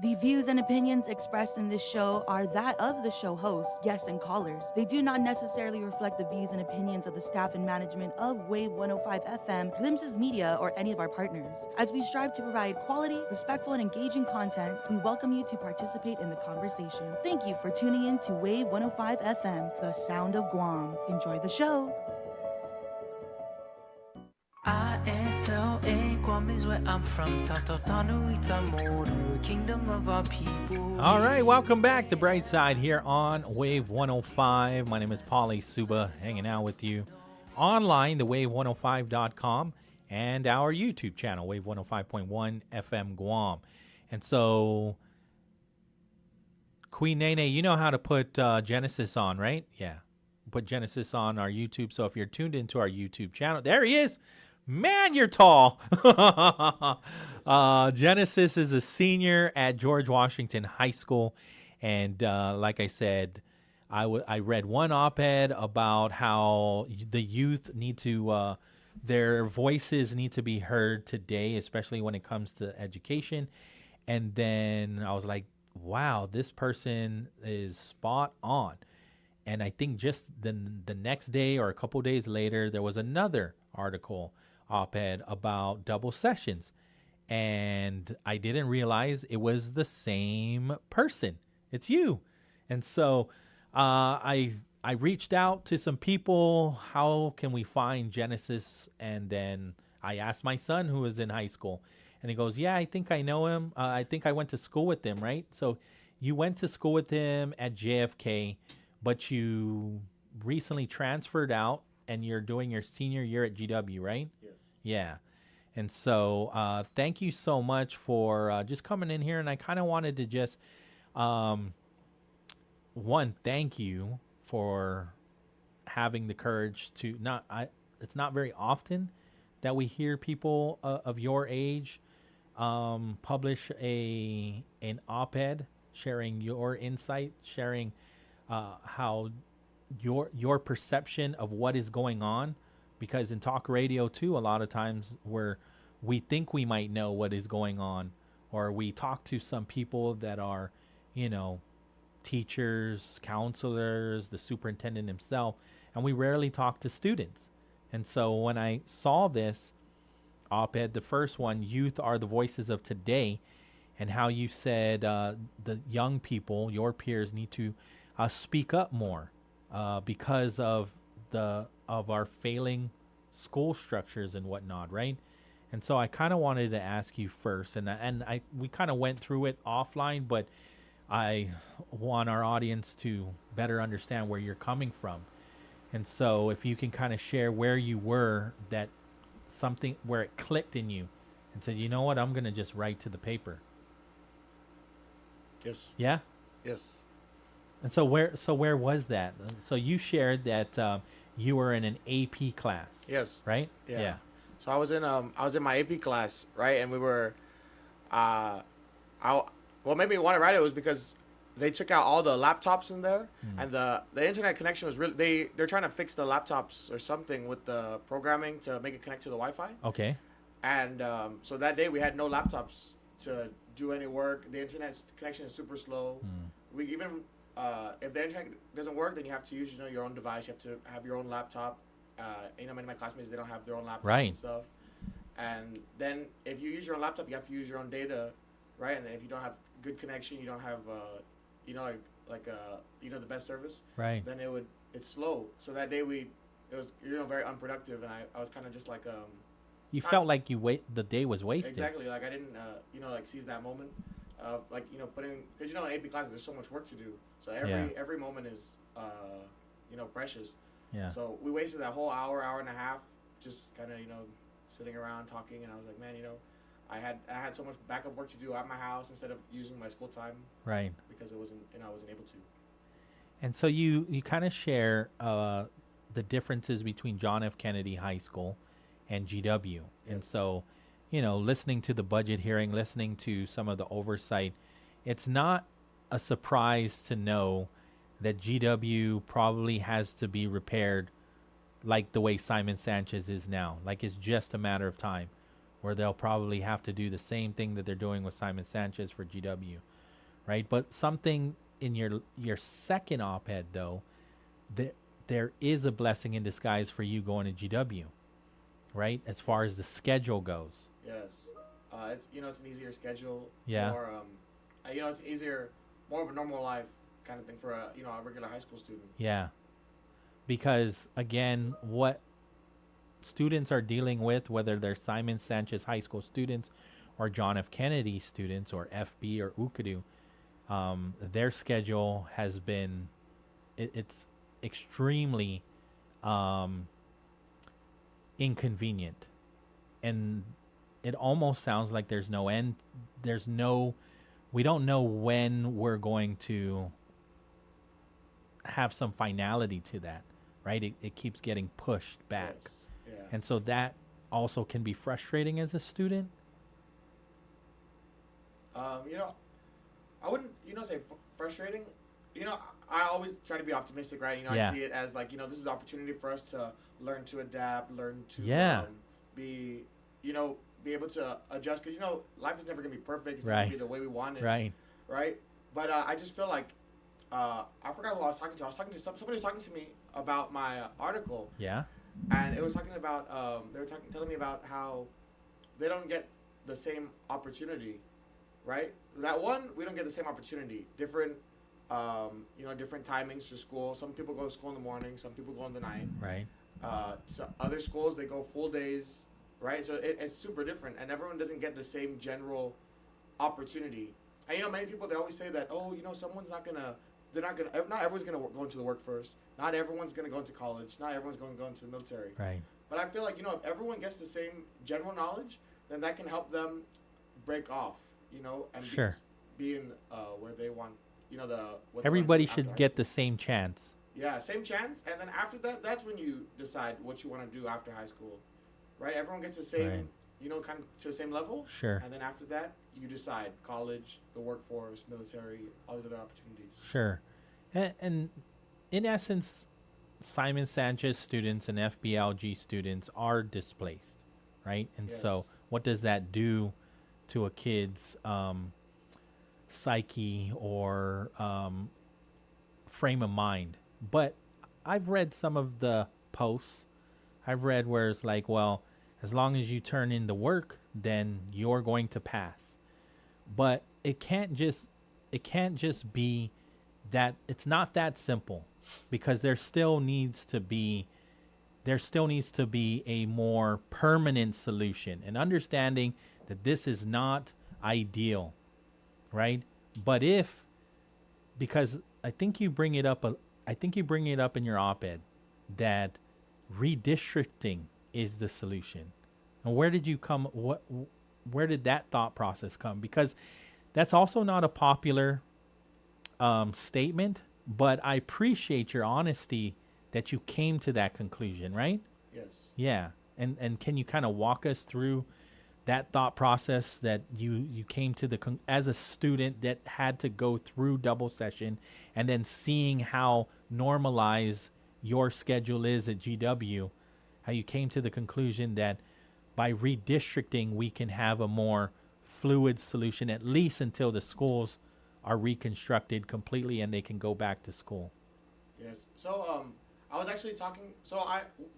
The views and opinions expressed in this show are that of the show host, guests, and callers. They do not necessarily reflect the views and opinions of the staff and management of Wave 105 FM, Glimpses Media, or any of our partners. As we strive to provide quality, respectful, and engaging content, we welcome you to participate in the conversation. Thank you for tuning in to Wave 105 FM, the sound of Guam. Enjoy the show. ISLA, Guam is where I'm from. Kingdom of our people. All right, welcome back to Brightside here on Wave 105. My name is Pauly Suba, hanging out with you online, the wave105.com, and our YouTube channel, Wave 105.1 FM Guam. And so, Queen Nene, you know how to put Genesis on, right? Yeah, put Genesis on our YouTube. So if you're tuned into our YouTube channel, there he is. Man, you're tall. Genesis is a senior at George Washington High School. And like I said, I read one op-ed about how the youth need to, their voices need to be heard today, especially when it comes to education. And then I was like, wow, this person is spot on. And I think just the next day or a couple days later, there was another article op-ed about double sessions, and I didn't realize it was the same person. It's you. And so I reached out to some people. How can we find Genesis? And then I asked my son, who was in high school, and he goes, yeah, I think I know him. I think I went to school with him, right? So you went to school with him at JFK, but you recently transferred out and you're doing your senior year at GW, right? Yes. Yeah. And so thank you so much for just coming in here. And I kind of wanted to just, thank you for having the courage to it's not very often that we hear people of your age publish an op-ed sharing your insight, sharing how your perception of what is going on, because in talk radio too, a lot of times where we think we might know what is going on, or we talk to some people that are, teachers, counselors, the superintendent himself, and we rarely talk to students. And so when I saw this op-ed, the first one, Youth Are the Voices of Today, and how you said the young people, your peers, need to speak up more because of our failing school structures and whatnot, right? And so I kind of wanted to ask you first, and we kind of went through it offline, but I want our audience to better understand where you're coming from. And so if you can kind of share where you were, that something where it clicked in you and said, you know what, I'm going to just write to the paper. Yes. Yeah? Yes. And so where was that? So you shared that you were in an AP class. Yes. Right? Yeah. So I was in my AP class, right? And we were, maybe why I write it was because they took out all the laptops in there, and the internet connection was really they're trying to fix the laptops or something with the programming to make it connect to the Wi-Fi. Okay. And so that day we had no laptops to do any work. The internet connection is super slow. We even if the internet doesn't work, then you have to use your own device. You have to have your own laptop. Many of my classmates, they don't have their own laptops and stuff. And then if you use your own laptop, you have to use your own data, right? And if you don't have good connection, you don't have the best service, right? Then it's slow. So that day it was very unproductive, and I was kind of just like you felt like the day was wasted. Exactly, like I didn't seize that moment of putting, because in AP classes there's so much work to do, so every moment is precious. Yeah. So we wasted that whole hour and a half just kind of sitting around talking, and I was like, man, I had so much backup work to do at my house instead of using my school time, right? Because I wasn't able to. And so you kind of share the differences between John F. Kennedy High School and GW. Yes. And so, listening to the budget hearing, listening to some of the oversight, it's not a surprise to know that GW probably has to be repaired like the way Simon Sanchez is now. Like it's just a matter of time where they'll probably have to do the same thing that they're doing with Simon Sanchez for GW, right? But something in your second op-ed, though, there is a blessing in disguise for you going to GW, right? As far as the schedule goes. Yes. It's it's an easier schedule. Yeah. More it's easier, more of a normal life kind of thing for a regular high school student. Yeah. Because again, what students are dealing with, whether they're Simon Sanchez High School students or John F. Kennedy students or FB or UKADU, their schedule has been, it's extremely inconvenient. And it almost sounds like there's no end. We don't know when we're going to have some finality to that, right? It keeps getting pushed back. Yes. Yeah. And so that also can be frustrating as a student. I wouldn't, say frustrating. I always try to be optimistic, right? I see it as like, this is an opportunity for us to learn to adapt, learn to be able to adjust. Because, life is never going to be perfect. It's not going to be the way we want it. Right. Right? But I just feel like, I forgot who I was talking to. I was talking to somebody was talking to me about my article. Yeah. And it was talking about, they were telling me about how they don't get the same opportunity, right? That one, we don't get the same opportunity. Different, different timings for school. Some people go to school in the morning. Some people go in the night. Right. So other schools, they go full days, right? So it's super different. And everyone doesn't get the same general opportunity. And, many people, they always say that, someone's not everyone's going to go into the workforce. Not everyone's going to go into college. Not everyone's going to go into the military. Right. But I feel like, if everyone gets the same general knowledge, then that can help them break off, and be in where they want, everybody should get the same chance. Yeah, same chance. And then after that, that's when you decide what you want to do after high school, right? Everyone gets the same, kind of to the same level. Sure. And then after that, you decide college, the workforce, military, all these other opportunities. Sure. And in essence, Simon Sanchez students and FBLG students are displaced, right? And so what does that do to a kid's psyche or frame of mind? But I've read some of the posts. I've read where it's like, well, as long as you turn in the work, then you're going to pass. But it can't just be that. It's not that simple, because there still needs to be a more permanent solution, and understanding that this is not ideal, right? But because I think you bring it up in your op-ed that redistricting is the solution. And where did that thought process come? Because that's also not a popular statement, but I appreciate your honesty that you came to that conclusion, right? Yes. Yeah. And can you kind of walk us through that thought process that you came to as a student that had to go through double session, and then seeing how normalized your schedule is at GW, how you came to the conclusion that by redistricting we can have a more fluid solution, at least until the schools are reconstructed completely and they can go back to school. Yes. So I was actually talking. So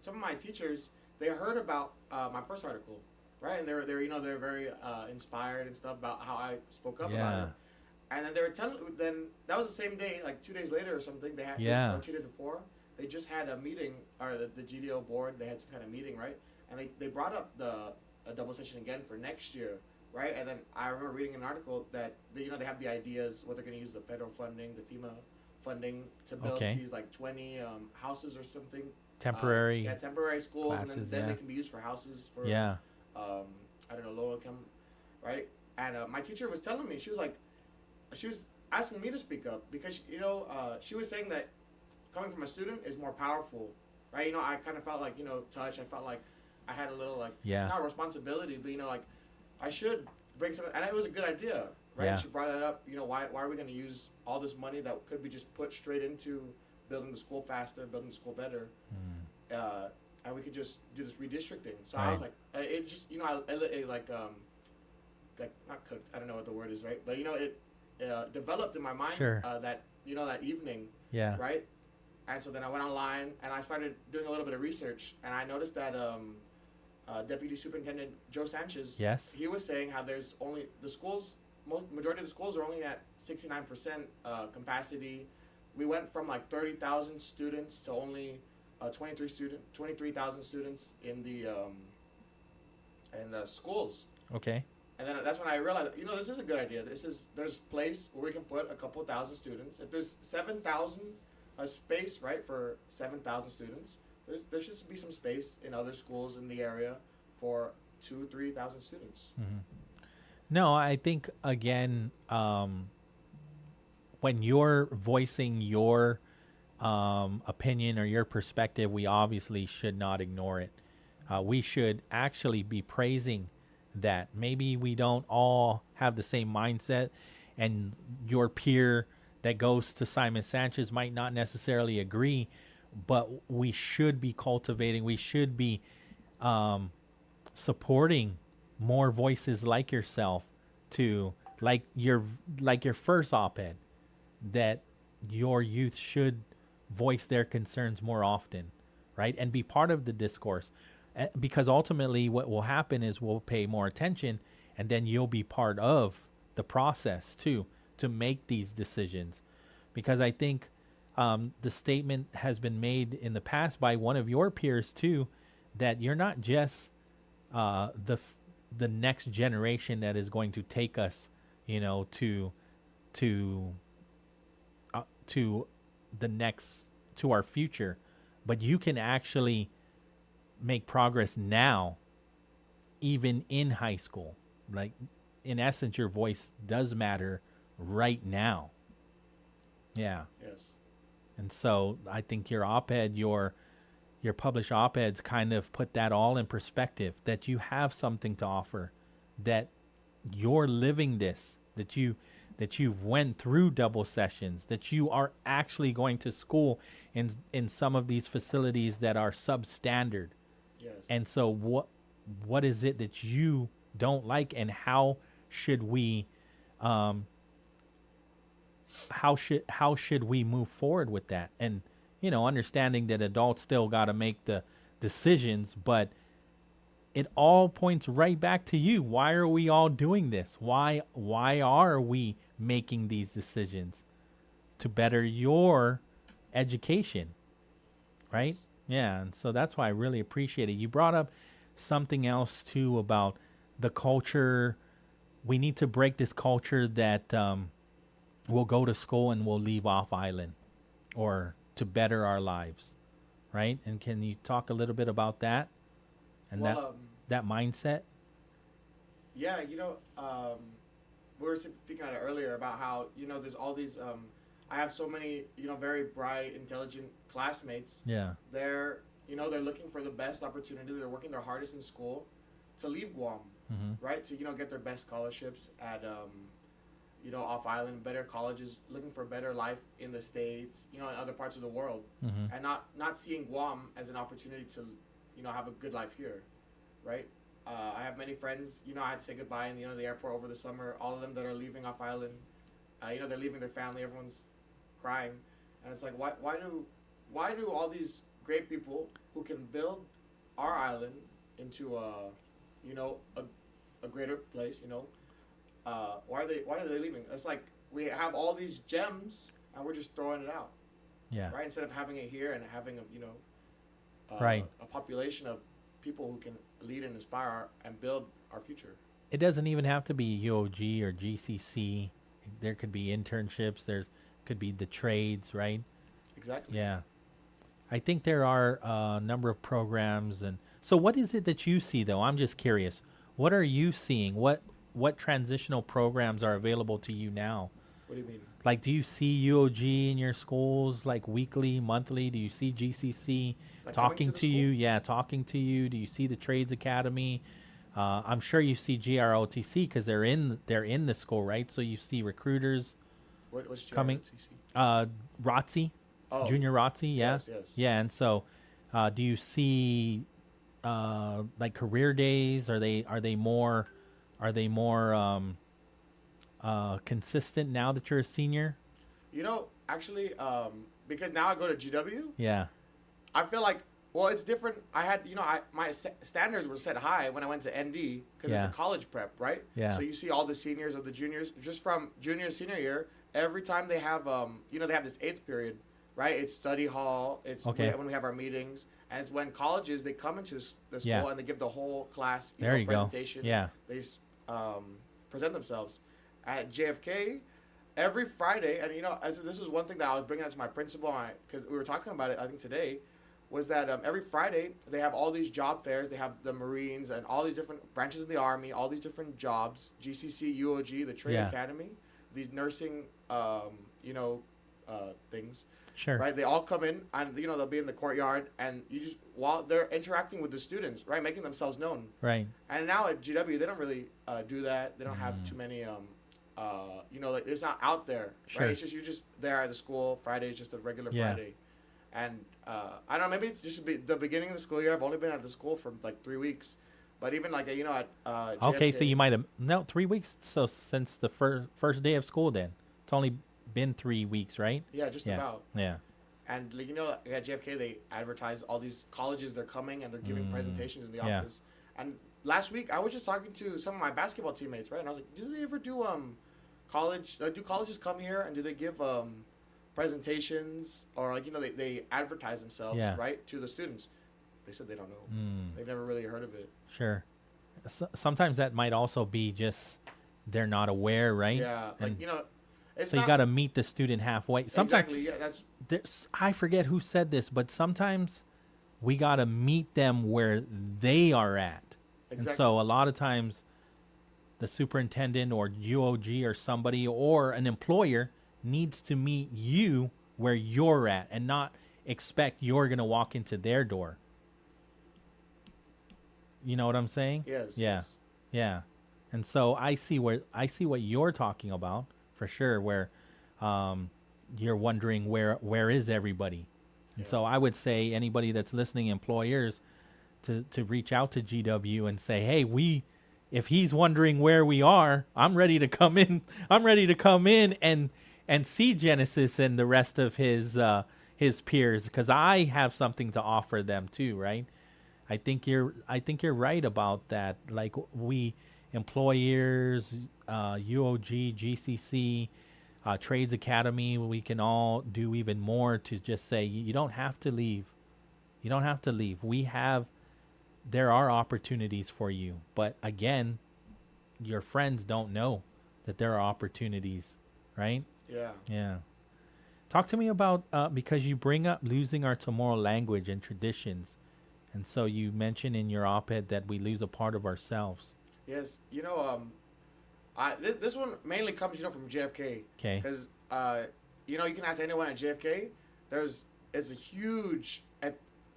some of my teachers, they heard about my first article, right? And they're very inspired and stuff about how I spoke up about it. And then they were telling. Then that was the same day, like 2 days later or something. They had or 2 days before. They just had a meeting, or the GDO board. They had some kind of meeting, right? And they brought up a double session again for next year, right? And then I remember reading an article that they have the ideas what they're going to use the federal funding, the FEMA funding to build these like 20 houses or something. Temporary. Temporary schools, classes, and then they can be used for houses for I don't know, low income, right? And my teacher was telling me, she was asking me to speak up because she was saying that coming from a student is more powerful, right? I kind of felt like touch. I felt like I had a little not responsibility, but like I should bring something, and it was a good idea, right? Yeah. She brought that up. Why are we going to use all this money that could be just put straight into building the school faster, building the school better, and we could just do this redistricting. So I was like, it just it like not cooked. I don't know what the word is, right? But it developed in my mind that that evening, right? And so then I went online and I started doing a little bit of research, and I noticed that Deputy Superintendent Joe Sanchez, he was saying how there's only majority of the schools are only at 69% capacity. We went from like 30,000 students to only 23,000 students in the schools. Okay. And then that's when I realized, this is a good idea. There's a place where we can put a couple thousand students. If there's 7,000 space, right, for 7,000 students, there should be some space in other schools in the area for 2,000-3,000 students. Mm-hmm. No, I think again, when you're voicing your opinion or your perspective, we obviously should not ignore it. We should actually be praising that. Maybe we don't all have the same mindset, and your peer that goes to Simon Sanchez might not necessarily agree, but we should be cultivating, we should be supporting more voices like yourself, to like your first op-ed, that your youth should voice their concerns more often, right? And be part of the discourse, because ultimately what will happen is we'll pay more attention, and then you'll be part of the process too, to make these decisions. Because I think the statement has been made in the past by one of your peers too, that you're not just the next generation that is going to take us, to our future, but you can actually make progress now, even in high school. Like, in essence, your voice does matter right now. Yeah. Yes. And so I think your op-ed, your published op-eds kind of put that all in perspective, that you have something to offer, that you're living this, that you've went through double sessions, that you are actually going to school in some of these facilities that are substandard. Yes. And so what is it that you don't like, and how should we how should we move forward with that? And understanding that adults still got to make the decisions, but it all points right back to you. Why are we all doing this? Why are we making these decisions? To better your education, right? Yeah, and so that's why I really appreciate it. You brought up something else too about the culture. We need to break this culture that we'll go to school and we'll leave off island, or to better our lives, right? And can you talk a little bit about that and that mindset? Yeah, we were speaking about it earlier about how there's all these. I have so many very bright, intelligent classmates. Yeah. They're they're looking for the best opportunity. They're working their hardest in school, to leave Guam, right? To get their best scholarships at off island, better colleges, looking for a better life in the States, in other parts of the world, and not seeing Guam as an opportunity to have a good life here, right? I have many friends. I had to say goodbye in the airport over the summer. All of them that are leaving off island, they're leaving their family. Everyone's crying, and it's like why do all these great people who can build our island into a greater place, why are they leaving? It's like we have all these gems and we're just throwing it out. Yeah. Right. Instead of having it here and having a population of people who can lead and inspire and build our future. It doesn't even have to be UOG or GCC. There could be internships. There could be the trades, right? Exactly. Yeah. I think there are a number of programs. And so what is it that you see, though? I'm just curious. What are you seeing? What transitional programs are available to you now? What do you mean? Like, do you see UOG in your schools, like weekly, monthly? Do you see GCC talking to you? Yeah, talking to you. Do you see the Trades Academy? I'm sure you see GROTC because they're in the school, right? So you see recruiters what's coming. GROTC? ROTC, Junior ROTC, yeah. Yes. Yeah, and so do you see like career days? Are they more consistent now that you're a senior? Actually, because now I go to GW. Yeah. I feel like, it's different. I had, my standards were set high when I went to ND because it's a college prep, right? Yeah. So you see all the seniors of the juniors, just from junior senior year, every time they have, they have this 8th period, right? It's study hall. It's when we have our meetings. And it's when colleges, they come into the school and they give the whole class presentation. Go. Yeah. They present themselves. At JFK, every Friday, and this is one thing that I was bringing up to my principal, because we were talking about it, I think today, was that every Friday they have all these job fairs. They have the Marines and all these different branches of the Army, all these different jobs, GCC, UOG, the Trade Academy, these nursing, things. Sure. Right, they all come in and they'll be in the courtyard and while they're interacting with the students, right, making themselves known. Right. And now at GW they don't really do that. They don't have too many it's not out there. Sure. Right. It's just you're just there at the school. Friday is just a regular Friday. And I don't know, maybe it's just the beginning of the school year. I've only been at the school for like 3 weeks. But even like at JFK, okay, so you might have 3 weeks. So since the first day of school, then it's only been 3 weeks, right? Yeah, just about. Yeah. And at JFK they advertise all these colleges they're coming and they're giving presentations in the office. And last week I was just talking to some of my basketball teammates, right? And I was like, do they ever do college? Do colleges come here and do they give presentations or they advertise themselves right to the students? They said they don't know. They've never really heard of it. Sure. Sometimes that might also be just they're not aware, right? Yeah, so you got to meet the student halfway. Sometimes, exactly. Yeah, I forget who said this, but sometimes we got to meet them where they are at. Exactly. And so a lot of times the superintendent or UOG or somebody or an employer needs to meet you where you're at and not expect you're going to walk into their door. You know what I'm saying? Yes. Yeah. Yes. Yeah. And so I see what you're talking about for sure, where you're wondering where is everybody. And so I would say anybody that's listening, employers, to reach out to GW and say, hey, if he's wondering where we are, I'm ready to come in. I'm ready to come in and see Genesis and the rest of his peers, because I have something to offer them too, right? I think you're right about that. Like we employers, UOG, GCC, Trades Academy, we can all do even more to just say you don't have to leave. You don't have to leave. There are opportunities for you, but again, your friends don't know that there are opportunities, right? Yeah. Yeah. Talk to me about because you bring up losing our Chamorro language and traditions. And so you mentioned in your op-ed that we lose a part of ourselves. Yes, this one mainly comes from JFK. Okay. Because you can ask anyone at JFK. It's a huge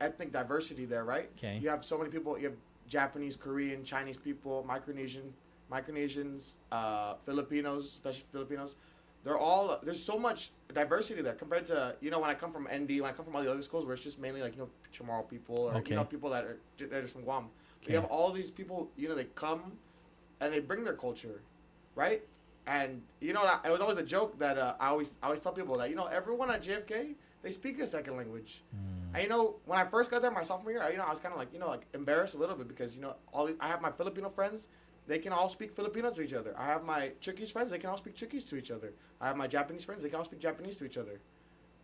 ethnic diversity there, right? Okay. You have so many people. You have Japanese, Korean, Chinese people, Micronesians, Filipinos, especially Filipinos. There's so much diversity there compared to, when I come from ND, when I come from all the other schools where it's just mainly like, Chamorro people or, people that are just from Guam. Okay. You have all these people, they come and they bring their culture, right? And, it was always a joke that I always tell people that, everyone at JFK, they speak a second language. And, when I first got there my sophomore year, I was kind of like, embarrassed a little bit because, I have my Filipino friends. They can all speak Filipino to each other. I have my Chukis friends. They can all speak Chukis to each other. I have my Japanese friends. They can all speak Japanese to each other.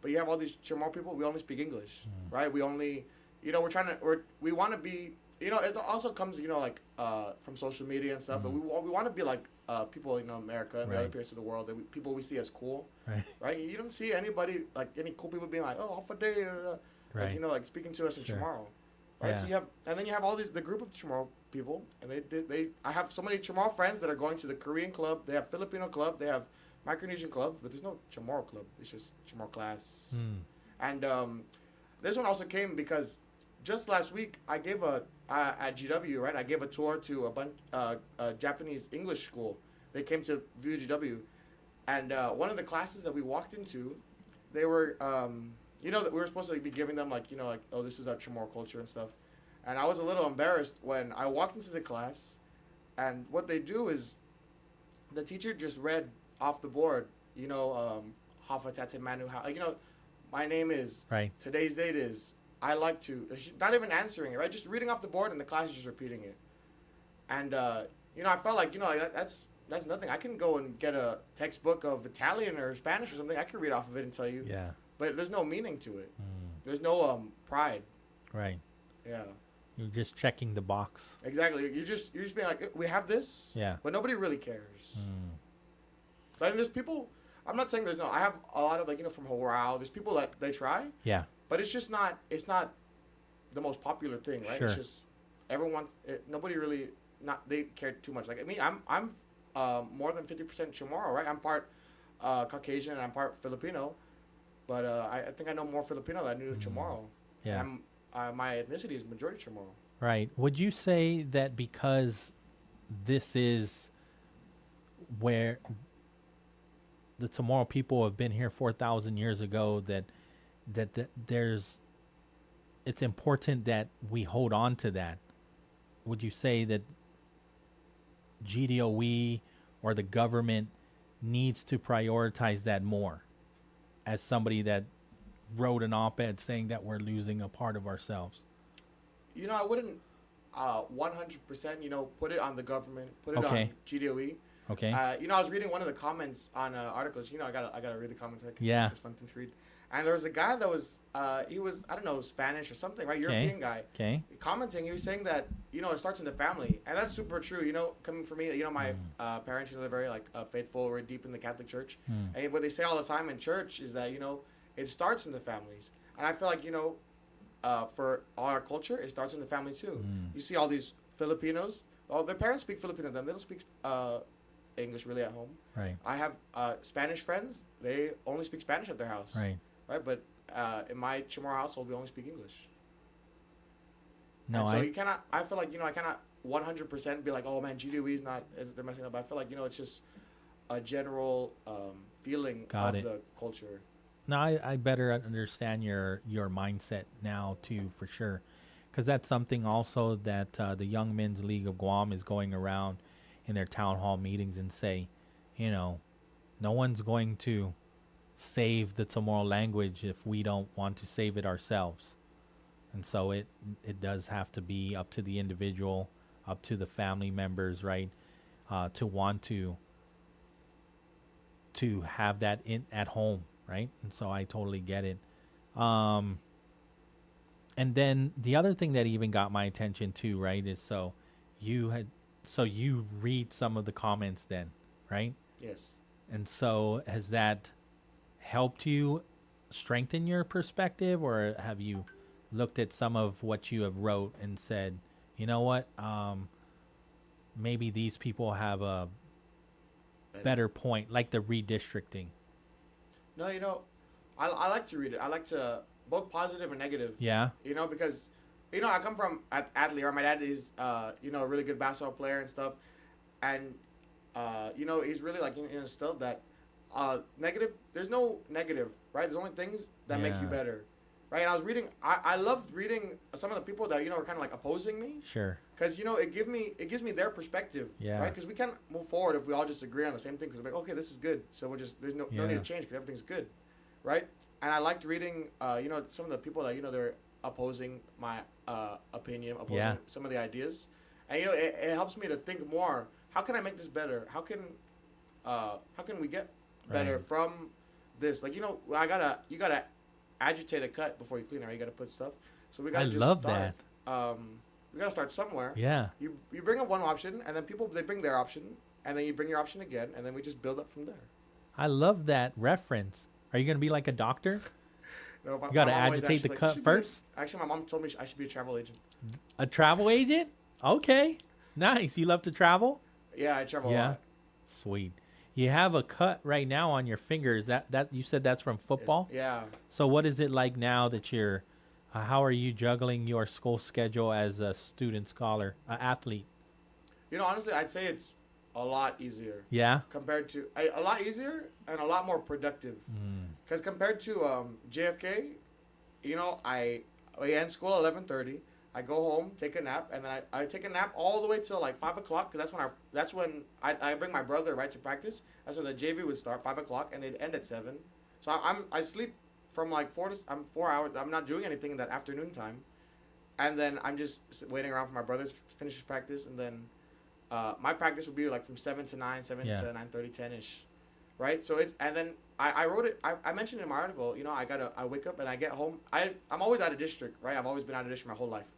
But you have all these Chamorro people. We only speak English, right? We only, we want to be, it also comes, from social media and stuff. But we want to be like people, America and the other parts of the world, people we see as cool, right? You don't see anybody, like any cool people being like, oh, Hafa Adai, like, like speaking to us in Chamorro. Right, yeah. So you have all the group of Chamorro people, and I have so many Chamorro friends that are going to the Korean club. They have Filipino club. They have Micronesian club, but there's no Chamorro club. It's just Chamorro class. And this one also came because just last week I gave at GW, right? I gave a tour to a bunch Japanese English school. They came to view GW, and one of the classes that we walked into, they were. That we were supposed to be giving them oh, this is our Chamorro culture and stuff. And I was a little embarrassed when I walked into the class, and what they do is the teacher just read off the board, Hafa Tate Manu, my name is, today's date is, I like to, not even answering it, right? Just reading off the board and the class is just repeating it. And, I felt like, that's nothing. I can go and get a textbook of Italian or Spanish or something. I can read off of it and tell you. Yeah. But there's no meaning to it. There's no pride. Right. Yeah. You're just checking the box. Exactly. You're just being like, we have this. Yeah. But nobody really cares. But there's people. I'm not saying there's no. I have a lot of from Hawaii. There's people that they try. Yeah. But it's just not. It's not the most popular thing, right? Sure. It's just everyone. Nobody really. They care too much. Like me, I'm more than 50% Chamorro, right? I'm part Caucasian and I'm part Filipino. But I think I know more Filipino than I knew Chamorro. Yeah. My ethnicity is majority Chamorro. Right. Would you say that because this is where the Chamorro people have been here 4,000 years ago, that it's important that we hold on to that? Would you say that GDOE or the government needs to prioritize that more? As somebody that wrote an op-ed saying that we're losing a part of ourselves. I wouldn't 100%, put it on the government, put it on GDOE. Okay. I was reading one of the comments on articles. I gotta read the comments. Right? Yeah. It's just fun to read. And there was a guy that was, he was, I don't know, Spanish or something, right? European guy. Okay. Commenting, he was saying that, it starts in the family. And that's super true, coming from me, my parents, they're very, faithful. We're deep in the Catholic Church. And what they say all the time in church is that, it starts in the families. And I feel like, for all our culture, it starts in the family too. You see all these Filipinos, their parents speak Filipino to them. They don't speak English really at home. Right. I have Spanish friends. They only speak Spanish at their house. Right. Right, but in my Chamorro household, we only speak English. No, and so you cannot. I feel like I cannot 100% be like, oh man, GDOE is not. They're messing up. But I feel like it's just a general feeling of the culture. No, I better understand your mindset now too, for sure, because that's something also that the Young Men's League of Guam is going around in their town hall meetings and say, no one's going to save the Chamorro language if we don't want to save it ourselves. And so it does have to be up to the individual, up to the family members, right, to want to have that at home, right? And so I totally get it. And then the other thing that even got my attention too, right, is you read some of the comments then, right? Yes. And so has that helped you strengthen your perspective, or have you looked at some of what you have wrote and said, you know what, maybe these people have a better point, like the redistricting? No, I like to read it. I like to, both positive and negative. Yeah. Because I come from athlete. Or my dad is, a really good basketball player and stuff, and he's really like instilled that negative. There's no negative, right? There's only things that make you better, right? And I was reading. I loved reading some of the people that are kind of like opposing me. Sure. Because it gives me their perspective, right? Because we can't move forward if we all just agree on the same thing. Because we're like, okay, this is good, so there's no need to change because everything's good, right? And I liked reading, some of the people that they're opposing my opinion, opposing some of the ideas, and it helps me to think more. How can I make this better? How can we get better from this? Like you gotta agitate a cut before you clean it. Right? You gotta put stuff. So we gotta start. That. We gotta start somewhere. Yeah. You bring up one option, and then people they bring their option, and then you bring your option again, and then we just build up from there. I love that reference. Are you gonna be like a doctor? No, you gotta agitate the cut first. Actually, my mom told me I should be a travel agent. A travel agent? Okay, nice. You love to travel? Yeah, I travel a lot. Sweet. You have a cut right now on your fingers. That you said that's from football? Yeah. So what is it like now that you're? How are you juggling your school schedule as a student, scholar, athlete? Honestly, I'd say it's a lot easier. Yeah. Compared to a lot easier and a lot more productive. Because compared to JFK, I end school at 11:30. I go home, take a nap, and then I take a nap all the way till like 5 o'clock. Because that's when I bring my brother right to practice. That's when the JV would start 5 o'clock and they'd end at 7. So I sleep from like 4 hours. I'm not doing anything in that afternoon time, and then I'm just waiting around for my brother to finish his practice, and then my practice would be like from 7 to 9, 7 to 9:30, 10ish, right? So and then I wrote it. I mentioned in my article. I wake up and I get home. I'm always out of district, right? I've always been out of district my whole life,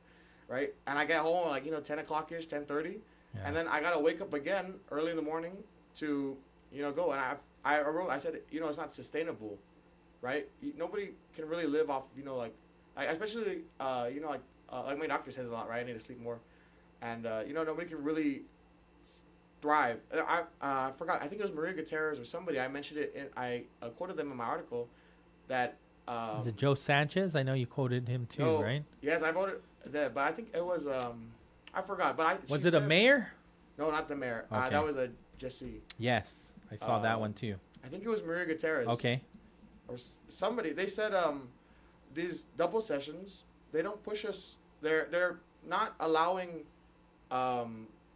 right? And I get home like 10 o'clock-ish, 10:30, and then I gotta wake up again early in the morning to go. And I said it's not sustainable. Right? Nobody can really live off, especially, like my doctor says a lot, right? I need to sleep more. And, nobody can really thrive. I forgot, I think it was Maria Gutierrez or somebody. I mentioned it, I quoted them in my article that. Is it Joe Sanchez? I know you quoted him too, right? Yes, I voted that, but I think it was, I forgot. But was it a mayor? No, not the mayor. Okay. That was a Jesse. Yes, I saw that one too. I think it was Maria Gutierrez. Okay. Or somebody, they said these double sessions, they don't push us. They're not allowing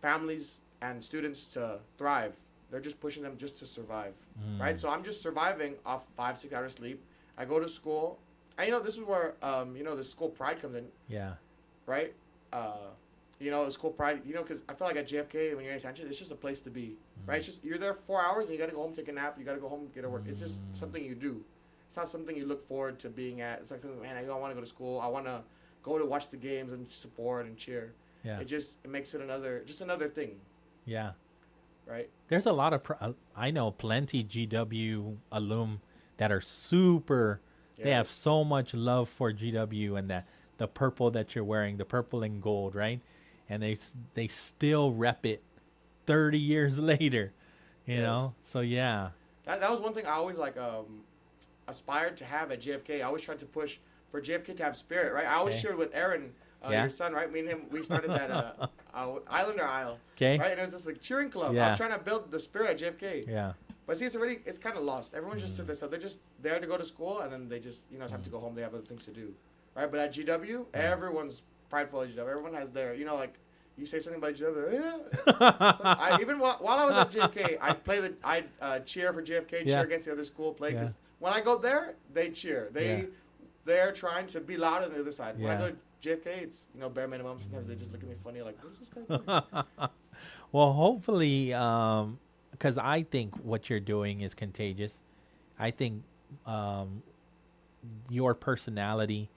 families and students to thrive. They're just pushing them just to survive, right? So I'm just surviving off 5-6 hours sleep. I go to school, and this is where the school pride comes in. Yeah. Right. The school pride. Because I feel like at JFK when you're in Sanchez, it's just a place to be, right? It's just you're there 4 hours and you gotta go home, take a nap. You gotta go home, get to work. It's just something you do. It's not something you look forward to being at. It's like something, man, I don't want to go to school. I want to go to watch the games and support and cheer. Yeah. It makes it another thing. Yeah. Right. There's a lot of, I know plenty GW alum that are super, they have so much love for GW and the purple that you're wearing, the purple and gold, right? And they still rep it 30 years later, you know? So, yeah. That was one thing I always aspired to have at JFK. I always tried to push for JFK to have spirit, right? I always cheered with Aaron, your son, right? Me and him, we started that Islander Aisle, right? And it was just like cheering club. I'm trying to build the spirit at JFK. Yeah. But see, it's kind of lost. Everyone's just to this. So they're just there to go to school, and then they just, it's time to go home. They have other things to do, right? But at GW, everyone's prideful at GW. Everyone has their, you say something about GW, so even while I was at JFK, I'd cheer for JFK, cheer against the other school, play. Because when I go there, they cheer. They're trying to be louder than the other side. When I go to JFK, it's bare minimum. Sometimes they just look at me funny, like, what's this guy doing? Well, hopefully, because I think what you're doing is contagious. I think your personality,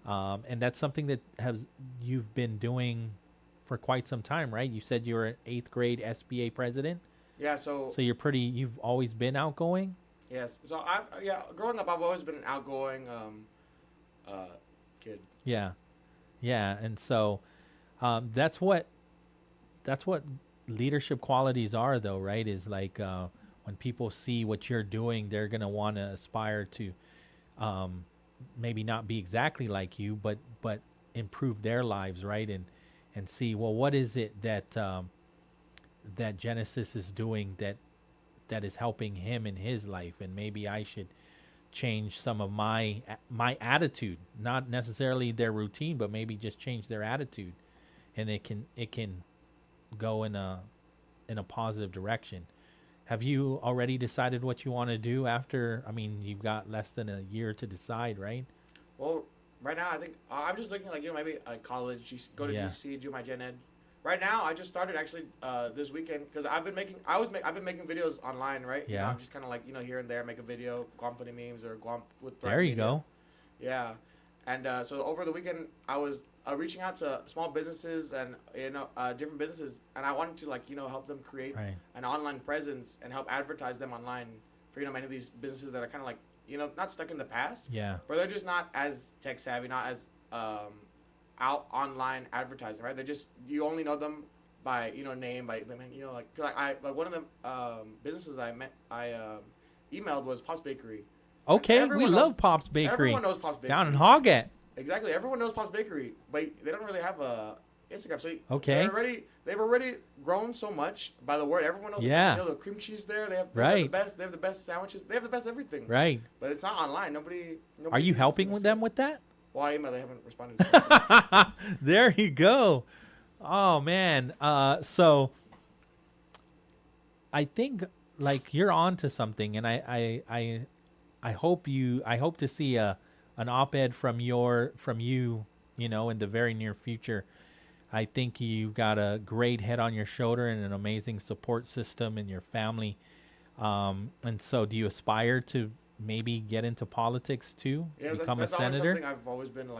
and that's something that you've been doing for quite some time, right? You said you were an 8th grade SBA president. Yeah. So you've always been outgoing. Yes. So growing up, I've always been an outgoing kid. Yeah. Yeah. And so that's what leadership qualities are, though, right? Is like when people see what you're doing, they're going to want to aspire to maybe not be exactly like you, but improve their lives, right? And see, well, what is it that that Genesis is doing that is helping him in his life, and maybe I should change some of my attitude, not necessarily their routine, but maybe just change their attitude, and it can go in a positive direction. Have you already decided what you want to do after? I mean, you've got less than a year to decide, right? Well, right now I think I'm just looking like maybe college, go to GC, do my gen ed. Right now, I just started actually this weekend because I've been making videos online, right? Yeah. I'm just kind of like here and there make a video, Guam funny memes or Guam with. There you media. go. Yeah, and so over the weekend I was reaching out to small businesses and different businesses, and I wanted to help them create an online presence and help advertise them online for many of these businesses that are kind of not stuck in the past. Yeah. But they're just not as tech savvy, not as out online advertising, right? They're just, you only know them by name, by one of the businesses I emailed was Pop's Bakery. Okay, we love Pop's Bakery. Everyone knows Pop's Bakery down in Hoggett. Exactly, everyone knows Pop's Bakery, but they don't really have a Instagram. So okay, they've already grown so much by the word. Everyone knows. The cream cheese there. They have the best. They have the best sandwiches. They have the best everything. Right. But it's not online. Nobody Are you helping with them with that? Well, I emailed. They haven't responded. There you go. Oh man. So I think you're on to something, and I hope to see an op-ed from you, in the very near future. I think you got a great head on your shoulder and an amazing support system in your family. And so do you aspire to maybe get into politics too? Yeah, become that's a senator? Always something I've always been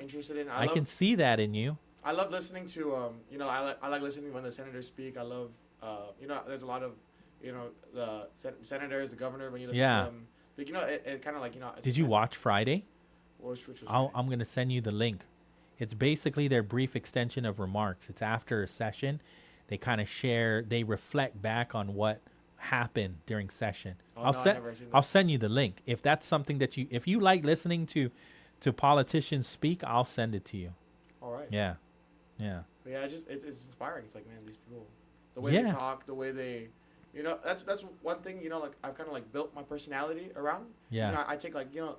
interested in. I can see that in you. I love listening to I like listening when the senators speak. I love there's a lot of the senators, the governor, when you listen to them. But it kind of Did you watch Friday? Which was I'm going to send you the link. It's basically their brief extension of remarks. It's after a session. They kind of they reflect back on what happened during session. I'll send you the link. If that's something that if you like listening to politicians speak, I'll send it to you. All right. Yeah. Yeah. But yeah, it's inspiring. It's like, man, these people, the way they talk, the way they, that's one thing, I've kind of built my personality around. Yeah. I take like you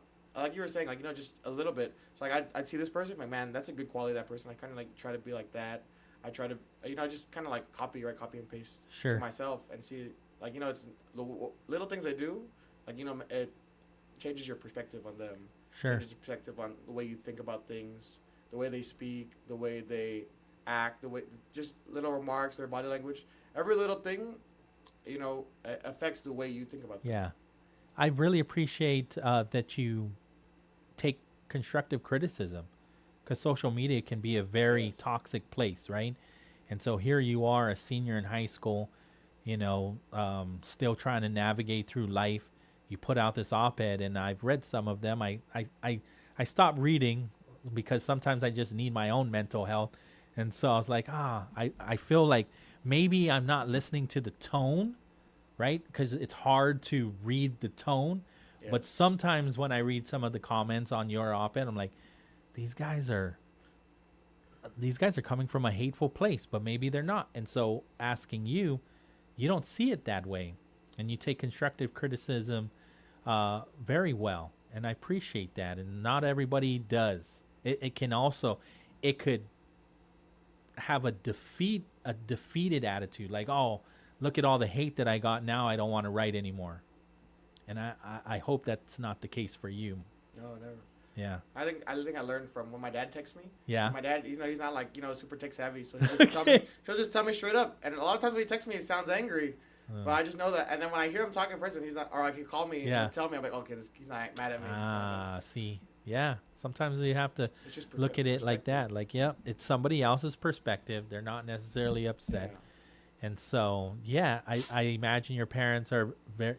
were saying, just a little bit. It's like I'd see this person, like, man, that's a good quality of that person. I kind of try to be like that. I try to, just kind of copy and paste to myself and see, it's the little things I do, it changes your perspective on them. Sure. Changes your perspective on the way you think about things, the way they speak, the way they act, the way, just little remarks, their body language. Every little thing, affects the way you think about them. Yeah. I really appreciate that you take constructive criticism, because social media can be a very toxic place, right? And so here you are, a senior in high school, still trying to navigate through life. You put out this op-ed, and I've read some of them. I stopped reading because sometimes I just need my own mental health. And so I was like, I feel like maybe I'm not listening to the tone, right? Because it's hard to read the tone. Yes. But sometimes when I read some of the comments on your op-ed, I'm like, these guys are coming from a hateful place, but maybe they're not. And so asking you don't see it that way. And you take constructive criticism very well. And I appreciate that. And not everybody does. It could have a defeated attitude, like, oh, look at all the hate that I got, now I don't want to write anymore. And I hope that's not the case for you. No, never. Yeah. I think I learned from when my dad texts me. Yeah. My dad, he's not super tech savvy, so he'll just tell me straight up. And a lot of times when he texts me, it sounds angry. But I just know that. And then when I hear him talking in person, he's not, or he call me and tell me, I'm like, okay, he's not mad at me. See. Yeah. Sometimes you have to look at it like that. Like, it's somebody else's perspective. They're not necessarily upset. Yeah. And so, I imagine your parents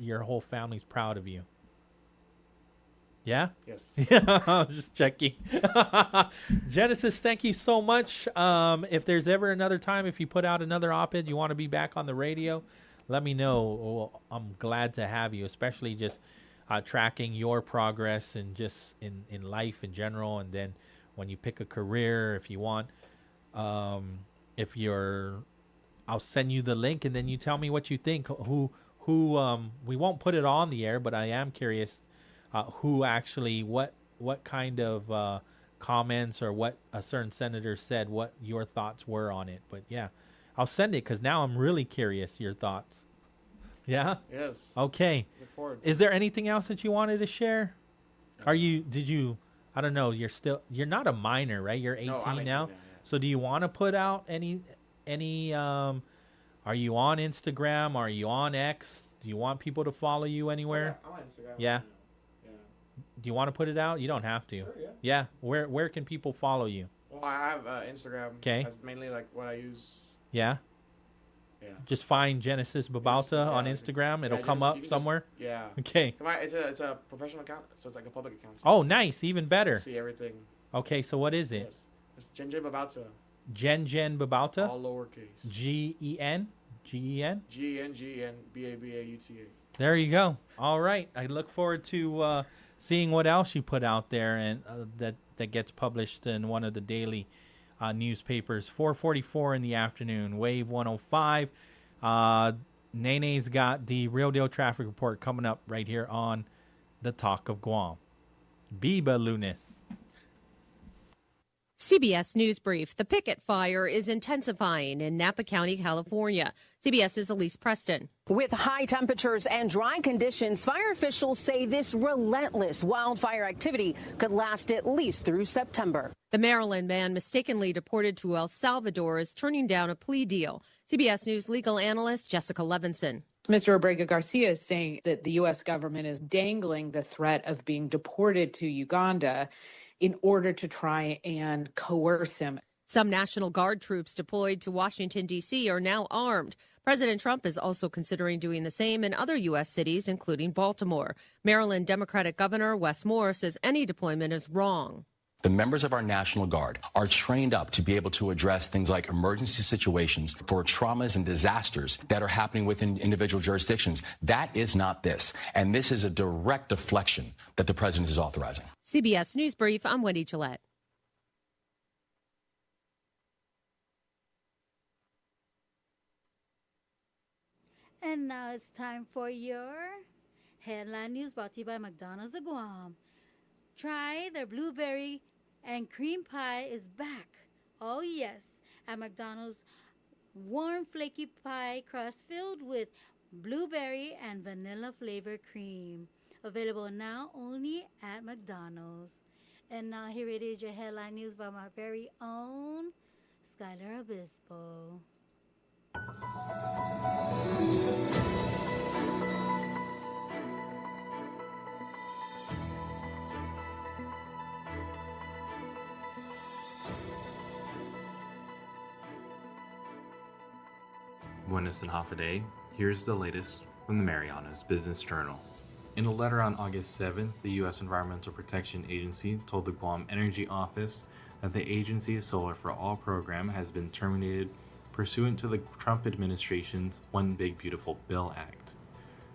your whole family's proud of you. Yeah? Yes. Yeah, I was just checking. Genesis, thank you so much. If there's ever another time, if you put out another op-ed, you want to be back on the radio, let me know. I'm glad to have you, especially just tracking your progress and just in life in general, and then when you pick a career, if you want, if you're, I'll send you the link and then you tell me what you think. Who we won't put it on the air, but I am curious who actually, what kind of comments or what a certain senator said, what your thoughts were on it. But yeah, I'll send it because now I'm really curious your thoughts. Yeah? Yes. Okay. Look forward. Is there anything else that you wanted to share? I don't know, you're not a minor, right? You're 18 No, I'm 18 now. yeah. So do you want to put out any are you on Instagram? Are you on X? Do you want people to follow you anywhere? I'm on Instagram. Yeah. Yeah. Do you want to put it out? You don't have to. Sure, yeah. Yeah. Where can people follow you? Well, I have Instagram. 'Kay. That's mainly like what I use. Yeah. Yeah. Just find Genesis Babauta on Instagram. It'll come up somewhere. Yeah. Okay. It's a professional account, so it's like a public account. Oh, nice. Even better. See everything. Okay, so what is it? Yes. It's Genjen Babauta. Gen Babauta? All lowercase. Gen? Gen? GenGenBabauta. There you go. All right. I look forward to seeing what else you put out there and that gets published in one of the daily newspapers. 4:44 in the afternoon. Wave 105. Nene's got the Real Deal Traffic Report coming up right here on the Talk of Guam. Biba Lunis. CBS News Brief. The picket fire is intensifying in Napa County, California. CBS's Elise Preston. With high temperatures and dry conditions, fire officials say this relentless wildfire activity could last at least through September. The Maryland man mistakenly deported to El Salvador is turning down a plea deal. CBS News legal analyst Jessica Levinson. Mr. Abrego Garcia is saying that the U.S. government is dangling the threat of being deported to Uganda in order to try and coerce him. Some National Guard troops deployed to Washington, D.C. are now armed. President Trump is also considering doing the same in other U.S. cities, including Baltimore. Maryland Democratic Governor Wes Moore says any deployment is wrong. The members of our National Guard are trained up to be able to address things like emergency situations for traumas and disasters that are happening within individual jurisdictions. That is not this. And this is a direct deflection that the president is authorizing. CBS News Brief, I'm Wendy Gillette. And now it's time for your headline news brought to you by McDonald's of Guam. Try their blueberry and cream pie is back. Oh yes, at McDonald's, warm flaky pie crust filled with blueberry and vanilla flavored cream. Available now only at McDonald's. And now here it is, your headline news by my very own Skylar Obispo. Buenos and Hafa Adai. Here's the latest from the Marianas Business Journal. In a letter on August 7th, the U.S. Environmental Protection Agency told the Guam Energy Office that the agency's Solar for All program has been terminated pursuant to the Trump administration's One Big Beautiful Bill Act.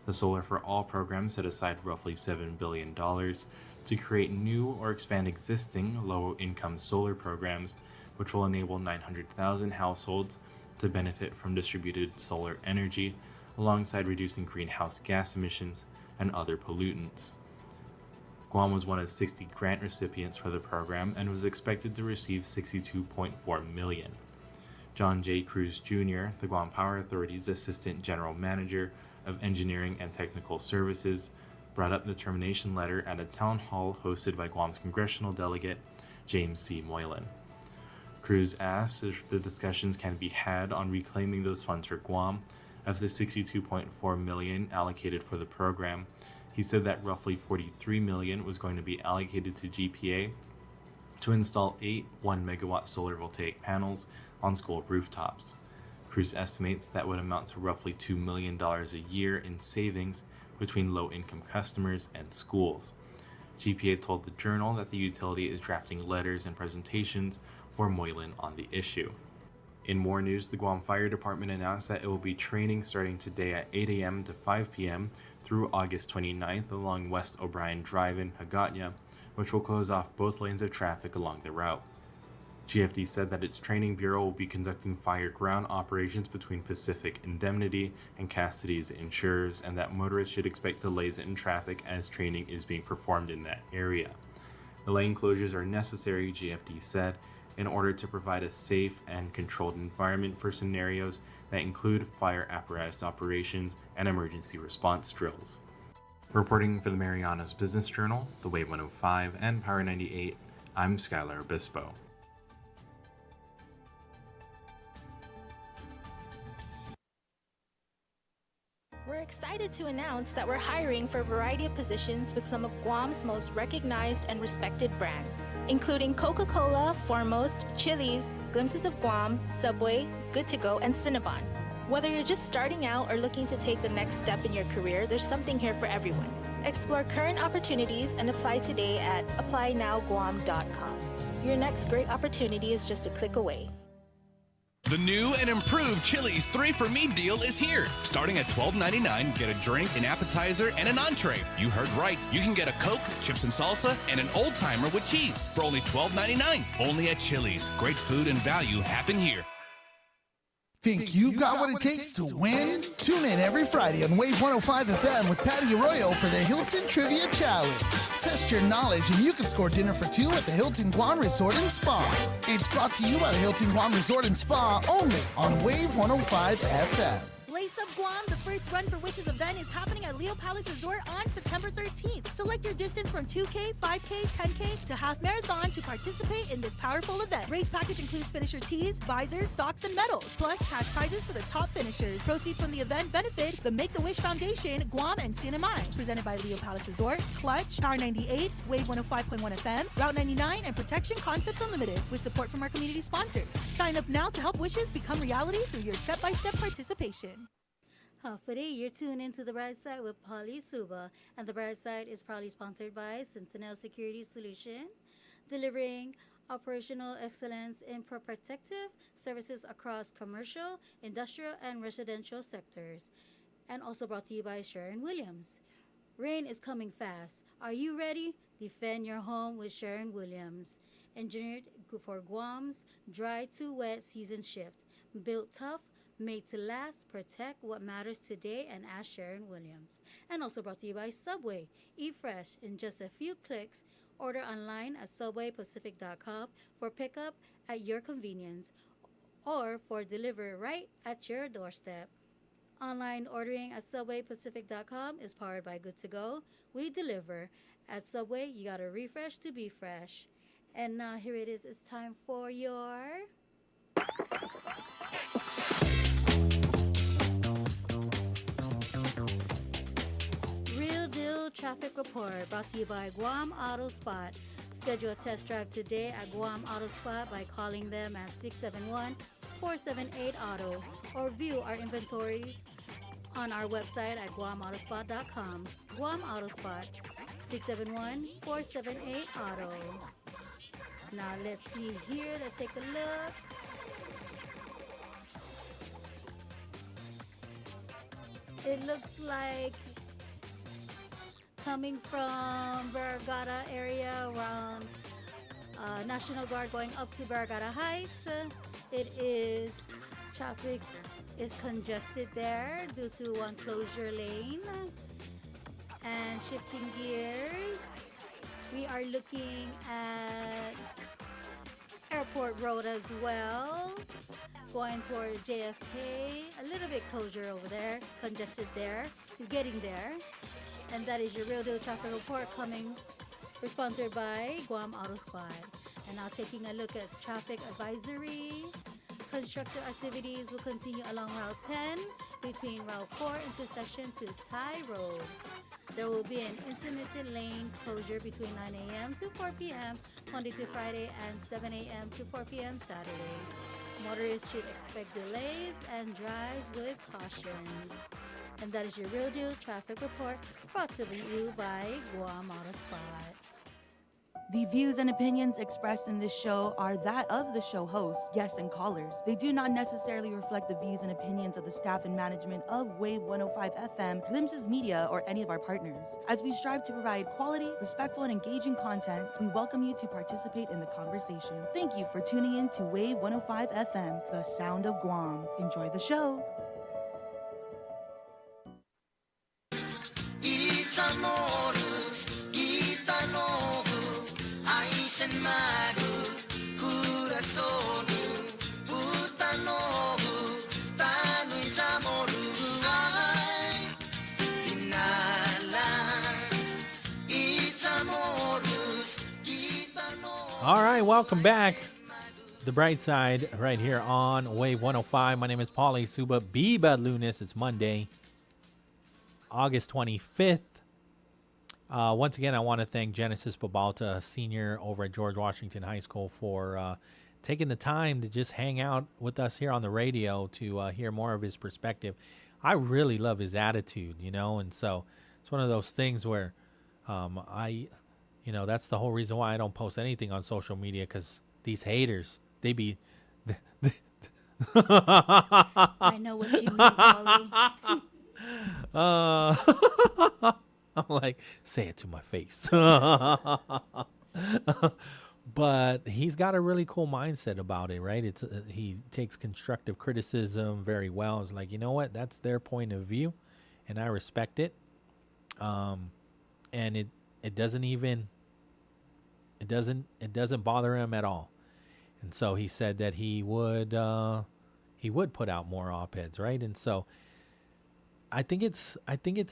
The Solar for All program set aside roughly $7 billion to create new or expand existing low-income solar programs, which will enable 900,000 households to benefit from distributed solar energy, alongside reducing greenhouse gas emissions and other pollutants. Guam was one of 60 grant recipients for the program and was expected to receive $62.4 million. John J. Cruz Jr., the Guam Power Authority's Assistant General Manager of Engineering and Technical Services, brought up the termination letter at a town hall hosted by Guam's congressional delegate, James C. Moylan. Cruz asked if the discussions can be had on reclaiming those funds for Guam. Of the $62.4 million allocated for the program, he said that roughly $43 million was going to be allocated to GPA to install 8 1-megawatt solar voltaic panels on school rooftops. Cruz estimates that would amount to roughly $2 million a year in savings between low-income customers and schools. GPA told the Journal that the utility is drafting letters and presentations for Moylan on the issue. In more news, the Guam Fire Department announced that it will be training starting today at 8 a.m. to 5 p.m. through August 29th along West O'Brien Drive in Hagåtña which will close off both lanes of traffic along the route. GFD said that its training bureau will be conducting fire ground operations between Pacific Indemnity and Cassidy's insurers, and that motorists should expect delays in traffic as training is being performed in that area. The lane closures are necessary, GFD said, in order to provide a safe and controlled environment for scenarios that include fire apparatus operations and emergency response drills. Reporting for the Marianas Business Journal, the Wave 105, and Power 98, I'm Skylar Obispo. We're excited to announce that we're hiring for a variety of positions with some of Guam's most recognized and respected brands, including Coca-Cola, Foremost, Chili's, Glimpses of Guam, Subway, Good To Go, and Cinnabon. Whether you're just starting out or looking to take the next step in your career, there's something here for everyone. Explore current opportunities and apply today at applynowguam.com. Your next great opportunity is just a click away. The new and improved Chili's 3 for Me deal is here. Starting at $12.99, get a drink, an appetizer, and an entree. You heard right. You can get a Coke, chips and salsa, and an old timer with cheese for only $12.99. Only at Chili's. Great food and value happen here. Think you've got what it takes to win? Tune in every Friday on Wave 105 FM with Patty Arroyo for the Hilton Trivia Challenge. Test your knowledge and you can score dinner for 2 at the Hilton Guam Resort and Spa. It's brought to you by the Hilton Guam Resort and Spa only on Wave 105 FM. Lace Up Guam, the first Run for Wishes event is happening at Leo Palace Resort on September 13th. Select your distance from 2K, 5K, 10K to half marathon to participate in this powerful event. Race package includes finisher tees, visors, socks, and medals, plus cash prizes for the top finishers. Proceeds from the event benefit the Make-A-Wish Foundation, Guam, and CNMI. Presented by Leo Palace Resort, Clutch, Power 98, Wave 105.1 FM, Route 99, and Protection Concepts Unlimited, with support from our community sponsors. Sign up now to help wishes become reality through your step-by-step participation. Hafa Adai, you're tuned into the Brightside with Pauly Suba, and the Brightside is proudly sponsored by Sentinel Security Solution, delivering operational excellence in protective services across commercial, industrial, and residential sectors, and also brought to you by Sherwin-Williams. Rain is coming fast. Are you ready? Defend your home with Sherwin-Williams. Engineered for Guam's dry to wet season shift. Built tough, made to last, protect what matters today, and ask Sherwin-Williams. And also brought to you by Subway. Eat fresh in just a few clicks. Order online at subwaypacific.com for pickup at your convenience or for delivery right at your doorstep. Online ordering at subwaypacific.com is powered by Good To Go. We deliver. At Subway, you gotta refresh to be fresh. And now here it is. It's time for your Real Deal Traffic Report, brought to you by Guam Auto Spot. Schedule a test drive today at Guam Auto Spot by calling them at 671-478-AUTO or view our inventories on our website at guamautospot.com. Guam Auto Spot, 671-478-AUTO. Now let's see here. Let's take a look. It looks like coming from Barragata area around National Guard going up to Barragata Heights. Traffic is congested there due to one closure lane. And shifting gears, we are looking at Airport Road as well. Going toward JFK, a little bit closure over there, congested there. You're getting there. And that is your Real Deal Traffic Report sponsored by Guam Auto Spot. And now taking a look at traffic advisory. Construction activities will continue along Route 10 between Route 4 intersection to Thai Road. There will be an intermittent lane closure between 9 a.m. to 4 p.m. Monday to Friday and 7 a.m. to 4 p.m. Saturday. Motorists should expect delays and drive with cautions. And that is your Real Deal Traffic Report, brought to you by Guam Auto Spot. The views and opinions expressed in this show are that of the show host, guests, and callers. They do not necessarily reflect the views and opinions of the staff and management of Wave 105 FM, Glimpses Media, or any of our partners. As we strive to provide quality, respectful, and engaging content, we welcome you to participate in the conversation. Thank you for tuning in to Wave 105 FM, the sound of Guam. Enjoy the show. All right, welcome back. The Bright Side right here on Wave 105. My name is Pauly Suba. Biba Lunis. It's Monday, August 25th. Once again, I want to thank Genesis Babalta, senior over at George Washington High School, for taking the time to just hang out with us here on the radio to hear more of his perspective. I really love his attitude, and so it's one of those things where that's the whole reason why I don't post anything on social media, because these haters, they be... I know what you mean, Pauly. I'm like, say it to my face. But he's got a really cool mindset about it, right? It's he takes constructive criticism very well. It's like, you know what? That's their point of view, and I respect it. And it doesn't even... It doesn't bother him at all. And so he said that he would put out more op-eds, right? And so I think it's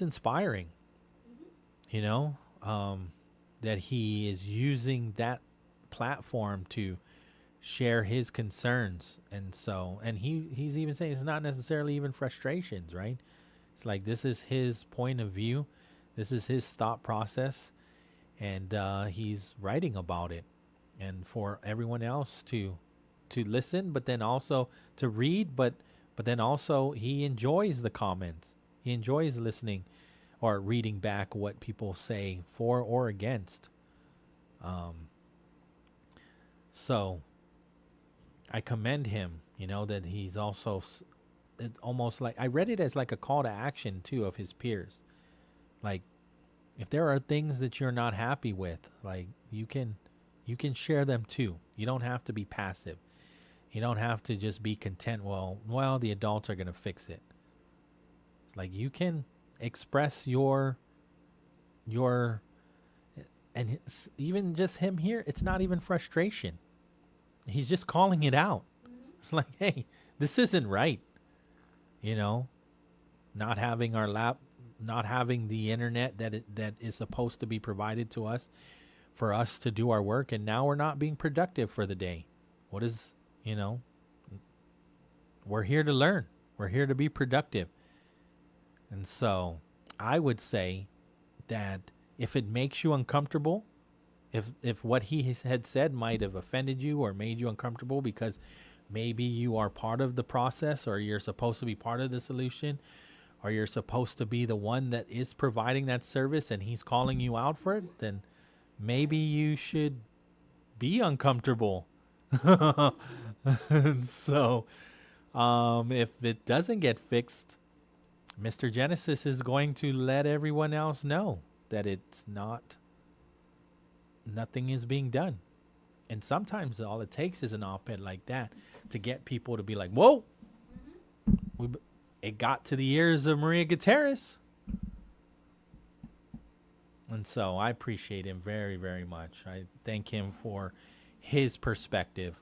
inspiring, that he is using that platform to share his concerns. And he's even saying it's not necessarily even frustrations, right? It's like, this is his point of view. This is his thought process. And he's writing about it, and for everyone else to listen, but then also to read, but then also he enjoys the comments. He enjoys listening or reading back what people say for or against. So I commend him, that he's also, it's almost like, I read it as like a call to action too of his peers. Like, if there are things that you're not happy with, like, you can share them too. You don't have to be passive. You don't have to just be content. Well, the adults are going to fix it. It's like, you can express your, and even just him here, it's not even frustration. He's just calling it out. It's like, hey, this isn't right. Not having not having the internet that is supposed to be provided to us for us to do our work, and now we're not being productive for the day. What is, we're here to learn. We're here to be productive. And so I would say that if it makes you uncomfortable, if what he had said might have offended you or made you uncomfortable because maybe you are part of the process, or you're supposed to be part of the solution, or you're supposed to be the one that is providing that service and he's calling you out for it, then maybe you should be uncomfortable. And so if it doesn't get fixed, Mr. Genesis is going to let everyone else know that nothing is being done. And sometimes all it takes is an op-ed like that to get people to be like, whoa, it got to the ears of Maria Gutierrez. And so I appreciate him very, very much. I thank him for his perspective.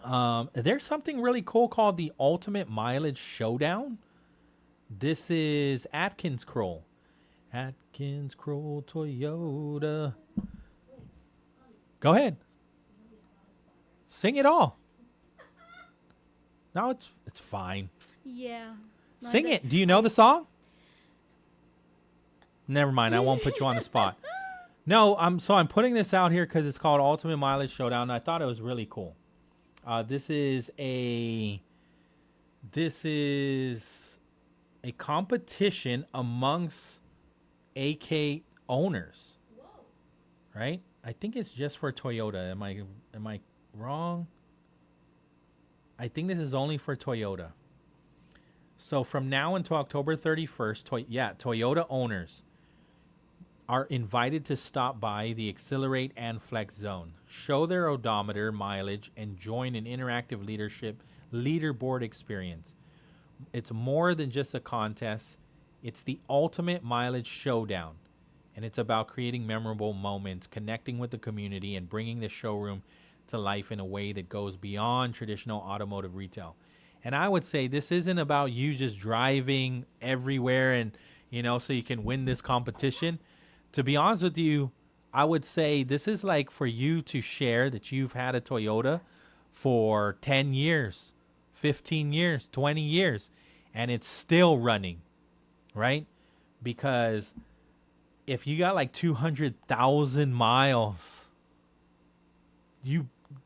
There's something really cool called the Ultimate Mileage Showdown. This is Atkins Kroll. Atkins Kroll Toyota. Go ahead. Sing it all. No, it's fine. Yeah. Sing it. Do you know the song? Never mind. I won't put you on the spot. No, I'm putting this out here because it's called Ultimate Mileage Showdown. And I thought it was really cool. This is a competition amongst AK owners, right? I think it's just for Toyota. Am I wrong? I think this is only for Toyota. So from now until October 31st, Toyota owners are invited to stop by the Accelerate and Flex Zone, show their odometer mileage, and join an interactive leaderboard experience. It's more than just a contest. It's the ultimate mileage showdown. And it's about creating memorable moments, connecting with the community, and bringing the showroom to life in a way that goes beyond traditional automotive retail. And I would say this isn't about you just driving everywhere and, so you can win this competition. To be honest with you, I would say this is like for you to share that you've had a Toyota for 10 years, 15 years, 20 years, and it's still running, right? Because if you got like 200,000 miles,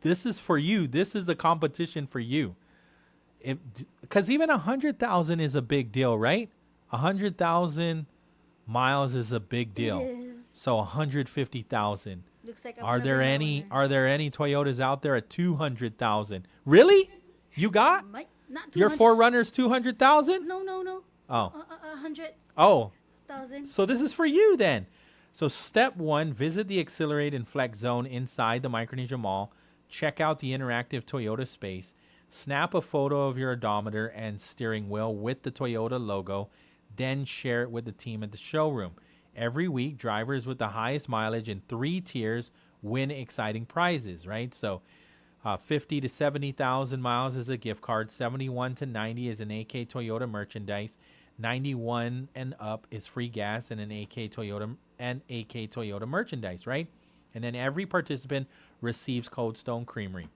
this is for you. This is the competition for you. Because even 100,000 is a big deal, right? 100,000 miles is a big deal. It is. So 150,000. Looks like Are there any Toyotas out there at 200,000? Really? You got? Not Your 4Runner's 200,000? No. Oh. 100. Oh. 1,000. So this is for you then. So step 1, visit the Accelerate and Flex Zone inside the Micronesia Mall. Check out the interactive Toyota space. Snap a photo of your odometer and steering wheel with the Toyota logo. Then share it with the team at the showroom. Every week, drivers with the highest mileage in 3 tiers win exciting prizes, right? So 50 to 70,000 miles is a gift card. 71 to 90 is an AK Toyota merchandise. 91 and up is free gas and an AK Toyota merchandise, right? And then every participant receives Cold Stone Creamery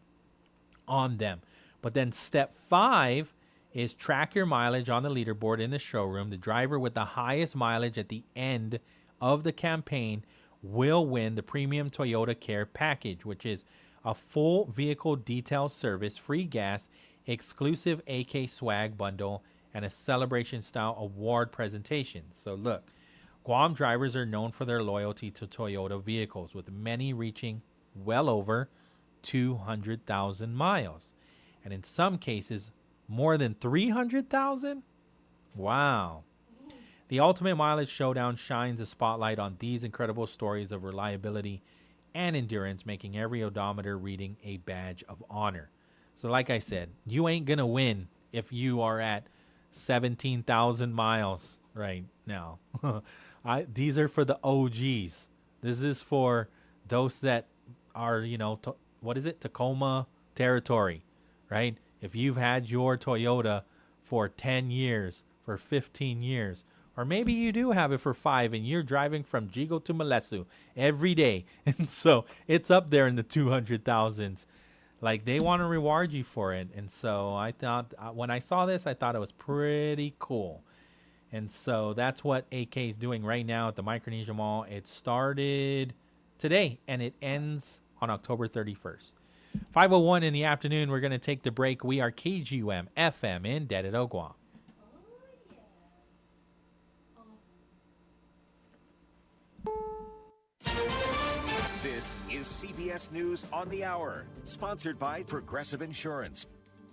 on them. But then step 5 is track your mileage on the leaderboard in the showroom. The driver with the highest mileage at the end of the campaign will win the Premium Toyota Care Package, which is a full vehicle detail service, free gas, exclusive AK swag bundle, and a celebration-style award presentation. So look, Guam drivers are known for their loyalty to Toyota vehicles, with many reaching well over 200,000 miles. And in some cases, more than 300,000? Wow. The Ultimate Mileage Showdown shines a spotlight on these incredible stories of reliability and endurance, making every odometer reading a badge of honor. So like I said, you ain't going to win if you are at 17,000 miles right now. These are for the OGs. This is for those that are, Tacoma territory, right? If you've had your Toyota for 10 years, for 15 years, or maybe you do have it for 5 and you're driving from Jigo to Malesu every day. And so it's up there in the 200,000s. Like, they want to reward you for it. And so I thought, when I saw this, I thought it was pretty cool. And so that's what AK is doing right now at the Micronesia Mall. It started today and it ends on October 31st. 5:01 in the afternoon, we're going to take the break. We are KGUM FM in Dededo, Guam. This is CBS News on the Hour, sponsored by Progressive Insurance.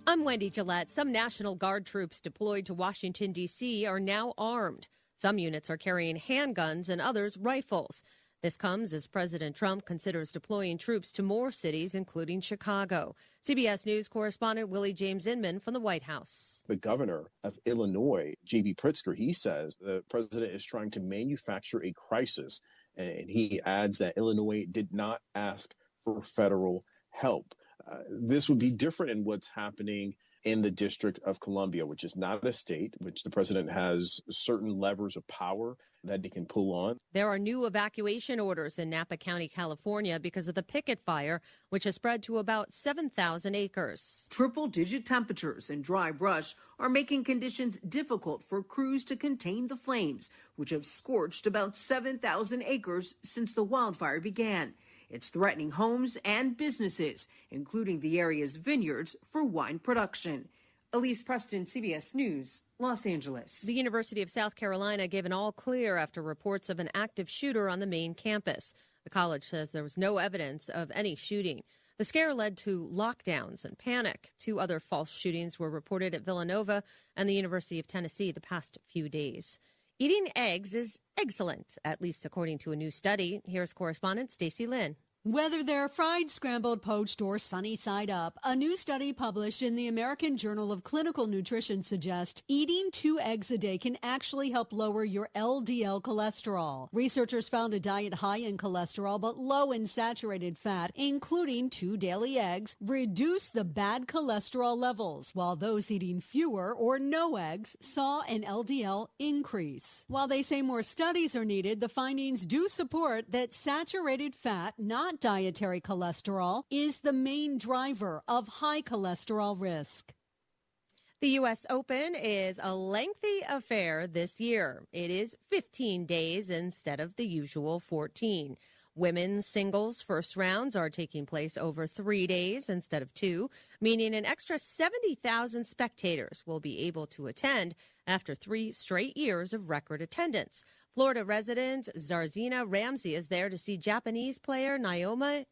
I'm Wendy Gillette. Some National Guard troops deployed to Washington, D.C. are now armed. Some units are carrying handguns and others rifles. This comes as President Trump considers deploying troops to more cities, including Chicago. CBS News correspondent Willie James Inman from the White House. The governor of Illinois, J.B. Pritzker, he says the president is trying to manufacture a crisis. And he adds that Illinois did not ask for federal help. This would be different in what's happening in the District of Columbia, which is not a state, which the president has certain levers of power that he can pull on. There are new evacuation orders in Napa County, California, because of the picket fire, which has spread to about 7,000 acres. Triple-digit temperatures and dry brush are making conditions difficult for crews to contain the flames, which have scorched about 7,000 acres since the wildfire began. It's threatening homes and businesses, including the area's vineyards for wine production. Elise Preston, CBS News, Los Angeles. The University of South Carolina gave an all clear after reports of an active shooter on the main campus. The college says there was no evidence of any shooting. The scare led to lockdowns and panic. 2 other false shootings were reported at Villanova and the University of Tennessee the past few days. Eating eggs is excellent, at least according to a new study. Here's correspondent Stacey Lynn. Whether they're fried, scrambled, poached, or sunny side up, a new study published in the American Journal of Clinical Nutrition suggests eating 2 eggs a day can actually help lower your LDL cholesterol. Researchers found a diet high in cholesterol but low in saturated fat, including 2 daily eggs, reduced the bad cholesterol levels, while those eating fewer or no eggs saw an LDL increase. While they say more studies are needed, the findings do support that saturated fat, not dietary cholesterol, is the main driver of high cholesterol risk. The U.S. Open is a lengthy affair this year. It is 15 days instead of the usual 14. Women's singles first rounds are taking place over 3 days instead of 2, meaning an extra 70,000 spectators will be able to attend after 3 straight years of record attendance. Florida resident Zarzina Ramsey is there to see Japanese player Naomi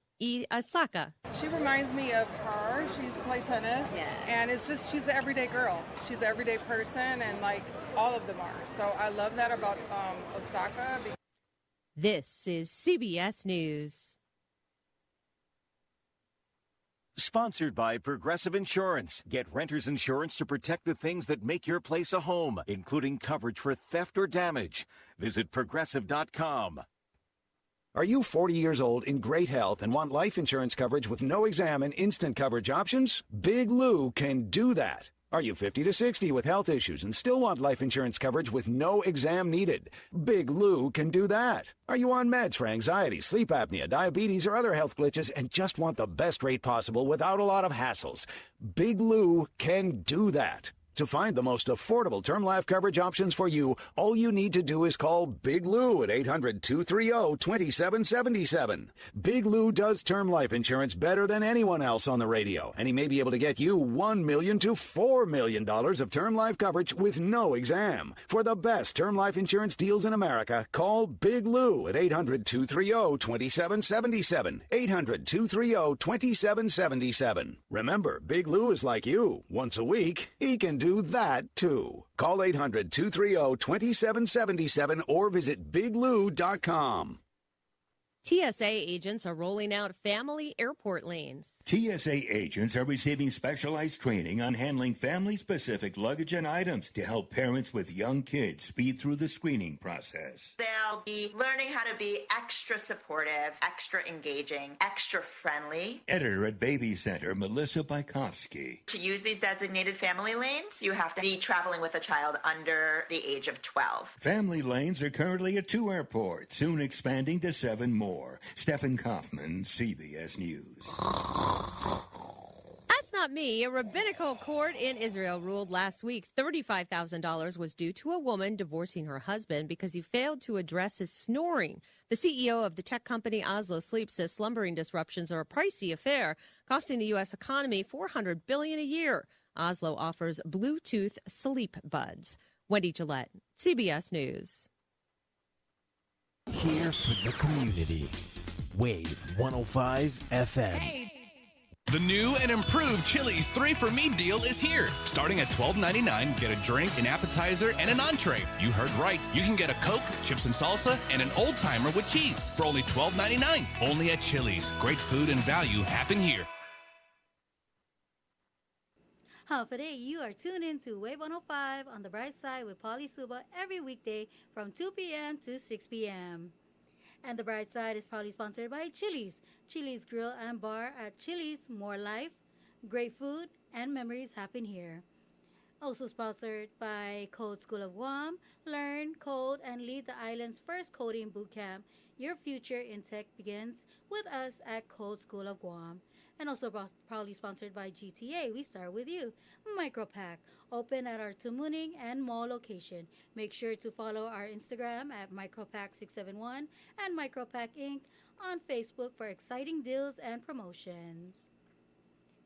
Osaka. She reminds me of her. She used to play tennis, and it's just she's an everyday girl. She's an everyday person, and like all of them are. So I love that about Osaka. This is CBS News. Sponsored by Progressive Insurance. Get renter's insurance to protect the things that make your place a home, including coverage for theft or damage. Visit Progressive.com. Are you 40 years old in great health and want life insurance coverage with no exam and instant coverage options? Big Lou can do that. Are you 50 to 60 with health issues and still want life insurance coverage with no exam needed? Big Lou can do that. Are you on meds for anxiety, sleep apnea, diabetes, or other health glitches and just want the best rate possible without a lot of hassles? Big Lou can do that. To find the most affordable term life coverage options for you, all you need to do is call Big Lou at 800-230-2777. Big Lou does term life insurance better than anyone else on the radio, and he may be able to get you $1 million to $4 million of term life coverage with no exam. For the best term life insurance deals in America, call Big Lou at 800-230-2777. 800-230-2777. Remember, Big Lou is like you. Once a week, he can do that too. Call 800-230-2777 or visit biglou.com. TSA agents are rolling out family airport lanes. TSA agents are receiving specialized training on handling family-specific luggage and items to help parents with young kids speed through the screening process. They'll be learning how to be extra supportive, extra engaging, extra friendly. Editor at Baby Center, Melissa Bykowski. To use these designated family lanes, you have to be traveling with a child under the age of 12. Family lanes are currently at 2 airports, soon expanding to 7 more. Stephen Kaufman, CBS News. That's not me. A rabbinical court in Israel ruled last week $35,000 was due to a woman divorcing her husband because he failed to address his snoring. The CEO of the tech company Oslo Sleep says slumbering disruptions are a pricey affair, costing the U.S. economy $400 billion a year. Oslo offers Bluetooth sleep buds. Wendy Gillette, CBS News. Here for the community. Wave 105 FM. The new and improved Chili's 3 for Me deal is here. Starting at $12.99, get a drink, an appetizer, and an entree. You heard right. You can get a Coke, chips and salsa, and an old-timer with cheese for only $12.99. Only at Chili's. Great food and value happen here. Hafa Adai, you are tuned in to Wave 105 on the Brightside with Pauly Suba every weekday from 2 p.m. to 6 p.m. And the Brightside is proudly sponsored by Chili's. Chili's Grill and Bar at Chili's, more life, great food, and memories happen here. Also sponsored by Code School of Guam. Learn, code, and lead the island's first coding bootcamp. Your future in tech begins with us at Code School of Guam. And also proudly sponsored by GTA. We start with you. Micropack, open at our Tumuning and Mall location. Make sure to follow our Instagram at Micropack671 and Micropack Inc. on Facebook for exciting deals and promotions.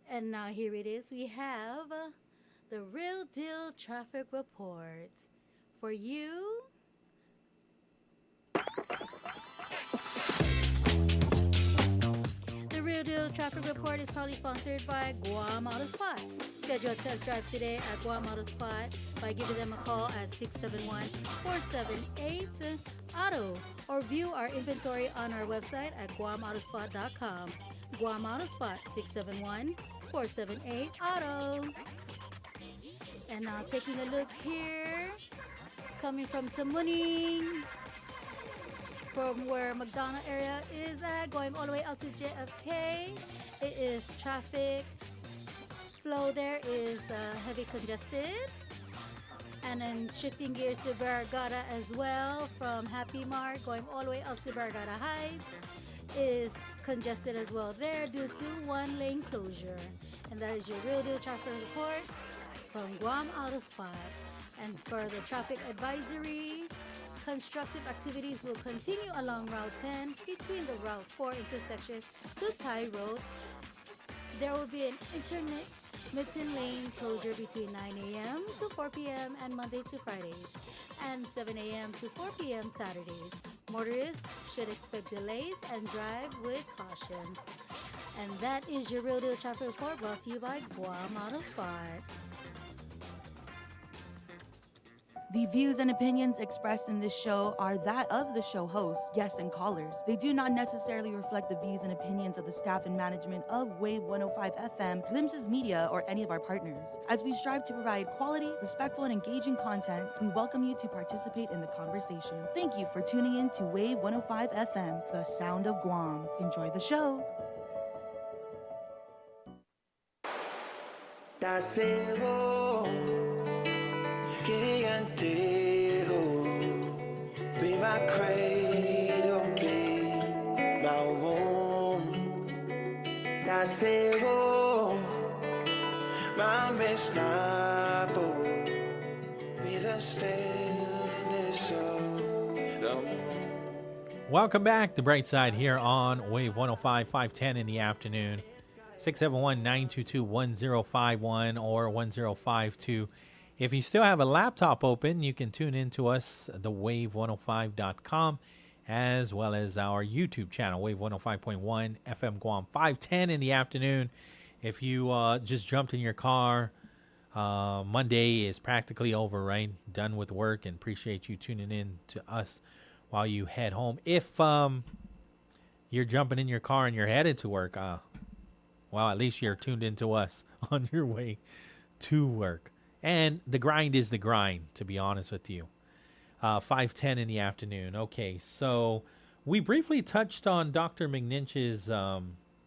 And now here it is. We have the Real Deal Traffic Report for you. Your Real Deal Traffic Report is proudly sponsored by Guam Auto Spot. Schedule a test drive today at Guam Auto Spot by giving them a call at 671-478-AUTO or view our inventory on our website at guamautospot.com. Guam Auto Spot, 671-478-AUTO. And now taking a look here, coming from Tamuning, from where McDonough area is at, going all the way out to JFK. It is traffic flow there is heavy congested. And then shifting gears to Barragata as well, from Happy Mart going all the way up to Barragata Heights is congested as well there due to one lane closure. And that is your Real Deal Traffic Report from Guam Auto Spot. And for the traffic advisory, constructive activities will continue along Route 10 between the Route 4 intersection to Thai Road. There will be an intermittent lane closure between 9 a.m. to 4 p.m. and Monday to Fridays, and 7 a.m. to 4 p.m. Saturdays. Motorists should expect delays and drive with cautions. And that is your Real Deal Traffic Report brought to you by Guam Auto Spot. The views and opinions expressed in this show are that of the show hosts, guests, and callers. They do not necessarily reflect the views and opinions of the staff and management of Wave 105 FM, Glimpses Media, or any of our partners. As we strive to provide quality, respectful, and engaging content, we welcome you to participate in the conversation. Thank you for tuning in to Wave 105 FM, the sound of Guam. Enjoy the show. Que antiguo, be my cradle, be my womb. Nascego, my mesnapo, be the stillness of the moon. Welcome back to Brightside here on Wave 105, 510 in the afternoon. 671-922-1051 or 1052. If you still have a laptop open, you can tune in to us, thewave105.com, as well as our YouTube channel, Wave 105.1 FM Guam, 510 in the afternoon. If you just jumped in your car, Monday is practically over, right? Done with work, and appreciate you tuning in to us while you head home. If you're jumping in your car and you're headed to work, well, at least you're tuned in to us on your way to work. And the grind is the grind, to be honest with you. 5:10 in the afternoon. Okay, so we briefly touched on Dr. McNinch's,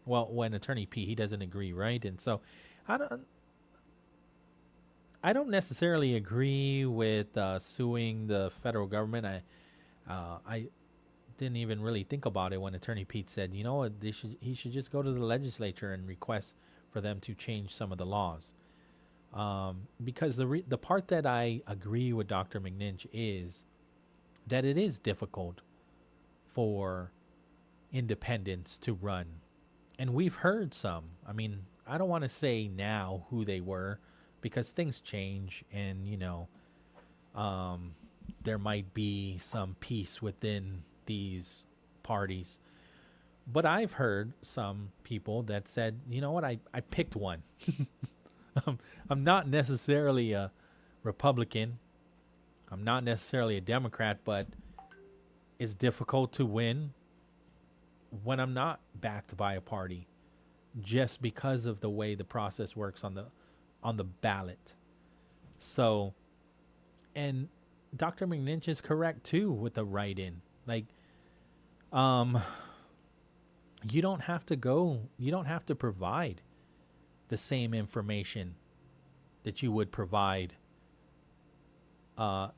when Attorney P, he doesn't agree, right? And so I don't necessarily agree with suing the federal government. I didn't even really think about it when Attorney Pete said, you know what, he should just go to the legislature and request for them to change some of the laws. Because the part that I agree with Dr. McNinch is that it is difficult for independents to run. And we've heard some. I mean, I don't want to say now who they were because things change and, there might be some peace within these parties. But I've heard some people that said, you know what, I picked one. I'm not necessarily a Republican. I'm not necessarily a Democrat, but it's difficult to win when I'm not backed by a party just because of the way the process works on the ballot. So, and Dr. McNinch is correct too with the write-in. Like, you don't have to provide the same information that you would provide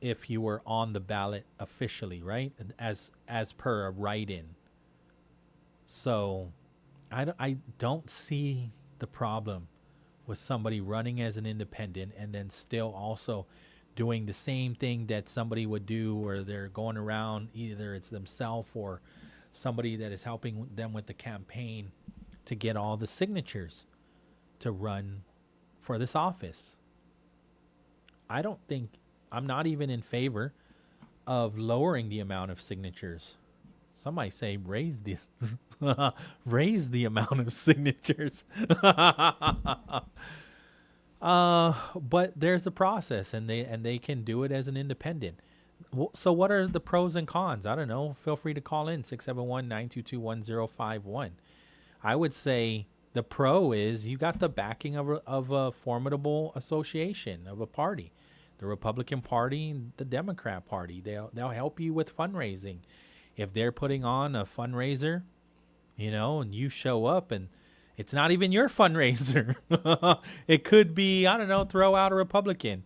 if you were on the ballot officially, right? As per a write-in. So I don't see the problem with somebody running as an independent and then still also doing the same thing that somebody would do, or they're going around, either it's themselves or somebody that is helping them with the campaign to get all the signatures to run for this office. I'm not even in favor of lowering the amount of signatures Some might say raise the raise the amount of signatures. But there's a process, and they can do it as an independent. So what are the pros and cons? I don't know. Feel free to call in 671-922-1051. I would say the pro is you got the backing of a formidable association, of a party, the Republican Party, the Democrat Party. They'll help you with fundraising. If they're putting on a fundraiser, and you show up and it's not even your fundraiser. It could be, I don't know, throw out a Republican.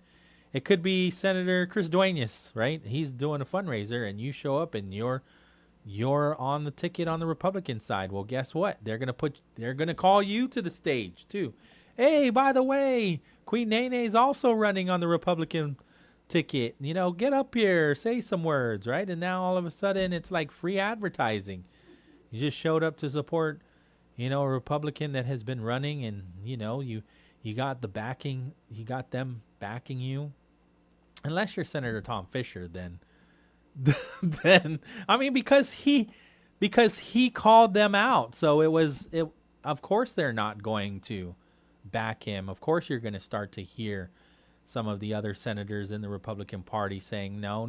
It could be Senator Chris Duenas, right? He's doing a fundraiser and you show up and you're on the ticket on the Republican side. Well, guess what? They're gonna call you to the stage too. Hey, by the way, Queen Nene's also running on the Republican ticket. Get up here, say some words, right? And now all of a sudden it's like free advertising. You just showed up to support, a Republican that has been running, and you got the backing. You got them backing you. Unless you're Senator Tom Fisher, then I mean, because he called them out. So it of course they're not going to back him. Of course you're going to start to hear some of the other senators in the Republican Party saying, no,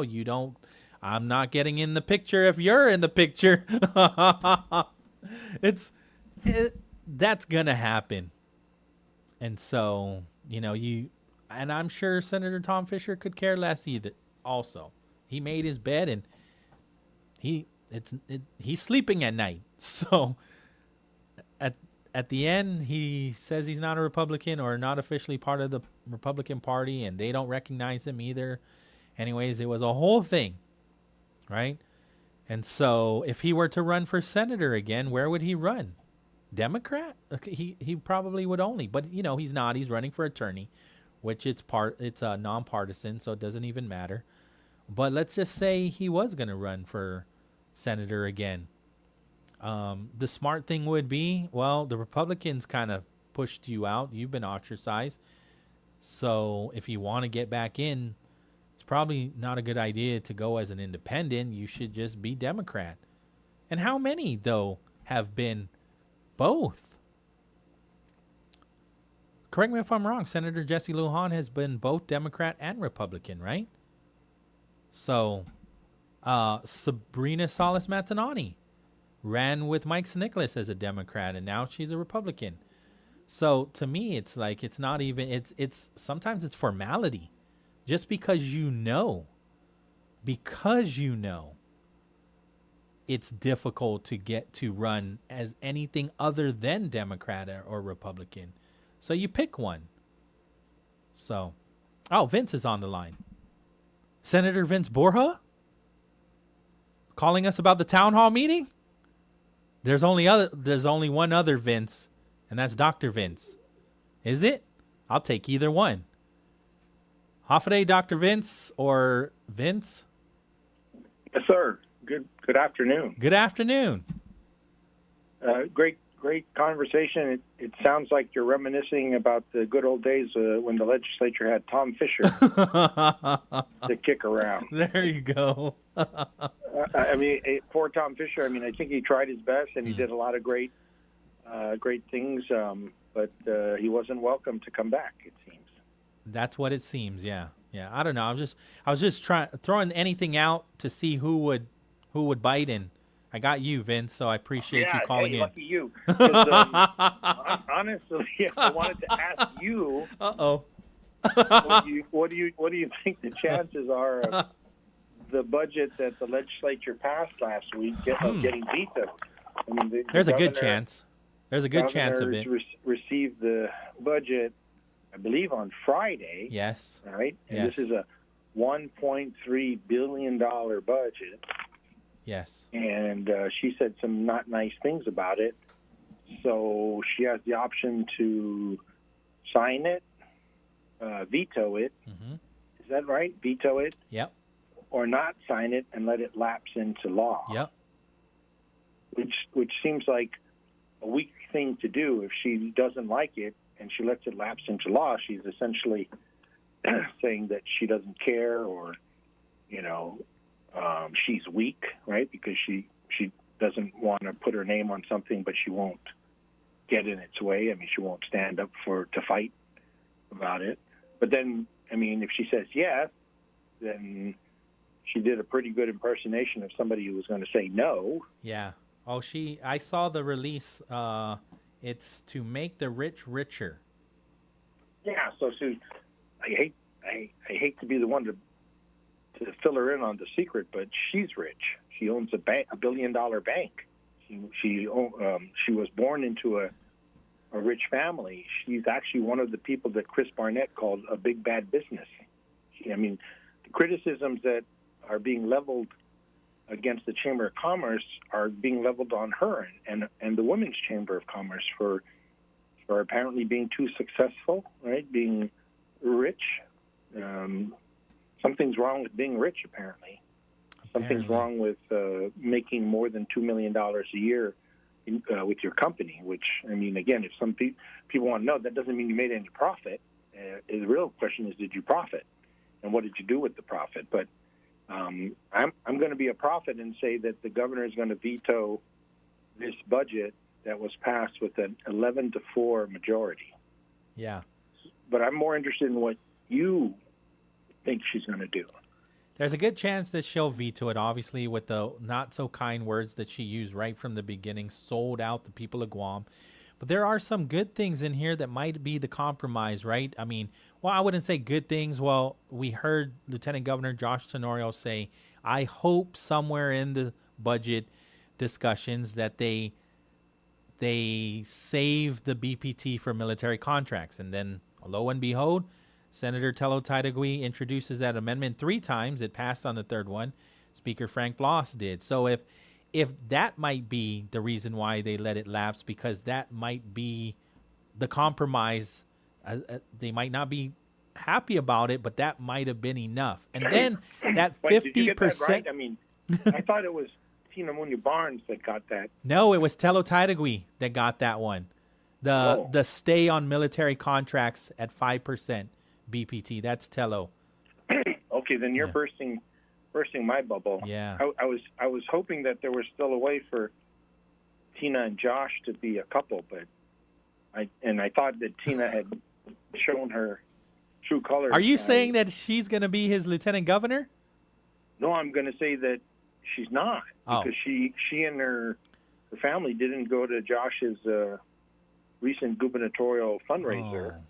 you don't. I'm not getting in the picture if you're in the picture. That's going to happen. And so, and I'm sure Senator Tom Fisher could care less either. Also, he made his bed and he's sleeping at night. So at the end, he says he's not a Republican or not officially part of the Republican Party, and they don't recognize him either. Anyways, it was a whole thing, right? And so if he were to run for senator again, where would he run? Democrat? He probably would only, but he's not. He's running for attorney, which it's nonpartisan, so it doesn't even matter. But let's just say he was going to run for senator again. The smart thing would be, well, the Republicans kind of pushed you out. You've been ostracized. So if you want to get back in, it's probably not a good idea to go as an independent. You should just be Democrat. And how many, though, have been both? Correct me if I'm wrong. Senator Jesse Lujan has been both Democrat and Republican, right? So Sabrina Salas Matanani ran with Mike Nicholas as a Democrat, and now she's a Republican. So to me, it's like it's not even it's sometimes it's formality. Just because it's difficult to get to run as anything other than Democrat or Republican. So you pick one. So, Vince is on the line. Senator Vince Borja calling us about the town hall meeting? There's only one other Vince, and that's Dr. Vince. Is it? I'll take either one. Hafa Adai, Dr. Vince, or Vince? Yes, sir. Good afternoon. Good afternoon. Great conversation. It sounds like you're reminiscing about the good old days when the legislature had Tom Fisher to kick around. There you go. I mean, poor Tom Fisher. I mean, I think he tried his best and he did a lot of great things, but he wasn't welcome to come back, it seems. That's what it seems. Yeah. I don't know. I was just throwing anything out to see who would bite in. I got you, Vince, so I appreciate you calling in. Lucky you. Honestly, I wanted to ask you. What do you think the chances are of the budget that the legislature passed last week getting vetoed? I mean, there's a good chance. There's a good chance of it. Received the budget, I believe, on Friday. Yes. Right. And yes. This is a $1.3 billion budget. Yes. And she said some not nice things about it. So she has the option to sign it, veto it. Mm-hmm. Is that right? Veto it? Yep. Or not sign it and let it lapse into law. Yep. Which seems like a weak thing to do. If she doesn't like it and she lets it lapse into law, she's essentially saying that she doesn't care or, she's weak, right? Because she doesn't want to put her name on something, but she won't get in its way. I mean, she won't stand up to fight about it. But then, I mean, if she says yes, then she did a pretty good impersonation of somebody who was going to say no. Yeah. Oh, I saw the release. It's to make the rich richer. Yeah. So I hate to be the one to fill her in on the secret, but she's rich. She owns a $1 billion bank. She was born into a rich family. She's actually one of the people that Chris Barnett called a big bad business. I mean, the criticisms that are being leveled against the Chamber of Commerce are being leveled on her and the Women's Chamber of Commerce for apparently being too successful, right? Being rich. Something's wrong with being rich, apparently. Something's wrong with making more than $2 million a year with your company, which, I mean, again, if some people want to know, that doesn't mean you made any profit. The real question is, did you profit? And what did you do with the profit? But I'm going to be a prophet and say that the governor is going to veto this budget that was passed with an 11-4 majority. Yeah. But I'm more interested in what you think she's going to do. There's a good chance that she'll veto it, obviously, with the not so kind words that she used right from the beginning, sold out the people of Guam. But there are some good things in here that might be the compromise, right? I mean, well, I wouldn't say good things. Well, we heard Lieutenant Governor Josh Tenorio say, I hope somewhere in the budget discussions that they save the BPT for military contracts. And then, lo and behold, Senator Tello Taitagui introduces that amendment 3 times. It passed on the third one. Speaker Frank Bloss did. So if that might be the reason why they let it lapse, because that might be the compromise. They might not be happy about it, but that might have been enough. And then that 50%. Did you get that right? I mean, I thought it was Tina Munoz Barnes that got that. No, it was Tello Taitagui that got that one. The stay on military contracts at 5% BPT. That's Tello. Okay, then you're bursting my bubble. Yeah. I was hoping that there was still a way for Tina and Josh to be a couple, but I thought that Tina had shown her true colors. Are you saying that she's going to be his lieutenant governor? No, I'm going to say that she's not, because she and her family didn't go to Josh's recent gubernatorial fundraiser. Oh.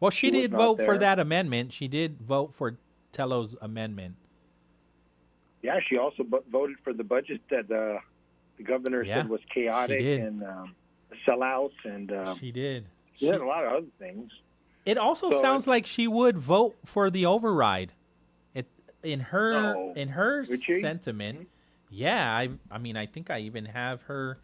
Well, she did vote for that amendment. She did vote for Tello's amendment. Yeah, she also voted for the budget that the governor said was chaotic and sellouts, and she did. She did a lot of other things. It also sounds like she would vote for the override. In her sentiment, Mm-hmm. yeah. I mean, I think I even have her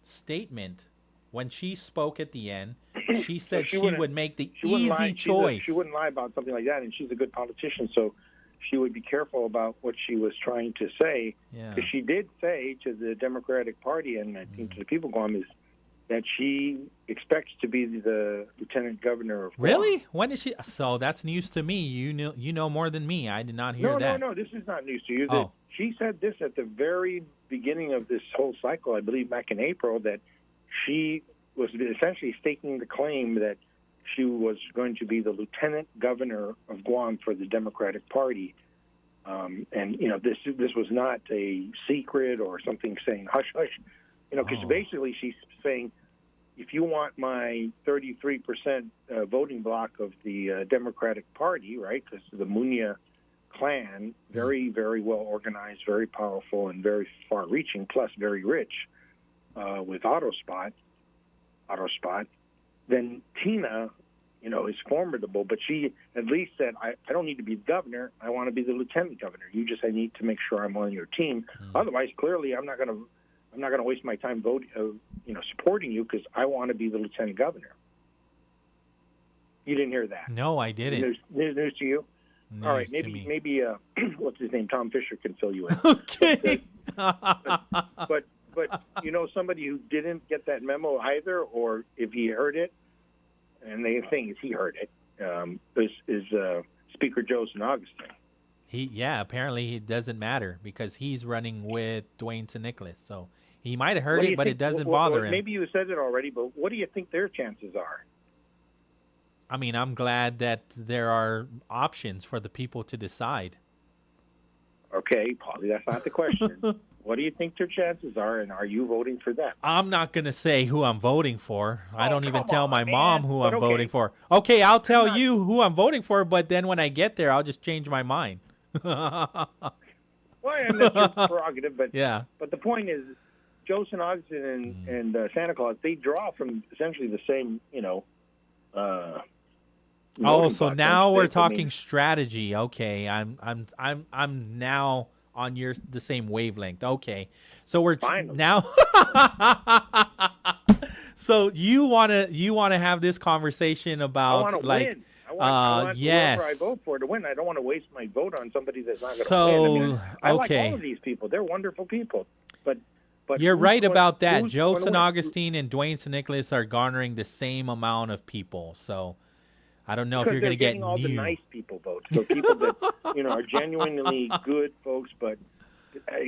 statement when she spoke at the end. She said she would make the easy choice. She wouldn't lie about something like that, and she's a good politician, so she would be careful about what she was trying to say. Because she did say to the Democratic Party, and I think to the people of Guam, is that she expects to be the lieutenant governor of Guam. Really? When is she? So that's news to me. You know more than me. I did not hear that. No. This is not news to you. She said this at the very beginning of this whole cycle, I believe back in April, that she was essentially staking the claim that she was going to be the lieutenant governor of Guam for the Democratic Party. And, this was not a secret or something saying hush, hush. Because basically she's saying, if you want my 33% voting block of the Democratic Party, right, because the Munya clan, very, very well organized, very powerful, and very far-reaching, plus very rich, with Autospot, then Tina, is formidable. But she at least said, I don't need to be the governor. I want to be the lieutenant governor. I need to make sure I'm on your team. Otherwise, clearly, I'm not going to waste my time supporting you, because I want to be the lieutenant governor. You didn't hear that? No, I didn't. News to you? News all right, maybe what's his name? Tom Fisher can fill you in. Okay. But somebody who didn't get that memo either, or if he heard it, and the thing is he heard it, is Speaker Joseph August. Apparently it doesn't matter because he's running with Dwayne St. Nicholas. So he might have heard What do it, you but think- it doesn't well, bother him. Maybe you said it already, but what do you think their chances are? I mean, I'm glad that there are options for the people to decide. Okay, Pauly, that's not the question. What do you think their chances are, and are you voting for them? I'm not going to say who I'm voting for. I don't even come tell on, my man. mom who But I'm okay. voting for. Okay, I'll tell you who I'm voting for, but then when I get there, I'll just change my mind. Well, and that's your prerogative, but Yeah. But the point is, Joe St. Augustine and Santa Claus, they draw from essentially the same, Oh, voting so block, now don't we're you think? I mean, talking strategy. Okay, I'm now on the same wavelength. Okay, so we're now. So you wanna have this conversation I about want to like win. I want yes. whoever I vote for to win. I don't want to waste my vote on somebody that's not going to So, win. I mean, I like okay. all of these people. They're wonderful people. But You're who's right going- about that. who's Joe gonna St. win? Augustine and Dwayne St. Nicholas are garnering the same amount of people. So I don't know if Because you're going to they're get getting all the new. nice people votes. So people that are genuinely good folks. But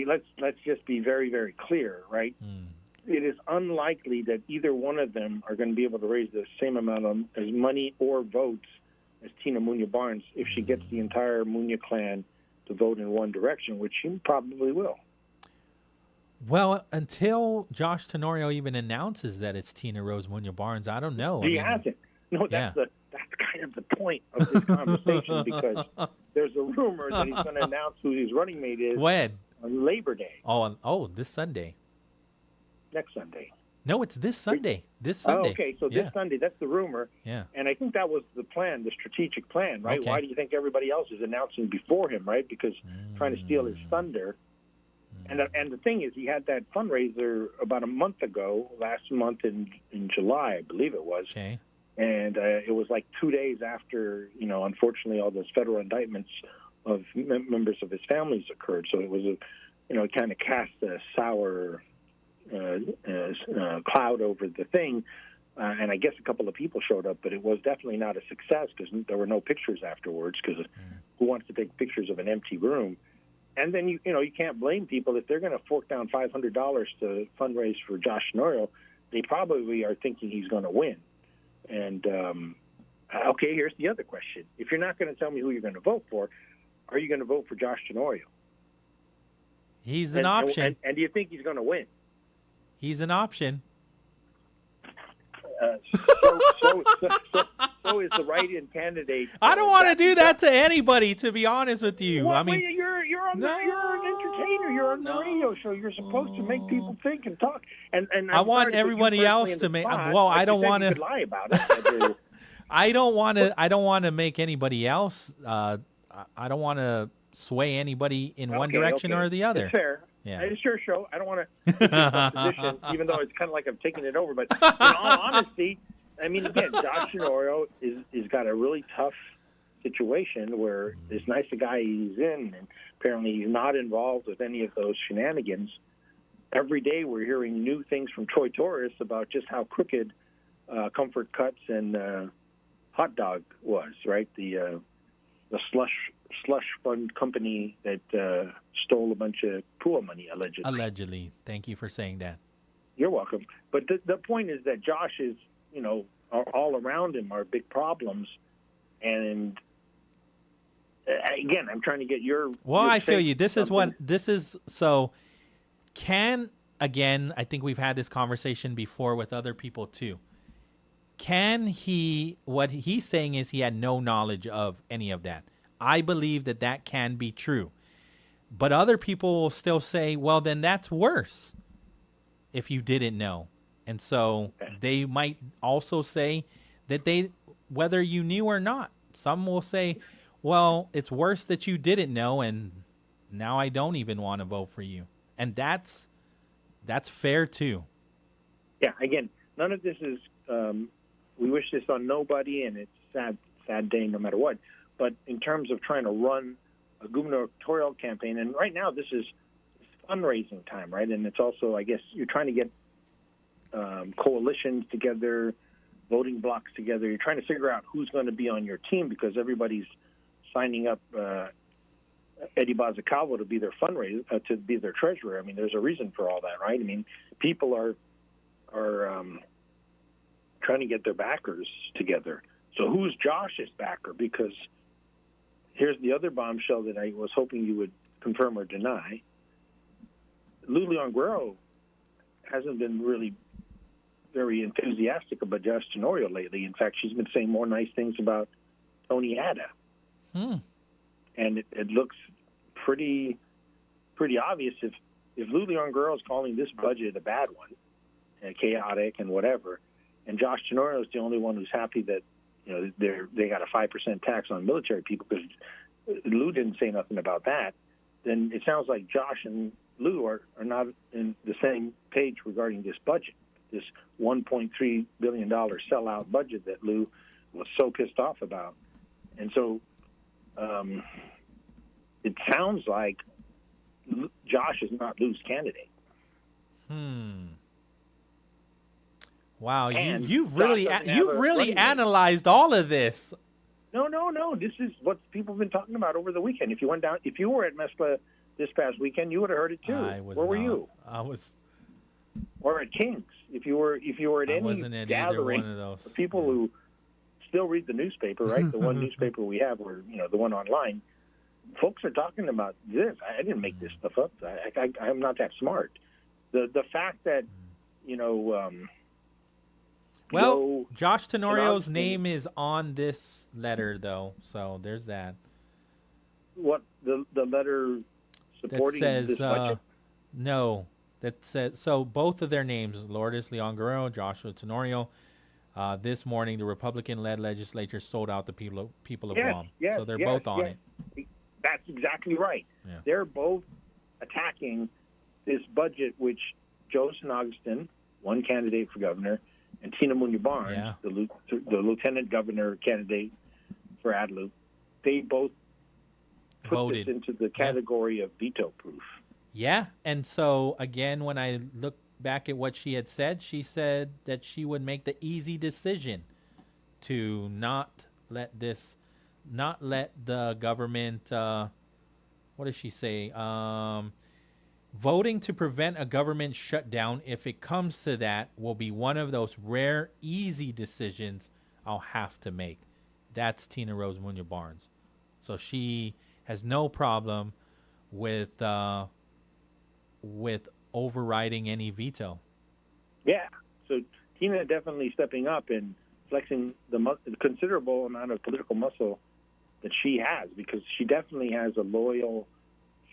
let's just be very, very clear, right? It is unlikely that either one of them are going to be able to raise the same amount of as money or votes as Tina Munoz Barnes if she gets the entire Munoz clan to vote in one direction, which she probably will. Well, until Josh Tenorio even announces that it's Tina Rose Munoz Barnes, I don't know. He hasn't. No, that's kind of the point of this conversation because there's a rumor that he's going to announce who his running mate is When? on Labor Day, This Sunday. next Sunday. No, it's this Sunday. This Sunday. Oh, okay, so this Sunday, that's the rumor. Yeah. And I think that was the plan, the strategic plan, right? Okay. Why do you think everybody else is announcing before him, right? Because trying to steal his thunder. And the thing is, he had that fundraiser about a month ago, last month in July, I believe it was. Okay. And it was like 2 days after, unfortunately, all those federal indictments of members of his families occurred. So it was it kind of cast a sour cloud over the thing. And I guess a couple of people showed up, but it was definitely not a success because there were no pictures afterwards because who wants to take pictures of an empty room? And then, you can't blame people if they're going to fork down $500 to fundraise for Josh Tenorio. They probably are thinking he's going to win. And, okay, here's the other question. If you're not going to tell me who you're going to vote for, are you going to vote for Josh Tenorio? He's an option. And do you think he's going to win? He's an option. So is the write-in candidate. I don't want to do that to anybody, to be honest with you. Well, I mean, you're an entertainer. You're on the radio show. You're supposed to make people think and talk. And I want everybody else to make. Well, I don't want to lie about it. I don't want to. I don't want to make anybody else. I don't want to sway anybody in one direction or the other. It's fair. Yeah. It's your show. I don't want to take a position, even though it's kind of like I'm taking it over. But in all honesty, I mean, again, Josh Tenorio is got a really tough situation where this nice guy he's in, and apparently he's not involved with any of those shenanigans. Every day we're hearing new things from Troy Torres about just how crooked Comfort Cuts and Hot Dog was, right? The slush fund company that stole a bunch of pool money, allegedly. Allegedly. Thank you for saying that. You're welcome. But the point is that Josh is, all around him are big problems. And again, I'm trying to get your. Well, your I feel take you. This on is what something. this is. So, again, I think we've had this conversation before with other people too. What he's saying is he had no knowledge of any of that. I believe that can be true. But other people will still say, well, then that's worse if you didn't know. And so they might also say that whether you knew or not, some will say, well, it's worse that you didn't know, and now I don't even want to vote for you. And that's fair too. Yeah, again, none of this is, we wish this on nobody, and it's sad day no matter what. But in terms of trying to run a gubernatorial campaign, and right now this is fundraising time, right? And it's also, I guess, you're trying to get coalitions together, voting blocks together. You're trying to figure out who's going to be on your team because everybody's signing up Eddie Bazacalvo to be their fundraiser, to be their treasurer. I mean, there's a reason for all that, right? I mean, people are trying to get their backers together. So who's Josh's backer? Because here's the other bombshell that I was hoping you would confirm or deny. Lou Leon Guerrero hasn't been really very enthusiastic about Josh Tenorio lately. In fact, she's been saying more nice things about Tony Ada. And it looks pretty obvious if Lou Leon Guerrero is calling this budget a bad one, chaotic and whatever, and Josh Tenorio is the only one who's happy that they got a 5% tax on military people because Lou didn't say nothing about that, then it sounds like Josh and Lou are not in the same page regarding this budget, this $1.3 billion sellout budget that Lou was so pissed off about. And so it sounds like Josh is not Lou's candidate. Wow, you've really analyzed all of this. No. This is what people have been talking about over the weekend. If you were at MESPA this past weekend, you would have heard it too. Where were you? I was. Or at King's. If you were at any gathering of people who still read the newspaper, right? The one newspaper we have, or the one online. Folks are talking about this. I didn't make this stuff up. I'm not that smart. The fact that Josh Tenorio's name is on this letter, though, so there's that. What the letter supporting that says, this budget? No, that says so. Both of their names, Lourdes Leon Guerrero, Joshua Tenorio. This morning, the Republican-led legislature sold out the people of Guam. So they're both on it. That's exactly right. Yeah. They're both attacking this budget, which Joseph Augustin, one candidate for governor, and Tina Munoz Barnes, the lieutenant governor candidate for ADLU, they both put this into the category of veto-proof. Yeah, and so, again, when I look back at what she said that she would make the easy decision to not let the government, what does she say? Voting to prevent a government shutdown, if it comes to that, will be one of those rare, easy decisions I'll have to make. That's Tina Rose Munoz Barnes. So she has no problem with overriding any veto. Yeah. So Tina definitely stepping up and flexing the considerable amount of political muscle that she has, because she definitely has a loyal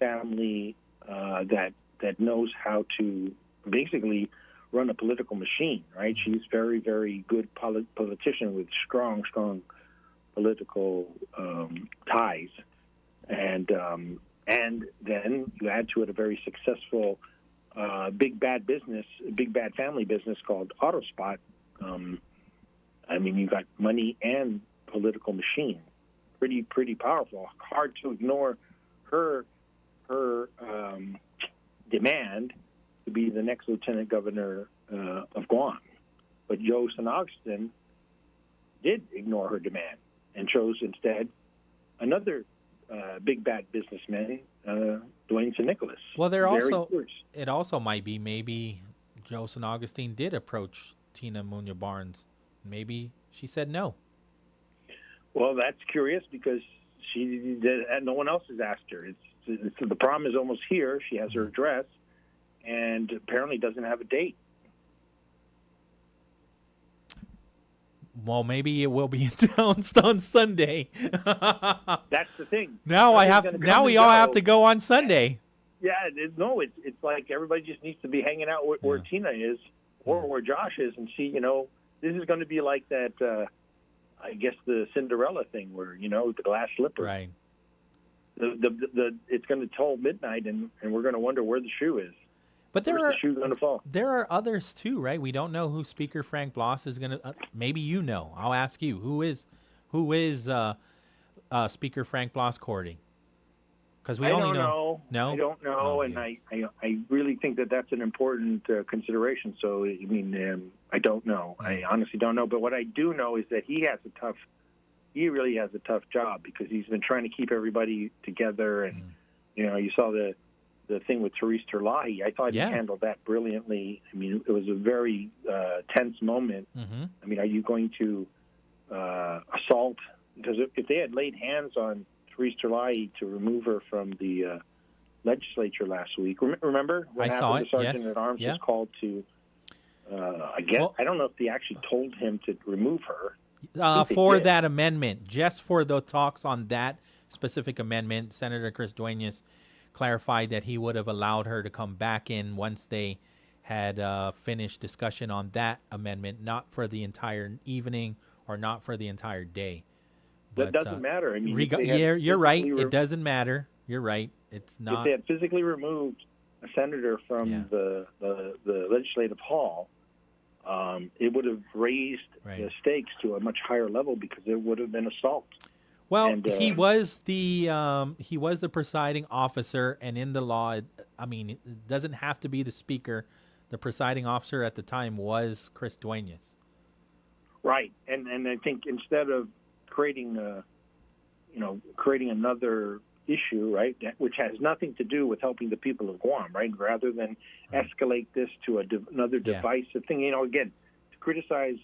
family that knows how to basically run a political machine, right? She's very, very good politician with strong political ties, and then you add to it a very successful big bad family business called Autospot. I mean, you got money and political machine. Pretty powerful. Hard to ignore her demand to be the next lieutenant governor of Guam. But Joe San Augustin did ignore her demand and chose instead another big bad businessman, Dwayne San Nicolas. Well, it also might be maybe Joe San Augustine did approach Tina Munoz Barnes. Maybe she said no. Well, that's curious because no one else has asked her. The prom is almost here. She has her address, and apparently doesn't have a date. Well, maybe it will be announced on Sunday. That's the thing. Now we all have to go on Sunday. Yeah, it's like everybody just needs to be hanging out where Tina is or where Josh is and see. This is going to be like that. I guess the Cinderella thing, where the glass slipper. Right. It's going to toll midnight, and we're going to wonder where the shoe is. But where's the shoe going to fall? There are others too, right? We don't know who Speaker Frank Bloss is going to. Maybe you know. I'll ask you. Who is Speaker Frank Bloss courting? Because I don't know. No, I don't know, and I really think that's an important consideration. So I mean, I don't know. I honestly don't know. But what I do know is that he really has a tough job, because he's been trying to keep everybody together and You saw the thing with Therese Terlahi. I thought he handled that brilliantly. I mean, it was a very tense moment. Mm-hmm. I mean, are you going to assault? Because if they had laid hands on Therese Terlahi to remove her from the legislature last week, remember what I saw happened? it. The sergeant at arms was called to. I don't know if they actually told him to remove her. For that amendment, just for the talks on that specific amendment, Senator Chris Duenas clarified that he would have allowed her to come back in once they had finished discussion on that amendment, not for the entire evening or not for the entire day. That doesn't matter. I mean, you're right. It doesn't matter. You're right. It's not. If they had physically removed a senator from the legislative hall, it would have raised the stakes to a much higher level because it would have been assault. Well, he was the presiding officer, and in the law, it doesn't have to be the speaker. The presiding officer at the time was Chris Duenas. Right, and I think instead of creating another issue, right, which has nothing to do with helping the people of Guam, right, rather than escalate this to another divisive thing. Again, to criticize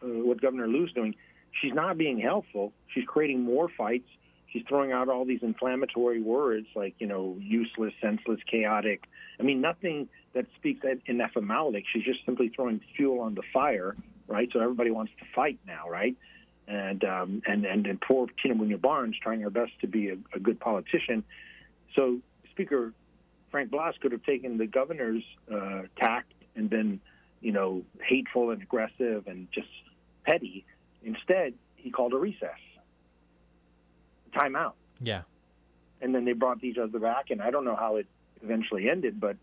what Governor Liu's doing. She's not being helpful. She's creating more fights. She's throwing out all these inflammatory words like, useless, senseless, chaotic. I mean, nothing that speaks in ephemeralic. She's just simply throwing fuel on the fire, right? So everybody wants to fight now, right? And poor Tina Munoz Barnes trying her best to be a good politician. So Speaker Frank Blas could have taken the governor's tact and been, hateful and aggressive and just petty. Instead, he called a recess, timeout. Yeah. And then they brought each other back, and I don't know how it eventually ended, but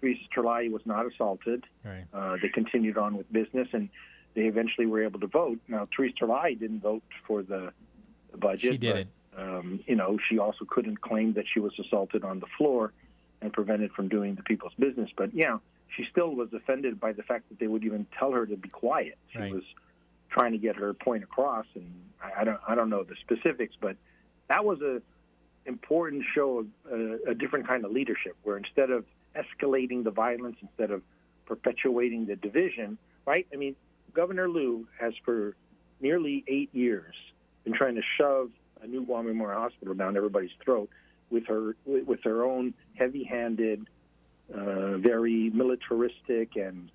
Therese Terlahi was not assaulted. Right. They continued on with business, and they eventually were able to vote. Now, Therese Terlahi didn't vote for the budget. She didn't. But, she also couldn't claim that she was assaulted on the floor and prevented from doing the people's business. But, she still was offended by the fact that they would even tell her to be quiet. She was trying to get her point across, and I don't know the specifics, but that was a important show of a different kind of leadership, where instead of escalating the violence, instead of perpetuating the division, right? I mean, Governor Liu has for nearly 8 years been trying to shove a new Guam Memorial Hospital down everybody's throat with her own heavy-handed, very militaristic and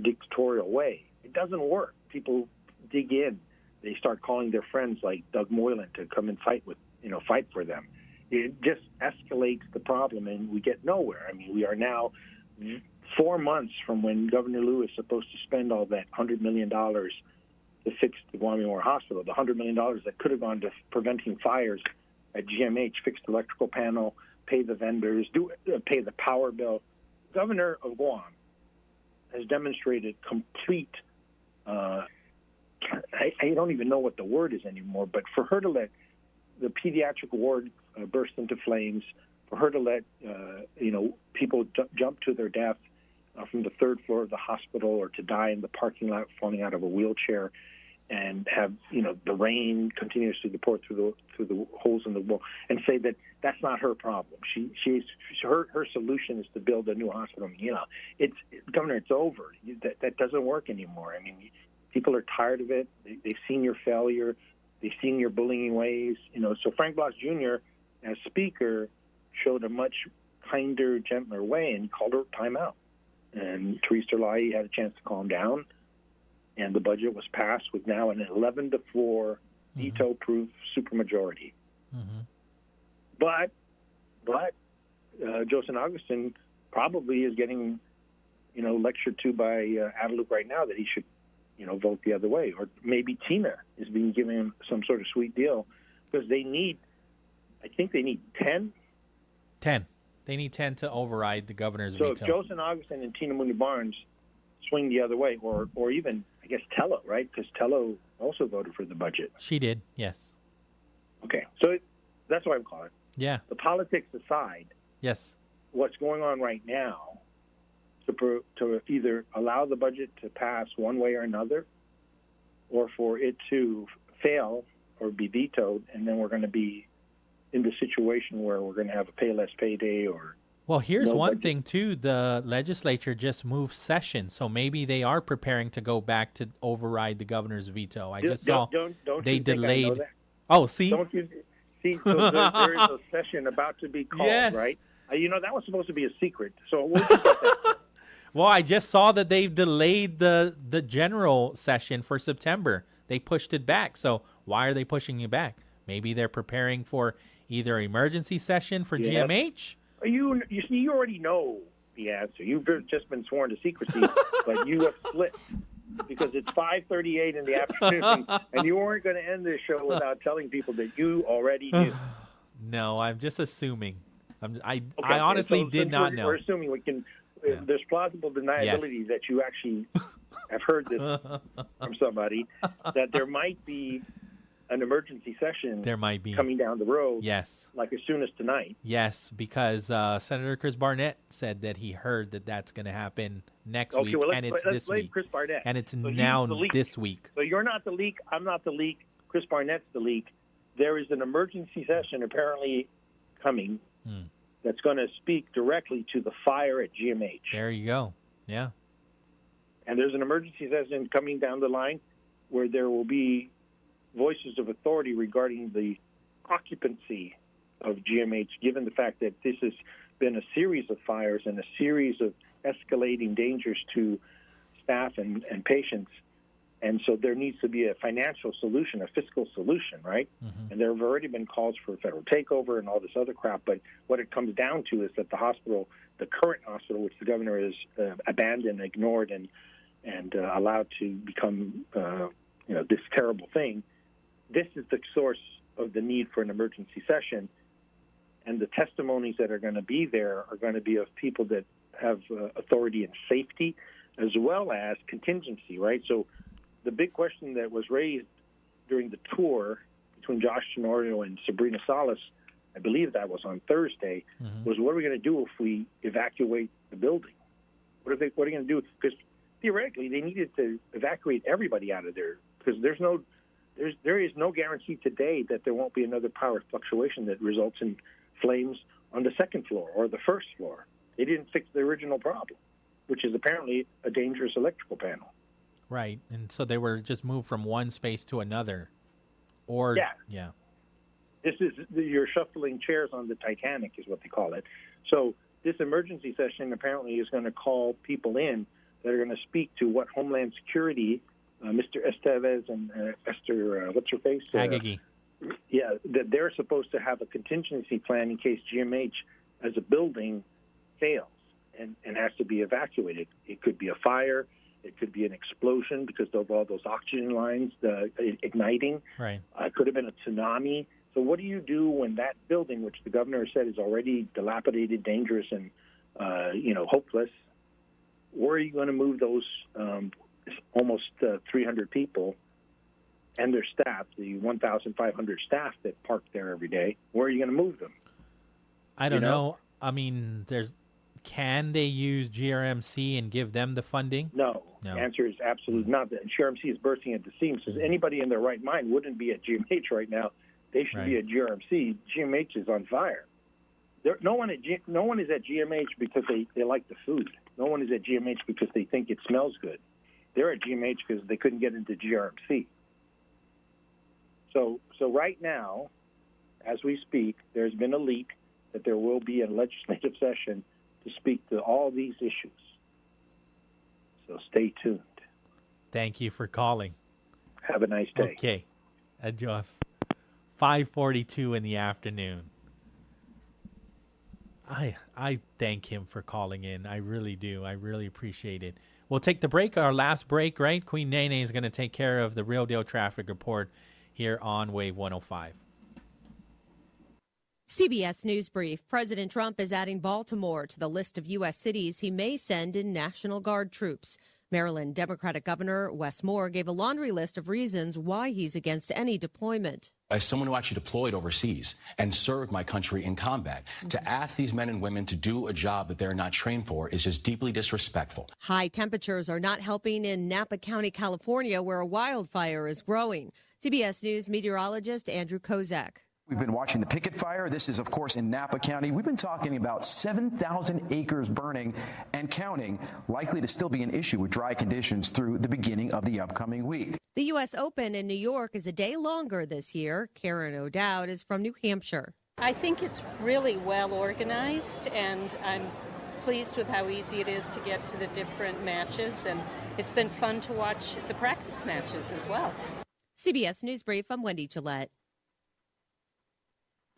dictatorial way. It doesn't work. People dig in. They start calling their friends like Doug Moylan to come and fight for them. It just escalates the problem, and we get nowhere. I mean, we are now 4 months from when Governor Liu is supposed to spend all that $100 million to fix the Guam Memorial Hospital, the $100 million that could have gone to preventing fires at GMH, fix the electrical panel, pay the vendors, pay the power bill. Governor of Guam has demonstrated complete I don't even know what the word is anymore, but for her to let the pediatric ward burst into flames, for her to let people jump to their death from the third floor of the hospital, or to die in the parking lot falling out of a wheelchair, and have the rain continuously pour through the holes in the wall, and say that that's not her problem. Her solution is to build a new hospital. Governor, it's over. That doesn't work anymore. I mean, people are tired of it. They've seen your failure. They've seen your bullying ways. So Frank Blas Jr., as Speaker, showed a much kinder, gentler way, and he called her timeout. And Therese Terlahi had a chance to calm down, and the budget was passed with now an 11-4 veto-proof supermajority. Mm-hmm. But Joseph Augustin probably is getting, lectured to by Adeluc right now that he should, vote the other way. Or maybe Tina is being given some sort of sweet deal, because they need 10. 10. They need 10 to override the governor's veto. veto. So if Joseph Augustin and Tina Munoz Barnes swing the other way, or even, I guess, Tello, right? Because Tello also voted for the budget. She did, yes. Okay, so that's what I would call it. Yeah. The politics aside, yes, what's going on right now to either allow the budget to pass one way or another, or for it to fail or be vetoed, and then we're going to be in the situation where we're going to have a pay less payday or. Well, here's no one budget. thing, too. The legislature just moved session, so maybe they are preparing to go back to override the governor's veto. I just saw Don't they you think I know delayed. that? Oh, see? Don't you see? So there is a session about to be called, Yes. right? That was supposed to be a secret. So we'll get that. Well, I just saw that they've delayed the general session for September. They pushed it back. So why are they pushing it back? Maybe they're preparing for either emergency session for Yes. GMH. You see, you already know the answer. You've just been sworn to secrecy, but you have flipped because it's 5:38 in the afternoon, and you weren't going to end this show without telling people that you already knew. No, I'm just assuming. I Okay, honestly so did since not know. We're assuming we can. There's plausible deniability that you actually have heard this from somebody, that there might be an emergency session. There might be coming down the road. Yes. Like as soon as tonight. Yes, because Senator Chris Barnett said that he heard that that's going to happen next week, Well, and it's let's this blame week. Chris Barnett. And it's So he's now the leak. this week. So you're not the leak. I'm not the leak. Chris Barnett's the leak. There is an emergency session apparently coming that's going to speak directly to the fire at GMH. There you go. Yeah. And there's an emergency session coming down the line where there will be voices of authority regarding the occupancy of GMH, given the fact that this has been a series of fires and a series of escalating dangers to staff and patients. And so there needs to be a financial solution, a fiscal solution, right? And there have already been calls for a federal takeover and all this other crap. But what it comes down to is that the hospital, the current hospital, which the governor has abandoned, ignored, and allowed to become, this terrible thing, this is the source of the need for an emergency session. And the testimonies that are going to be there are going to be of people that have authority and safety as well as contingency, right? So the big question that was raised during the tour between Josh Tenorio and Sabrina Salas, I believe that was on Thursday, was what are we going to do if we evacuate the building? What are you going to do? Because theoretically, they needed to evacuate everybody out of there because there is no guarantee today that there won't be another power fluctuation that results in flames on the second floor or the first floor. They didn't fix the original problem, which is apparently a dangerous electrical panel. Right. And so they were just moved from one space to another. Or yeah. This is you're shuffling chairs on the Titanic is what they call it. So this emergency session apparently is going to call people in that are going to speak to what Homeland Security, Mr. Estevez and Esther, what's her face? Agagi. That they're supposed to have a contingency plan in case GMH as a building fails and has to be evacuated. It could be a fire. It could be an explosion because of all those oxygen lines igniting. Right. It could have been a tsunami. So what do you do when that building, which the governor said is already dilapidated, dangerous, and hopeless, where are you going to move those almost 300 people and their staff, the 1,500 staff that park there every day? Where are you going to move them? I don't know. I mean, can they use GRMC and give them the funding? No. The answer is absolutely not. The GRMC is bursting at the seams. So anybody in their right mind wouldn't be at GMH right now. They should be at GRMC. GMH is on fire. No one is at GMH because they like the food. No one is at GMH because they think it smells good. They're at GMH because they couldn't get into GRMC. So right now, as we speak, there's been a leak that there will be a legislative session to speak to all these issues. So stay tuned. Thank you for calling. Have a nice day. Okay. Adios. 5:42 in the afternoon. I thank him for calling in. I really do. I really appreciate it. We'll take the break, our last break, right? Queen Nene is going to take care of the Real Deal Traffic Report here on Wave 105. CBS News Brief. President Trump is adding Baltimore to the list of U.S. cities he may send in National Guard troops. Maryland Democratic Governor Wes Moore gave a laundry list of reasons why he's against any deployment. As someone who actually deployed overseas and served my country in combat, to ask these men and women to do a job that they're not trained for is just deeply disrespectful. High temperatures are not helping in Napa County, California, where a wildfire is growing. CBS News meteorologist Andrew Kozak. We've been watching the picket fire. This is, of course, in Napa County. We've been talking about 7,000 acres burning and counting, likely to still be an issue with dry conditions through the beginning of the upcoming week. The U.S. Open in New York is a day longer this year. Karen O'Dowd is from New Hampshire. I think it's really well organized, and I'm pleased with how easy it is to get to the different matches, and it's been fun to watch the practice matches as well. CBS News Brief, I'm Wendy Gillette.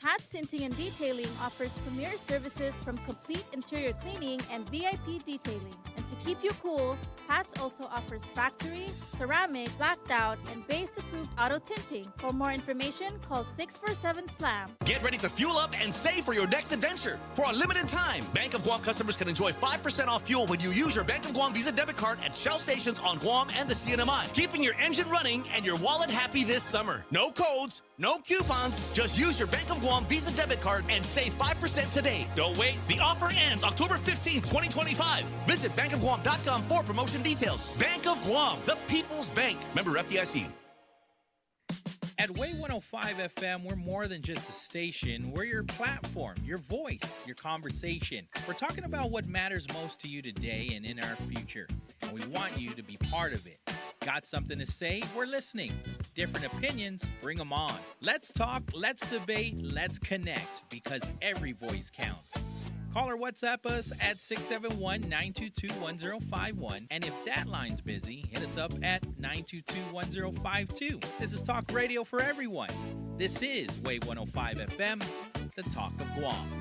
Pat's Tinting and Detailing offers premier services from complete interior cleaning and VIP detailing. And to keep you cool, Pat's also offers factory, ceramic, blacked out, and base-approved auto tinting. For more information, call 647-SLAM. Get ready to fuel up and save for your next adventure. For a limited time, Bank of Guam customers can enjoy 5% off fuel when you use your Bank of Guam Visa debit card at Shell stations on Guam and the CNMI, keeping your engine running and your wallet happy this summer. No codes, no coupons, just use your Bank of Guam Visa debit card and save 5% today. Don't wait. The offer ends October 15, 2025. Visit bankofguam.com for promotion details. Bank of Guam, the people's bank. Member FDIC. At Way 105 FM, we're more than just a station. We're your platform, your voice, your conversation. We're talking about what matters most to you today and in our future. And we want you to be part of it. Got something to say? We're listening. Different opinions? Bring them on. Let's talk, let's debate, let's connect, because every voice counts. Call or WhatsApp us at 671-922-1051. And if that line's busy, hit us up at 922-1052. This is Talk Radio for everyone. This is Way 105 FM, the Talk of Guam.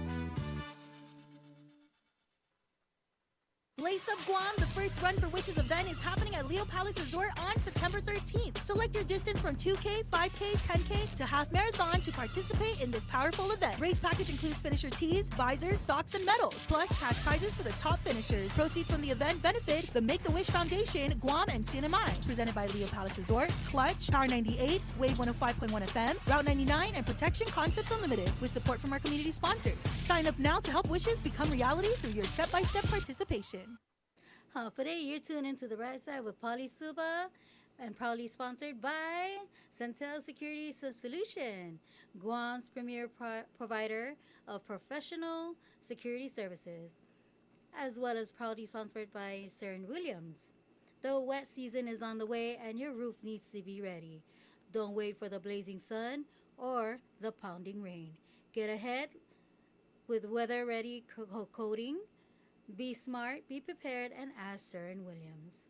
Lace Up Guam, the first Run for Wishes event is happening at Leo Palace Resort on September 13th. Select your distance from 2K, 5K, 10K to half marathon to participate in this powerful event. Race package includes finisher tees, visors, socks, and medals, plus cash prizes for the top finishers. Proceeds from the event benefit the Make-A-Wish Foundation, Guam, and CNMI. Presented by Leo Palace Resort, Clutch, Power 98, Wave 105.1 FM, Route 99, and Protection Concepts Unlimited, with support from our community sponsors. Sign up now to help wishes become reality through your step-by-step participation. For today, you're tuned into the Brightside with Pauly Suba, and proudly sponsored by Centel Security Solution, Guam's premier provider of professional security services, as well as proudly sponsored by Sherwin-Williams. The wet season is on the way, and your roof needs to be ready. Don't wait for the blazing sun or the pounding rain. Get ahead with weather-ready coating. Be smart, be prepared, and ask Sherwin-Williams.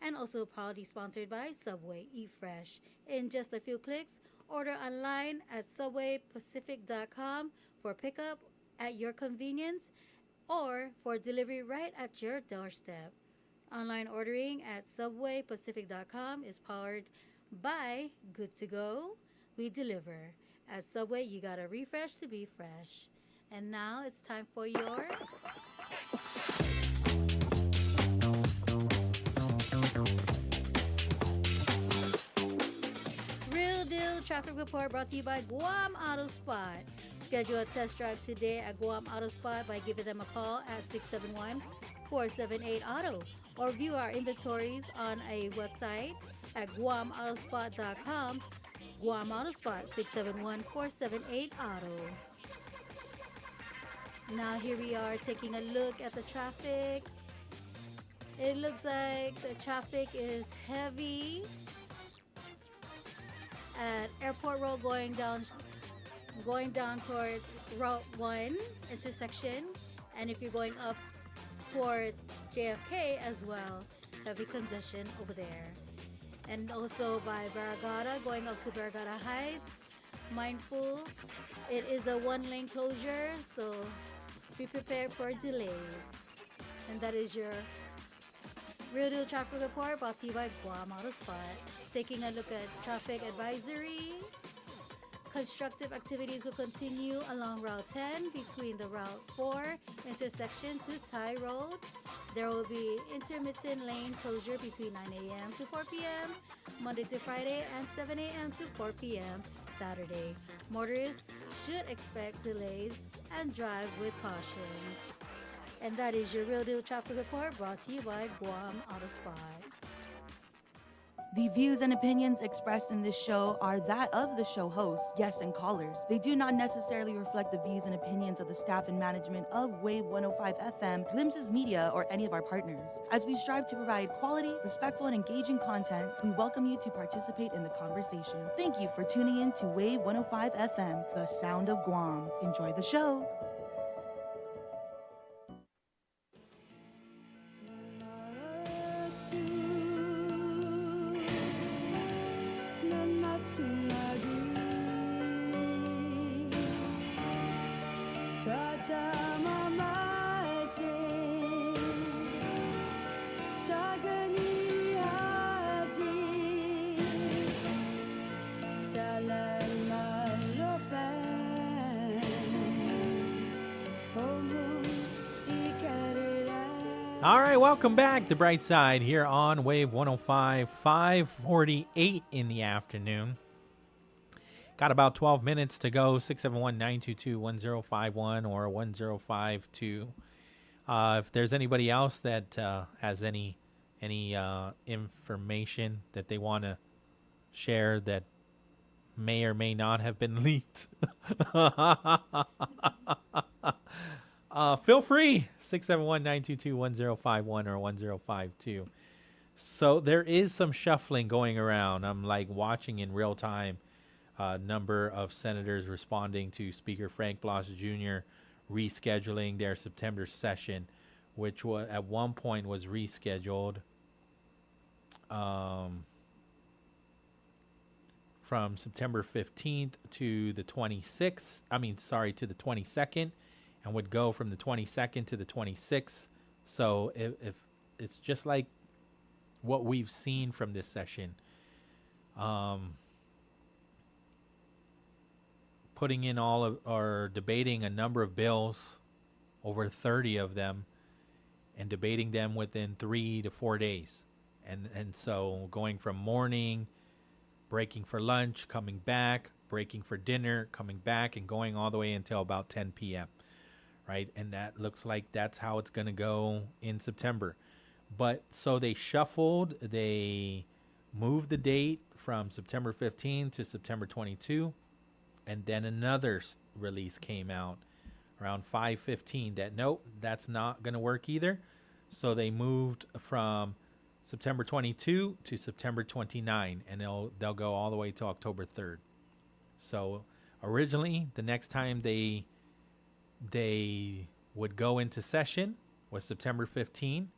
And also proudly sponsored by Subway. Eat fresh. In just a few clicks, order online at subwaypacific.com for pickup at your convenience or for delivery right at your doorstep. Online ordering at subwaypacific.com is powered by Good to Go. We deliver. At Subway, you gotta refresh to be fresh. And now it's time for your Real Deal Traffic Report, brought to you by Guam Auto Spot. Schedule a test drive today at Guam Auto Spot by giving them a call at 671-478-AUTO or view our inventories on a website at guamautospot.com. Guam Auto Spot, 671-478-AUTO. Now here we are taking a look at the traffic. It looks like the traffic is heavy at Airport Road going down toward Route 1 intersection, and if you're going up toward JFK as well, heavy congestion over there. And also by Barragata, going up to Barragata Heights. Mindful, it is a one-lane closure, so be prepared for delays. And that is your Real Deal Traffic Report, brought to you by Guam Auto Spot. Taking a look at traffic advisory. Constructive activities will continue along Route 10 between the Route 4 intersection to Thai Road. There will be intermittent lane closure between 9 a.m. to 4 p.m. Monday to Friday and 7 a.m. to 4 p.m. Saturday. Motorists should expect delays and drive with caution. And that is your Real Deal Traffic Report, brought to you by Guam Auto Spot. The views and opinions expressed in this show are that of the show host, guests, and callers. They do not necessarily reflect the views and opinions of the staff and management of Wave 105 FM, Glimpses Media, or any of our partners. As we strive to provide quality, respectful, and engaging content, we welcome you to participate in the conversation. Thank you for tuning in to Wave 105 FM, the sound of Guam. Enjoy the show. All right, welcome back to Brightside here on Wave 105, 5:48 in the afternoon. Got about 12 minutes to go, 671-922-1051 or 1052. If there's anybody else that has any information that they want to share that may or may not have been leaked, feel free, 671-922-1051 or 1052. So there is some shuffling going around. I'm like watching in real time number of senators responding to Speaker Frank Blas Jr. rescheduling their September session, which was at one point was rescheduled from September 15th to the 26th. To the 22nd. And would go from the 22nd to the 26th. So if it's just like what we've seen from this session, putting in all of or debating a number of bills, over 30 of them, and debating them within 3 to 4 days. And so going from morning, breaking for lunch, coming back, breaking for dinner, coming back, and going all the way until about 10 p.m. Right, and that looks like that's how it's going to go in September. But so they shuffled, they moved the date from September 15 to September 22, and then another release came out around 5:15 that nope, that's not going to work either. So they moved from September 22 to September 29, and they'll go all the way to October 3rd. So originally, the next time they would go into session was September 15.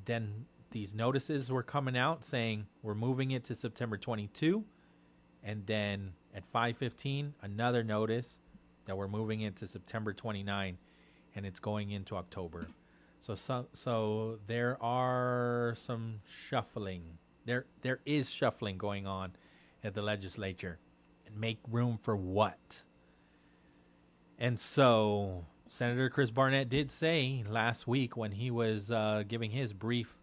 Then these notices were coming out saying we're moving it to September 22. And then at 5:15, another notice that we're moving it to September 29, and it's going into October. So there are some shuffling. There is shuffling going on at the legislature. And make room for what? And so Senator Chris Barnett did say last week when he was giving his brief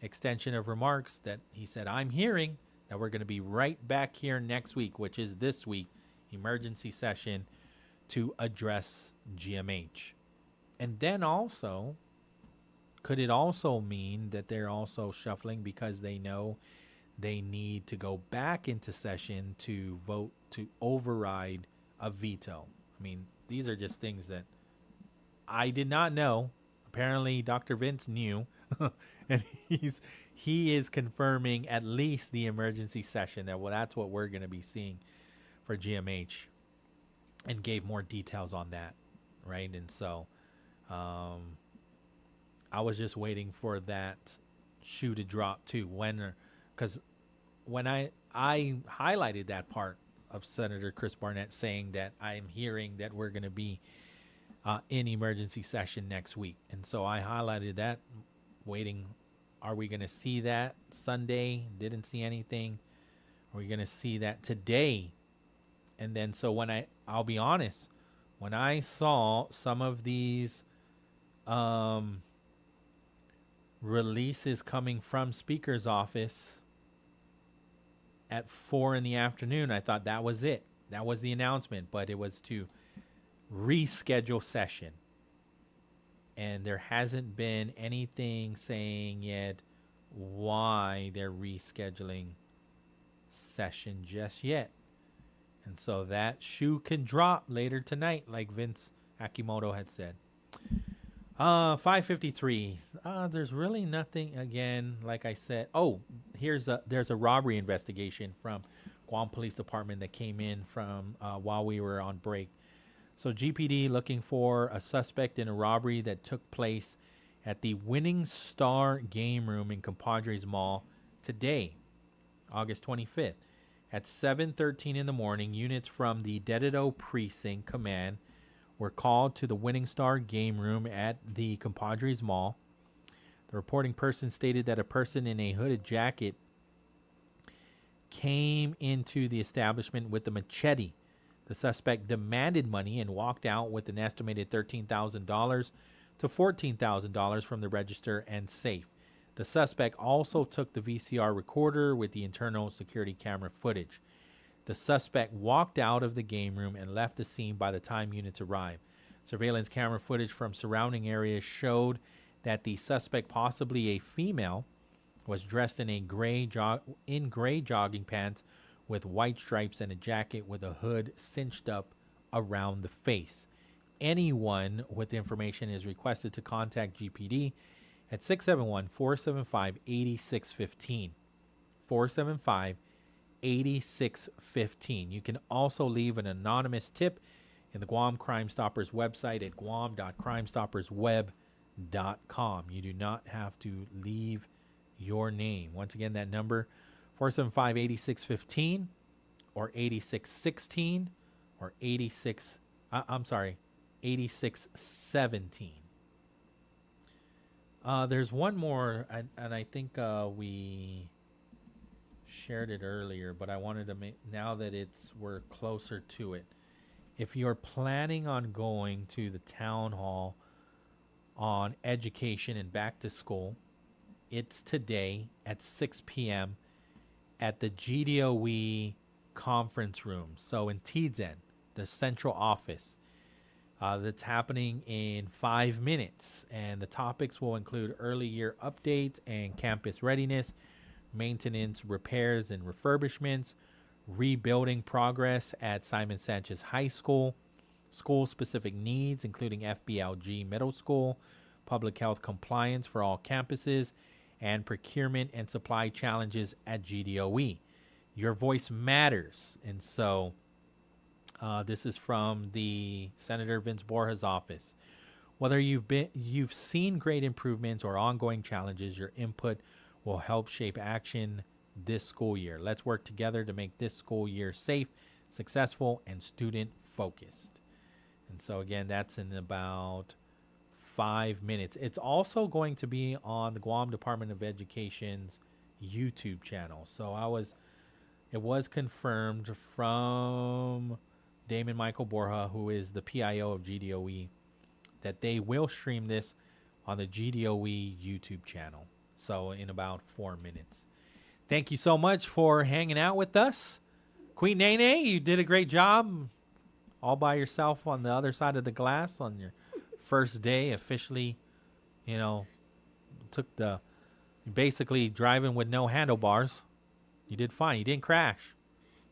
extension of remarks that he said, I'm hearing that we're going to be right back here next week, which is this week, emergency session to address GMH. And then also, could it also mean that they're also shuffling because they know they need to go back into session to vote to override a veto? I mean, these are just things that I did not know. Apparently, Dr. Vince knew, and he is confirming at least the emergency session that that's what we're going to be seeing for GMH, and gave more details on that, right? And so, I was just waiting for that shoe to drop too. Because when I highlighted that part of Senator Chris Barnett saying that I'm hearing that we're going to be in emergency session next week. And so I highlighted that, waiting. Are we going to see that Sunday? Didn't see anything. Are we going to see that today? And then so I'll be honest, when I saw some of these releases coming from Speaker's office at 4 in the afternoon, I thought that was it. That was the announcement, but it was to reschedule session. And there hasn't been anything saying yet why they're rescheduling session just yet. And so that shoe can drop later tonight, like Vince Akimoto had said. 5:53. There's really nothing again, like I said. Oh, there's a robbery investigation from Guam Police Department that came in from while we were on break. So GPD looking for a suspect in a robbery that took place at the Winning Star Game Room in Compadres Mall today, August 25th. At 7:13 in the morning, units from the Dededo Precinct Command were called to the Winning Star Game Room at the Compadres Mall. The reporting person stated that a person in a hooded jacket came into the establishment with a machete. The suspect demanded money and walked out with an estimated $13,000 to $14,000 from the register and safe. The suspect also took the VCR recorder with the internal security camera footage. The suspect walked out of the game room and left the scene by the time units arrived. Surveillance camera footage from surrounding areas showed that the suspect, possibly a female, was dressed in gray jogging pants with white stripes and a jacket with a hood cinched up around the face. Anyone with information is requested to contact GPD at 671-475-8615. 475-8615. You can also leave an anonymous tip in the Guam Crime Stoppers website at guam.crimestoppersweb.com. You do not have to leave your name. Once again, that number, 475-8615 or 8616 or 8617. There's one more, and I think we shared it earlier, but I wanted to make, now that we're closer to it. If you're planning on going to the town hall on education and back to school, it's today at 6 p.m. at the GDOE conference room. So in Tizen, the central office. That's happening in 5 minutes. And the topics will include early year updates and campus readiness, maintenance, repairs and refurbishments, rebuilding progress at Simon Sanchez High School, school-specific needs, including FBLG Middle School, public health compliance for all campuses, and procurement and supply challenges at GDOE. Your voice matters. And so this is from the Senator Vince Borja's office. Whether you've seen great improvements or ongoing challenges, your input will help shape action this school year. Let's work together to make this school year safe, successful, and student-focused. And so, again, that's in about 5 minutes. It's also going to be on the Guam Department of Education's YouTube channel. So it was confirmed from Damon Michael Borja, who is the PIO of GDOE, that they will stream this on the GDOE YouTube channel. So in about 4 minutes. Thank you so much for hanging out with us. Queen Nene, you did a great job all by yourself on the other side of the glass on your first day officially, basically driving with no handlebars. You did fine. You didn't crash.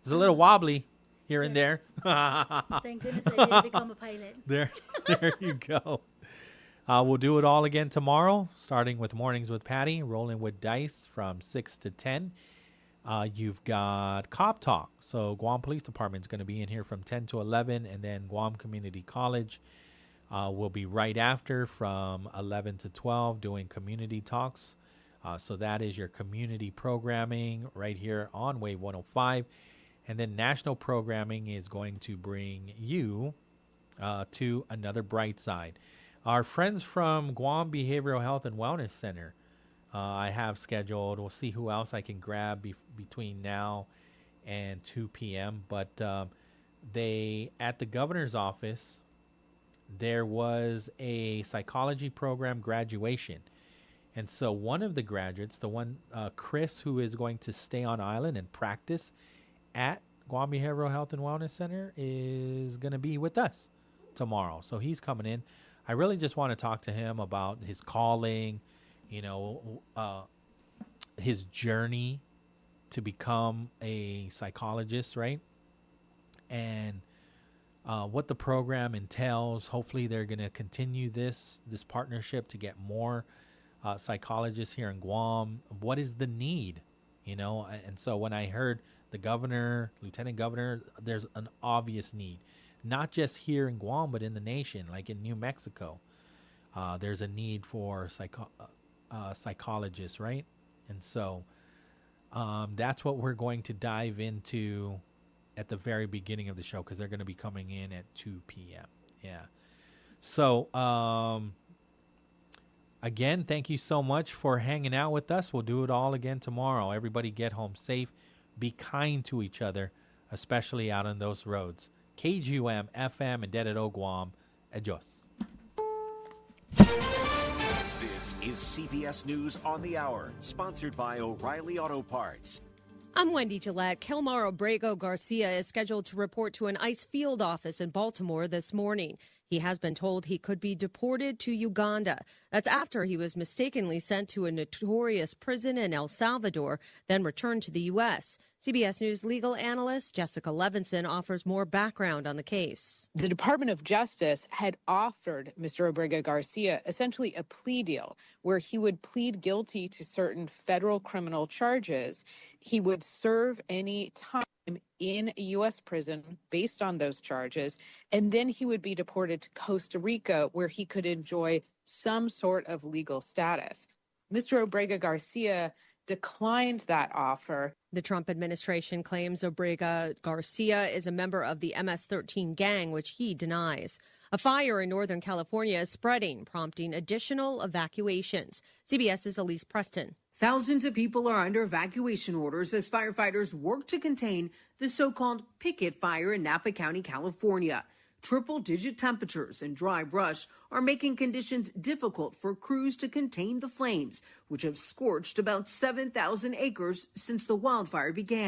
It was a little wobbly here and there. Thank goodness I didn't become a pilot. There you go. We'll do it all again tomorrow, starting with Mornings with Patty, rolling with dice from 6 to 10. You've got Cop Talk. So Guam Police Department is going to be in here from 10 to 11, and then Guam Community College will be right after from 11 to 12 doing community talks. So that is your community programming right here on Wave 105. And then national programming is going to bring you to another bright side. Our friends from Guam Behavioral Health and Wellness Center, I have scheduled. We'll see who else I can grab between now and 2 p.m. But they, at the governor's office, there was a psychology program graduation. And so one of the graduates, the one, Chris, who is going to stay on island and practice at Guam Behavioral Health and Wellness Center, is going to be with us tomorrow. So he's coming in. I really just want to talk to him about his calling, his journey to become a psychologist, right? And what the program entails. Hopefully they're going to continue this partnership to get more psychologists here in Guam. What is the need? And so when I heard the governor, lieutenant governor, there's an obvious need, not just here in Guam, but in the nation, like in New Mexico. There's a need for psychologists, right? And so that's what we're going to dive into at the very beginning of the show, because they're going to be coming in at 2 p.m. Yeah. So, again, thank you so much for hanging out with us. We'll do it all again tomorrow. Everybody get home safe. Be kind to each other, especially out on those roads. KGUM, FM, and Dededo Guam. Adios. This is CBS News on the Hour, sponsored by O'Reilly Auto Parts. I'm Wendy Gillette. Kelmar Abrego Garcia is scheduled to report to an ICE field office in Baltimore this morning. He has been told he could be deported to Uganda. That's after he was mistakenly sent to a notorious prison in El Salvador, then returned to the U.S. CBS News legal analyst Jessica Levinson offers more background on the case. The Department of Justice had offered Mr. Abrego Garcia essentially a plea deal where he would plead guilty to certain federal criminal charges. He would serve any time in a U.S. prison based on those charges, and then he would be deported to Costa Rica, where he could enjoy some sort of legal status. Mr. Abrego Garcia declined that offer. The Trump administration claims Abrego Garcia is a member of the MS-13 gang, which he denies. A fire in Northern California is spreading, prompting additional evacuations. CBS's Elise Preston. Thousands of people are under evacuation orders as firefighters work to contain the so-called picket fire in Napa County, California. Triple-digit temperatures and dry brush are making conditions difficult for crews to contain the flames, which have scorched about 7,000 acres since the wildfire began.